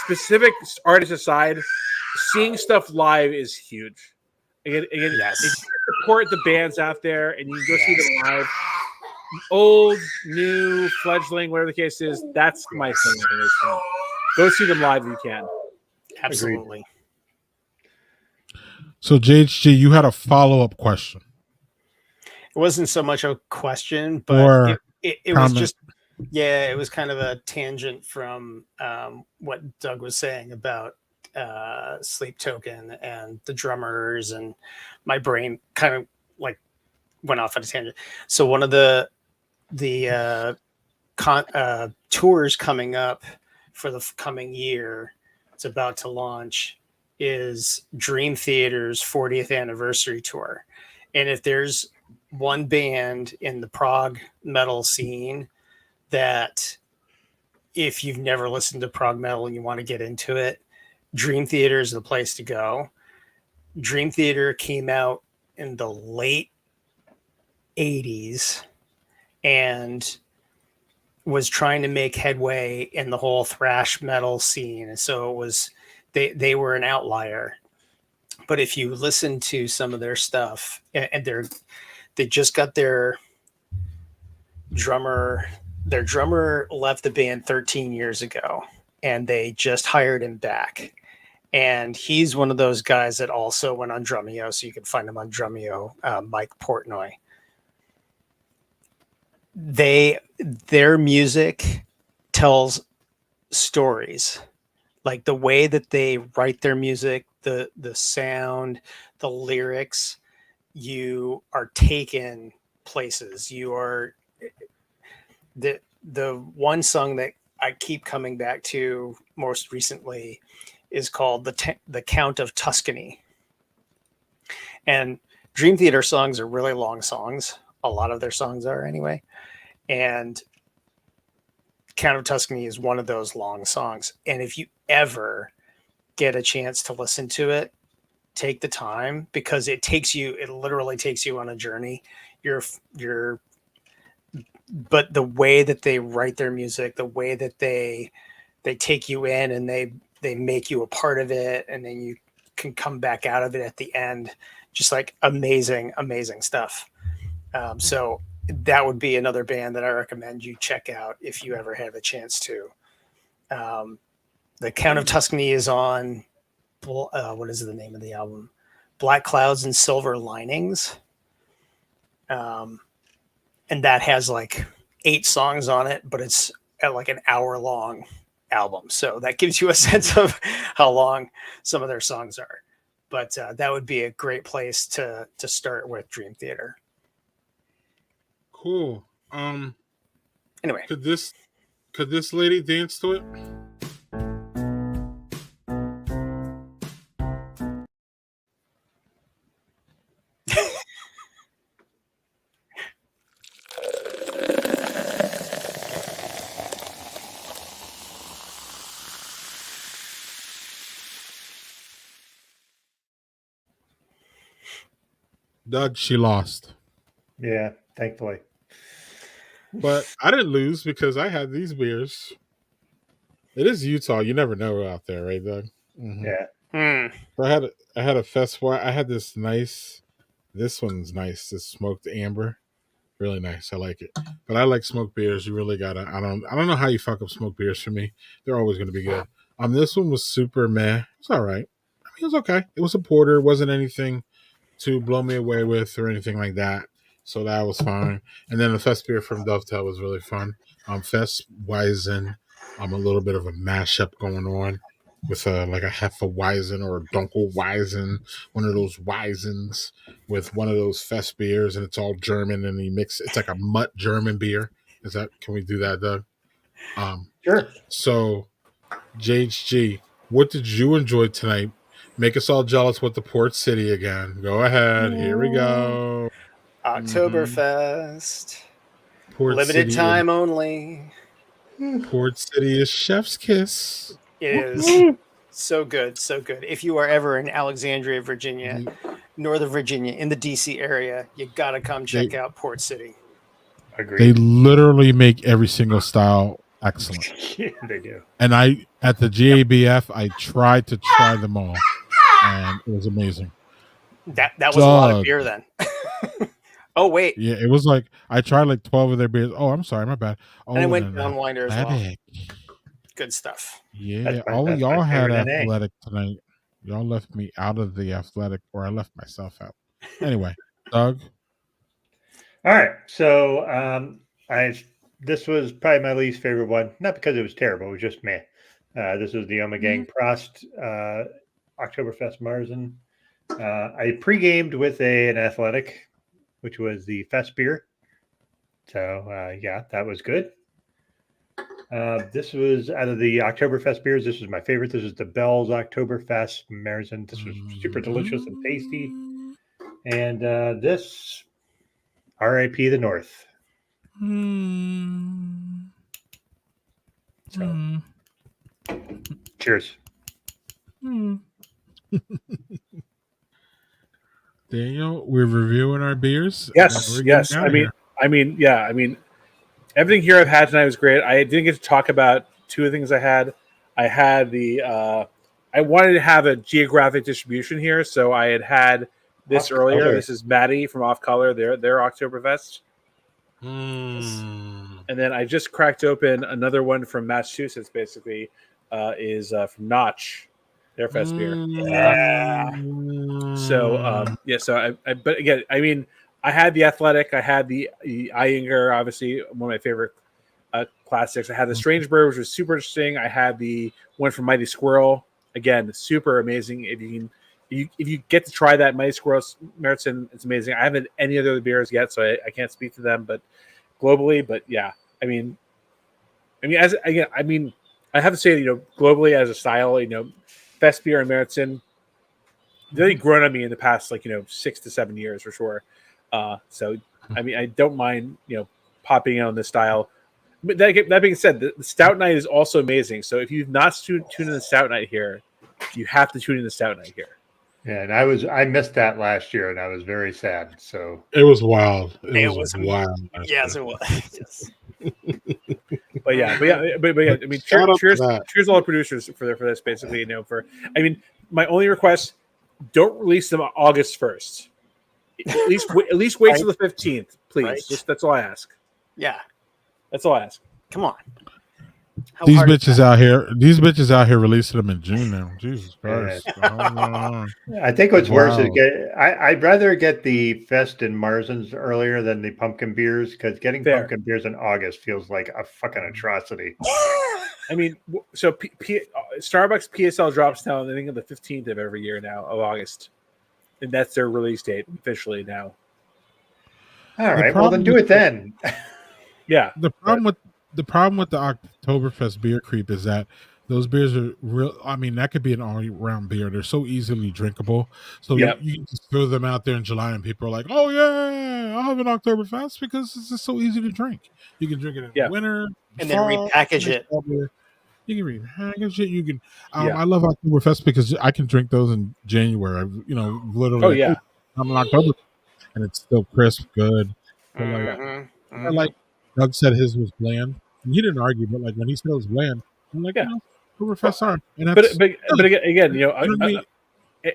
S7: specific artists aside, seeing stuff live is huge. Again, if you support the bands out there and you can go see them live, old, new, fledgling, whatever the case is, that's my thing. Go see them live if you can.
S6: Absolutely.
S4: Agreed.
S3: So, JHG, you had a follow-up question.
S6: It wasn't so much a question, but it was just, it was kind of a tangent from what Doug was saying about Sleep Token and the drummers, and my brain kind of like went off on a tangent. So one of the tours coming up for the coming year, it's about to launch, is Dream Theater's 40th anniversary tour. And if there's one band in the prog metal scene that, if you've never listened to prog metal and you want to get into it, Dream Theater is the place to go. Dream Theater came out in the late 80s and was trying to make headway in the whole thrash metal scene. And so it was, they were an outlier. But if you listen to some of their stuff, and they just got their drummer their drummer left the band 13 years ago, and they just hired him back. And he's one of those guys that also went on Drumeo, so you can find him on Drumeo, Mike Portnoy. Their music tells stories, like the way that they write their music, the sound, the lyrics. You are taken places. You are the one song that I keep coming back to most recently is called the Count of Tuscany. And Dream Theater songs are really long songs. A lot of their songs are anyway. And Count of Tuscany is one of those long songs. And if you ever get a chance to listen to it, take the time, because it literally takes you on a journey. But the way that they write their music, the way that they take you in and they make you a part of it, and then you can come back out of it at the end, just like amazing stuff. So that would be another band that I recommend you check out if you ever have a chance to. The Count of Tuscany is on, what is the name of the album? Black Clouds and Silver Linings. And that has like 8 songs on it, but it's at like an hour long album. So that gives you a sense of how long some of their songs are. But that would be a great place to start with Dream Theater.
S3: Cool.
S6: Anyway,
S3: could this lady dance to it? Doug, she lost.
S4: Yeah, thankfully.
S3: But I didn't lose because I had these beers. It is Utah. You never know out there, right, Doug? Mm-hmm.
S4: Yeah.
S3: So I had a fest where I had this nice. This one's nice. This smoked amber, really nice. I like it. But I like smoked beers. You really gotta. I don't know how you fuck up smoked beers for me. They're always gonna be good. This one was super meh. It's all right. I mean, it was okay. It was a porter. It wasn't anything to blow me away with or anything like that. So that was fine. And then the Fest beer from Dovetail was really fun. Fest Weizen, a little bit of a mashup going on with like a Heffa Weizen or a Dunkel Weizen, one of those Weizens with one of those Fest beers, and it's all German, and you mix it's like a mutt German beer. Can we do that, Doug?
S4: Sure.
S3: So JHG, what did you enjoy tonight? Make us all jealous with the Port City again. Go ahead. Here we go.
S6: Oktoberfest.
S3: Port
S6: Limited
S3: City
S6: time only.
S3: Port City is chef's kiss.
S6: It is so good, so good. If you are ever in Alexandria, Virginia, Northern Virginia, in the DC area, you got to come check out Port City.
S4: Agreed.
S3: They literally make every single style excellent.
S4: Yeah, they do.
S3: And at the GABF, I tried to try them all, and it was amazing.
S6: That was a lot of beer then. Oh, wait.
S3: Yeah, it was like I tried like 12 of their beers. Oh, I'm sorry, my bad. Oh,
S6: and I went Downwinder as well. Good stuff.
S3: Yeah, all of y'all had athletic tonight. Y'all left me out of the athletic, or I left myself out. Anyway, Doug.
S4: All right, so this was probably my least favorite one, not because it was terrible, it was just meh. This was the Omegang Prost Oktoberfest Marzen. I pre-gamed with an athletic, which was the Fest beer. So yeah, that was good. This was out of the Oktoberfest beers. This was my favorite. This is the Bell's Oktoberfest Marzen. This was super delicious and tasty. And this, R.I.P. the North. So, cheers.
S3: Daniel, we're reviewing our beers.
S7: Yes. I mean, everything here I've had tonight was great. I didn't get to talk about 2 of the things I had. I had I wanted to have a geographic distribution here, so I had this earlier. This is Maddie from Off Color. Their Oktoberfest. And And then I just cracked open another one from Massachusetts. Basically, is from Notch, their fest beer.
S6: Yeah.
S7: So but again, I mean, I had the Athletic, I had the Iyinger, obviously one of my favorite classics. I had the Strange Bird, which was super interesting. I had the one from Mighty Squirrel, again, super amazing. If you get to try that Mighty Squirrel Meritzen, it's amazing. I haven't had any other beers yet, so I can't speak to them, but globally, but yeah, I mean, I have to say, globally as a style, fest beer and Meritzen, really grown on me in the past, 6 to 7 years for sure. So, I mean, I don't mind, popping in on this style. But that being said, the Stout Night is also amazing. So if you've not tuned in the Stout Night here, you have to tune in the Stout Night here.
S4: Yeah, and I missed that last year, and I was very sad. So
S3: It was wild. It was
S6: amazing.
S3: wild.
S6: Yes, it was. Yes.
S7: But yeah. I mean, cheers to all the producers for this. Basically, my only request: don't release them on August 1st. At least wait till the 15th, please.
S6: Right.
S7: That's all I ask.
S6: Yeah.
S7: That's all I ask.
S6: Come on. How
S3: These
S6: hard is
S3: bitches out here releasing them in June now. Jesus Christ.
S4: I think what's worse is I'd rather get the Fest and Marzens earlier than the pumpkin beers, because getting pumpkin beers in August feels like a fucking atrocity.
S7: I mean, so Starbucks PSL drops down, I think, on the 15th of every year now of August, and that's their release date officially now.
S4: All right, well then do it then.
S7: Yeah.
S3: The problem with the Oktoberfest beer creep is that those beers are real. I mean, that could be an all-round beer. They're so easily drinkable. So you can just throw them out there in July, and people are like, "Oh yeah, I'll have an Oktoberfest," because it's just so easy to drink. You can drink it in the winter,
S6: and then repackage it.
S3: You can repackage it. You can. I love Oktoberfest because I can drink those in January. Literally.
S7: Oh yeah.
S3: I'm in October, and it's still crisp, good. But like Doug said, his was bland. And he didn't argue, but like when he said it was bland, I'm like, Oktoberfest are.
S7: But again,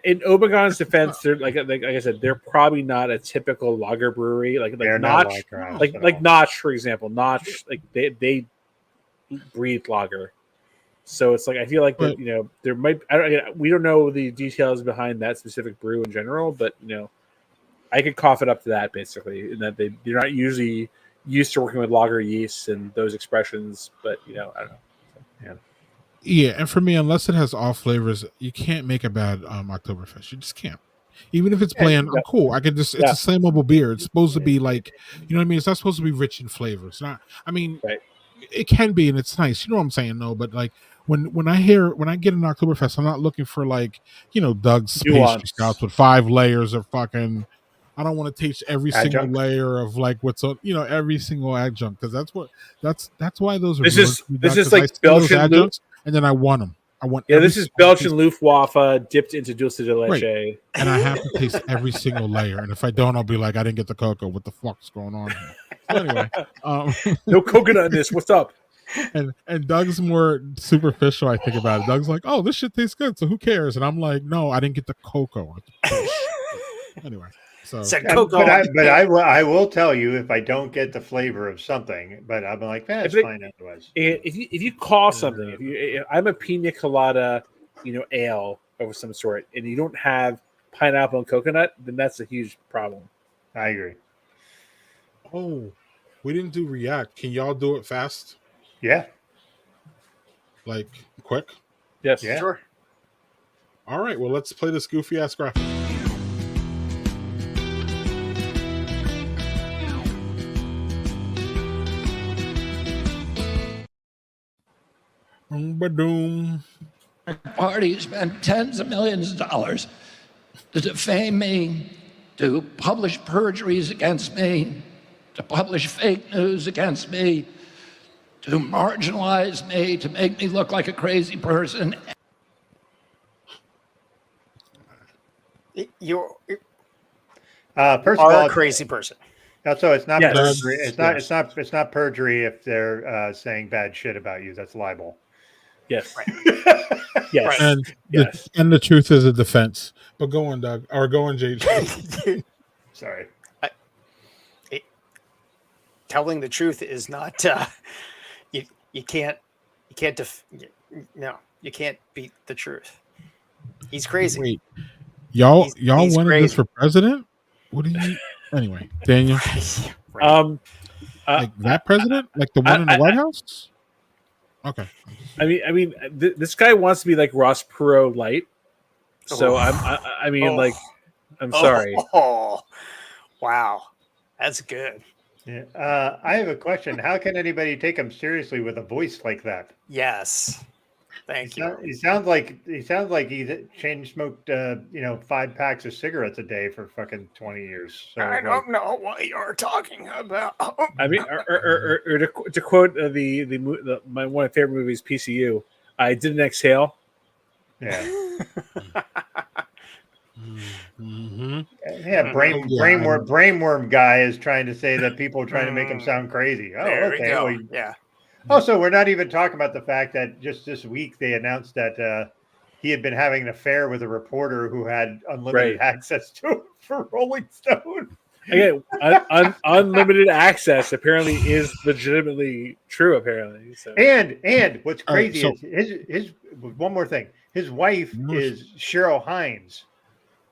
S7: in Obegon's defense, they're like I said, they're probably not a typical lager brewery. Like Notch, like Notch, for example. Notch, like they breathe lager. So it's like I feel like that, there might we don't know the details behind that specific brew in general, but I could cough it up to that basically, in that they're not usually used to working with lager yeasts and those expressions, but I don't know. So,
S3: yeah, and for me, unless it has off flavors, you can't make a bad Oktoberfest. You just can't. Even if it's bland, I'm cool. I can just—it's a flammable beer. It's supposed to be like, you know what I mean. It's not supposed to be rich in flavor. It's not. I mean, it can be, and it's nice. You know what I'm saying? No, but like when I get an Oktoberfest, I'm not looking for like Doug's pastry stouts with 5 layers of fucking. I don't want to taste every single layer of like what's on, every single adjunct, because that's why those are.
S7: This is like Belgian adjuncts,
S3: and then I want them.
S7: This is Belgian Luftwaffe dipped into dulce de leche,
S3: right. And I have to taste every single layer, and if I don't, I'll be like, I didn't get the cocoa. What the fuck's going on here? So anyway,
S7: no coconut in this. What's up?
S3: And Doug's more superficial. I think about it. Doug's like, oh, this shit tastes good, so who cares? And I'm like, no, I didn't get the cocoa. Anyway. So,
S4: but I will tell you if I don't get the flavor of something, but I'm like, that's fine otherwise.
S7: If you call something, if I'm a pina colada, ale of some sort, and you don't have pineapple and coconut, then that's a huge problem.
S4: I agree.
S3: Oh, we didn't do React. Can y'all do it fast?
S4: Yeah.
S3: Like quick?
S7: Yes.
S4: Yeah.
S6: Sure.
S3: All right. Well, let's play this goofy ass graphic. Ba-doom.
S8: Party spent tens of millions of dollars to defame me, to publish perjuries against me, to publish fake news against me, to marginalize me, to make me look like a crazy person.
S6: You
S4: first
S6: are
S4: of all,
S6: a crazy person.
S4: So it's not perjury.
S6: It's
S4: not perjury if they're saying bad shit about you. That's libel.
S7: Yes.
S6: Right.
S7: Yes.
S6: Right.
S3: And the truth is a defense. But go on, Doug. Or go on, JJ.
S4: Sorry.
S6: telling the truth is not. You can't no, you can't beat the truth. He's crazy.
S3: Wait, y'all
S6: He's
S3: wanted this
S6: crazy.
S3: for president? What do you? Anyway, Daniel,
S6: Right.
S3: like that president, like the one in the White House? Okay.
S7: This guy wants to be like Ross Perot light. So I'm sorry.
S6: Oh, wow, that's good.
S4: Yeah. I have a question. How can anybody take him seriously with a voice like that?
S6: Yes, thank you.
S4: He sounds like he chain smoked 5 packs of cigarettes a day for fucking 20 years. So
S6: I don't know what you're talking about.
S7: I mean, or to quote one of my favorite movies, PCU. I didn't exhale.
S4: Yeah.
S3: Mm-hmm.
S4: Yeah, brainworm guy is trying to say that people are trying to make him sound crazy. Oh,
S6: There we
S4: okay.
S6: go.
S4: Well,
S6: Yeah.
S4: also, we're not even talking about the fact that just this week they announced that he had been having an affair with a reporter who had unlimited access to him for Rolling Stone.
S7: Again, unlimited access apparently is legitimately true. Apparently, so.
S4: And what's crazy
S3: All right,
S4: is his one more thing. His wife is Cheryl Hines,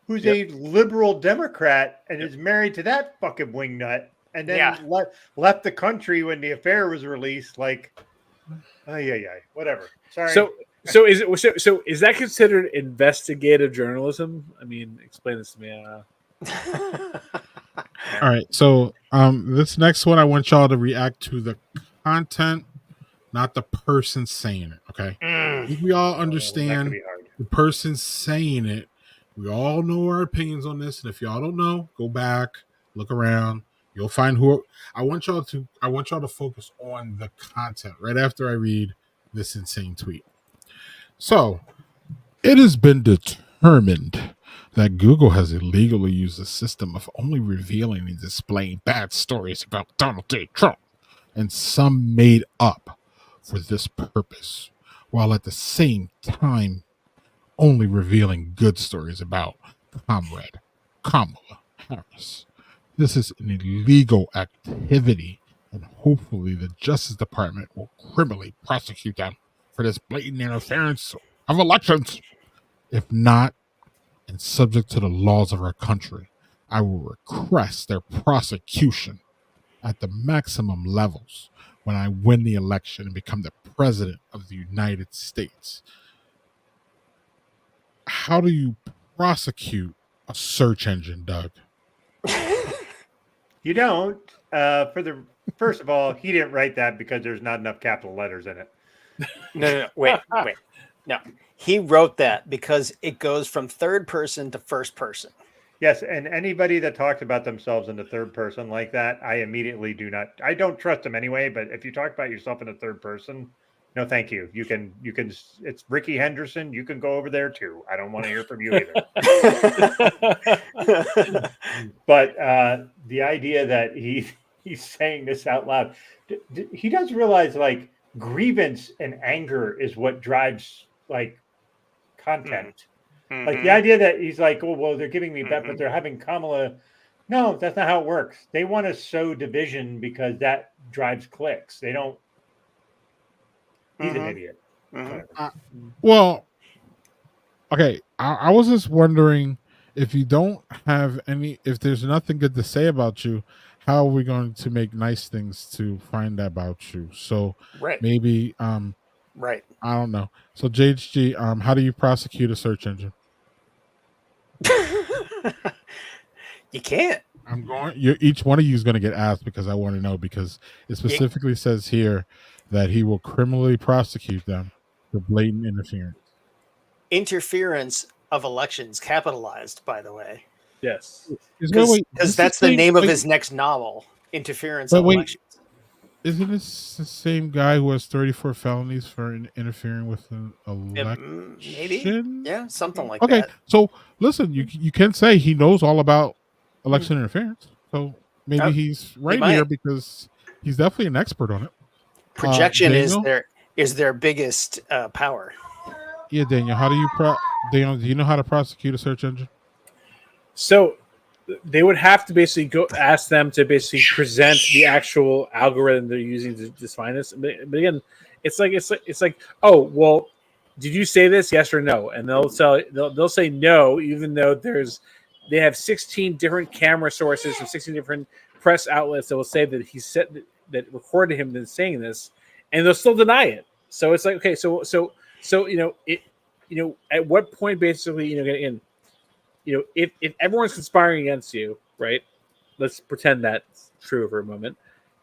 S4: who's a liberal Democrat and is married to that fucking wingnut, and then left the country when the affair was released. Like, whatever. Sorry.
S7: So is that considered investigative journalism? I mean, explain this to me.
S3: All right, so this next one, I want y'all to react to the content, not the person saying it. Okay, I think we all understand the person saying it. We all know our opinions on this, and if y'all don't know, go back, look around. You'll find who. I want y'all to focus on the content right after I read this insane tweet. So, it has been determined that Google has illegally used a system of only revealing and displaying bad stories about Donald J. Trump, and some made up for this purpose, while at the same time only revealing good stories about Comrade Kamala Harris. This is an illegal activity, and hopefully the Justice Department will criminally prosecute them for this blatant interference of elections. If not, and subject to the laws of our country, I will request their prosecution at the maximum levels when I win the election and become the president of the United States. How do you prosecute a search engine, Doug?
S4: You don't. First of all, he didn't write that because there's not enough capital letters in it.
S6: No. Wait. No, he wrote that because it goes from third person to first person.
S4: Yes, and anybody that talks about themselves in the third person like that, I immediately do not. I don't trust them anyway. But if you talk about yourself in the third person, no, thank you. You can. It's Ricky Henderson. You can go over there too. I don't want to hear from you either. But the idea that he's saying this out loud, he does realize like grievance and anger is what drives like content. Mm-hmm. Like the idea that he's like, oh well, they're giving me bet, but they're having Kamala. No, that's not how it works. They want to sow division because that drives clicks. They don't. He's an idiot.
S3: Well, okay. I was just wondering if you don't have if there's nothing good to say about you, how are we going to make nice things to find about you? So maybe,
S6: right.
S3: I don't know. So JHG, how do you prosecute a search engine?
S6: You can't.
S3: Each one of you is going to get asked because I want to know, because it specifically says here that he will criminally prosecute them for blatant interference.
S6: Interference of elections, capitalized, by the way.
S7: Yes.
S6: Because that's the name of his next novel, Interference of Elections.
S3: Isn't this the same guy who has 34 felonies for interfering with an election?
S6: Maybe. Yeah, something like
S3: that.
S6: Okay,
S3: so listen, you can say he knows all about election interference. So maybe he's right here because he's definitely an expert on it.
S6: Projection is their biggest power.
S3: Yeah, Daniel, how do you Daniel, do you know how to prosecute a search engine?
S7: So they would have to basically go ask them to basically present the actual algorithm they're using to define this. But again, it's like, oh well, did you say this? Yes or no? And they'll say no, even though they have 16 different camera sources and 16 different press outlets that will say that he said that recorded him then saying this, and they'll still deny it. So it's like, okay, so at what point basically, again, if everyone's conspiring against you, right? Let's pretend that's true for a moment.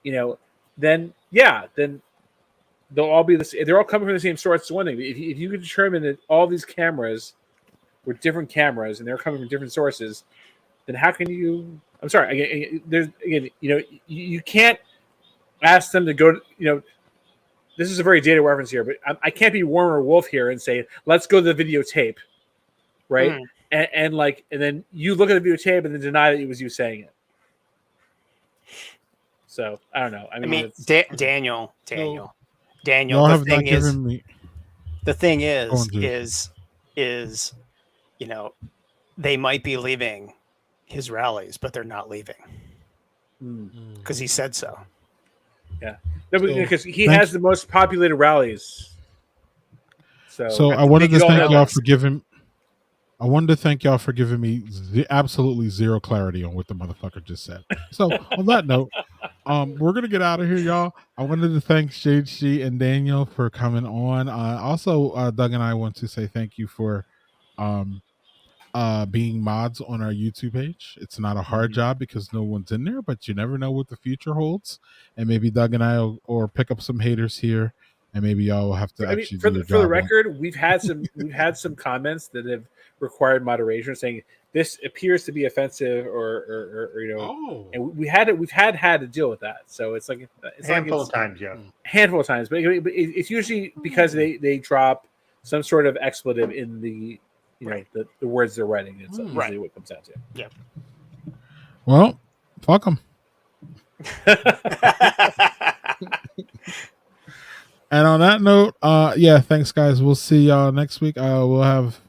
S7: Then they'll all be this. They're all coming from the same source. It's one thing. If you could determine that all these cameras were different cameras and they're coming from different sources, then how can you? I'm sorry. You can't ask them to go. This is a very dated reference here, but I can't be Warner Wolf here and say, let's go to the videotape, right? And then you look at the videotape and then deny that it was you saying it. So I don't know. I mean
S9: Daniel.
S3: Y'all
S9: The thing is,
S3: me...
S9: they might be leaving his rallies, but they're not leaving because he said so.
S7: Yeah, because he has the most populated rallies.
S3: So I wanted to thank y'all for giving. I wanted to thank y'all for giving me absolutely zero clarity on what the motherfucker just said. So on that note, we're gonna get out of here, y'all. I wanted to thank JG and Daniel for coming on. Also, Doug and I want to say thank you for being mods on our YouTube page. It's not a hard job because no one's in there, but you never know what the future holds. And maybe Doug and I will pick up some haters here, and maybe y'all will have to actually
S7: for the record, we've had some comments that have required moderation, saying this appears to be offensive, or and we've had to deal with that. So it's like it's
S4: handful of times,
S7: handful of times, but it's usually because they drop some sort of expletive in the the words they're writing. It's usually what it comes down to.
S9: Yeah.
S3: Well, fuck them. And on that note, thanks guys. We'll see y'all next week. We'll have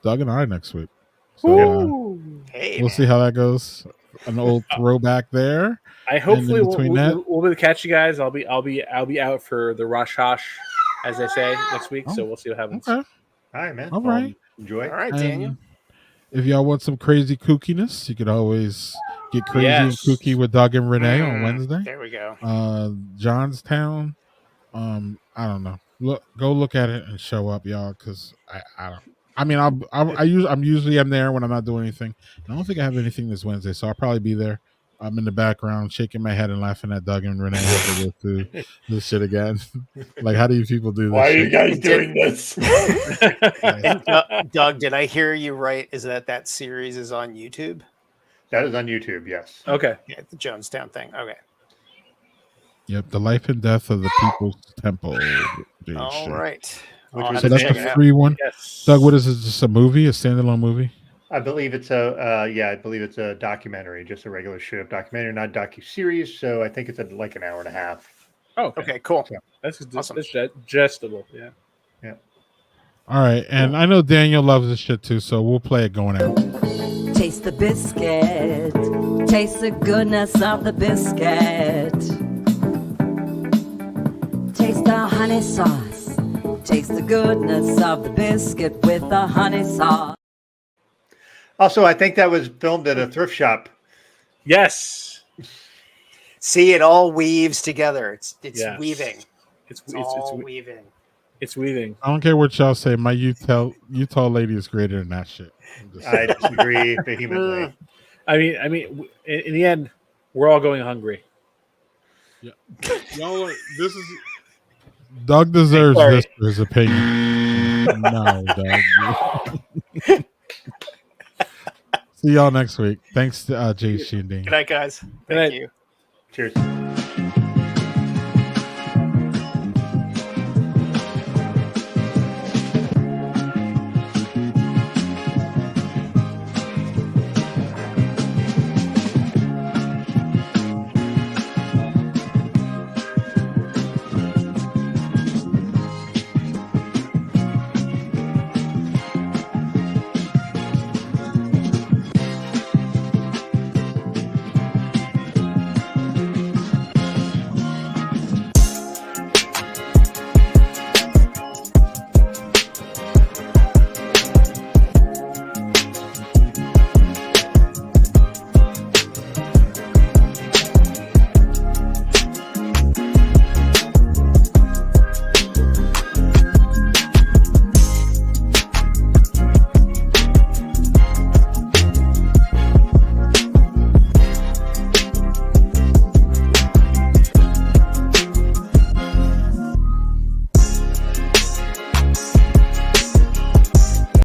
S3: Doug and I next week. So we'll see how that goes. An old throwback there.
S7: I hopefully we'll be able to catch you guys. I'll be out for the Rosh Hash, as they say, next week. So we'll see what happens.
S3: Okay.
S4: All right, man.
S3: All right.
S4: Enjoy.
S9: All right, Daniel.
S3: If y'all want some crazy kookiness, you could always get crazy and kooky with Doug and Renee on Wednesday.
S9: There we go.
S3: Johnstown. I don't know. Go look at it and show up, y'all, because I don't. I mean, I'm usually there when I'm not doing anything. I don't think I have anything this Wednesday, so I'll probably be there. I'm in the background shaking my head and laughing at Doug and Renee as they go through this shit again. Like, how do you people do this?
S4: Why are you guys doing this?
S9: Doug, did I hear you right? Is that series is on YouTube?
S4: That is on YouTube, yes.
S7: Okay.
S9: Yeah, the Jonestown thing. Okay.
S3: Yep, the life and death of the People's Temple.
S9: All right.
S3: So that's a free one.
S7: Yes.
S3: Doug, what is it? Just a movie, a standalone movie?
S4: I believe it's a documentary, just a regular straight up documentary, not docu-series. So I think it's like an hour and a half.
S7: Oh,
S9: okay, cool.
S4: Yeah.
S7: That's digestible. Yeah.
S4: Yeah.
S3: All right, and I know Daniel loves this shit too, so we'll play it going out.
S10: Taste the biscuit. Taste the goodness of the biscuit. Taste the honey sauce. Taste the goodness of the biscuit with the honey sauce.
S4: Also, I think that was filmed at a thrift shop.
S7: Yes.
S9: See, it all weaves together. It's weaving.
S7: It's
S9: all weaving.
S7: It's weaving.
S3: I don't care what y'all say. My Utah lady is greater than that shit.
S4: I disagree vehemently.
S7: I mean, in the end, we're all going hungry.
S3: Yeah. Y'all, this is Doug deserves this for his opinion. No, Doug. See y'all next week. Thanks to JC and Dean.
S9: Good night, guys. Thank you.
S4: Cheers.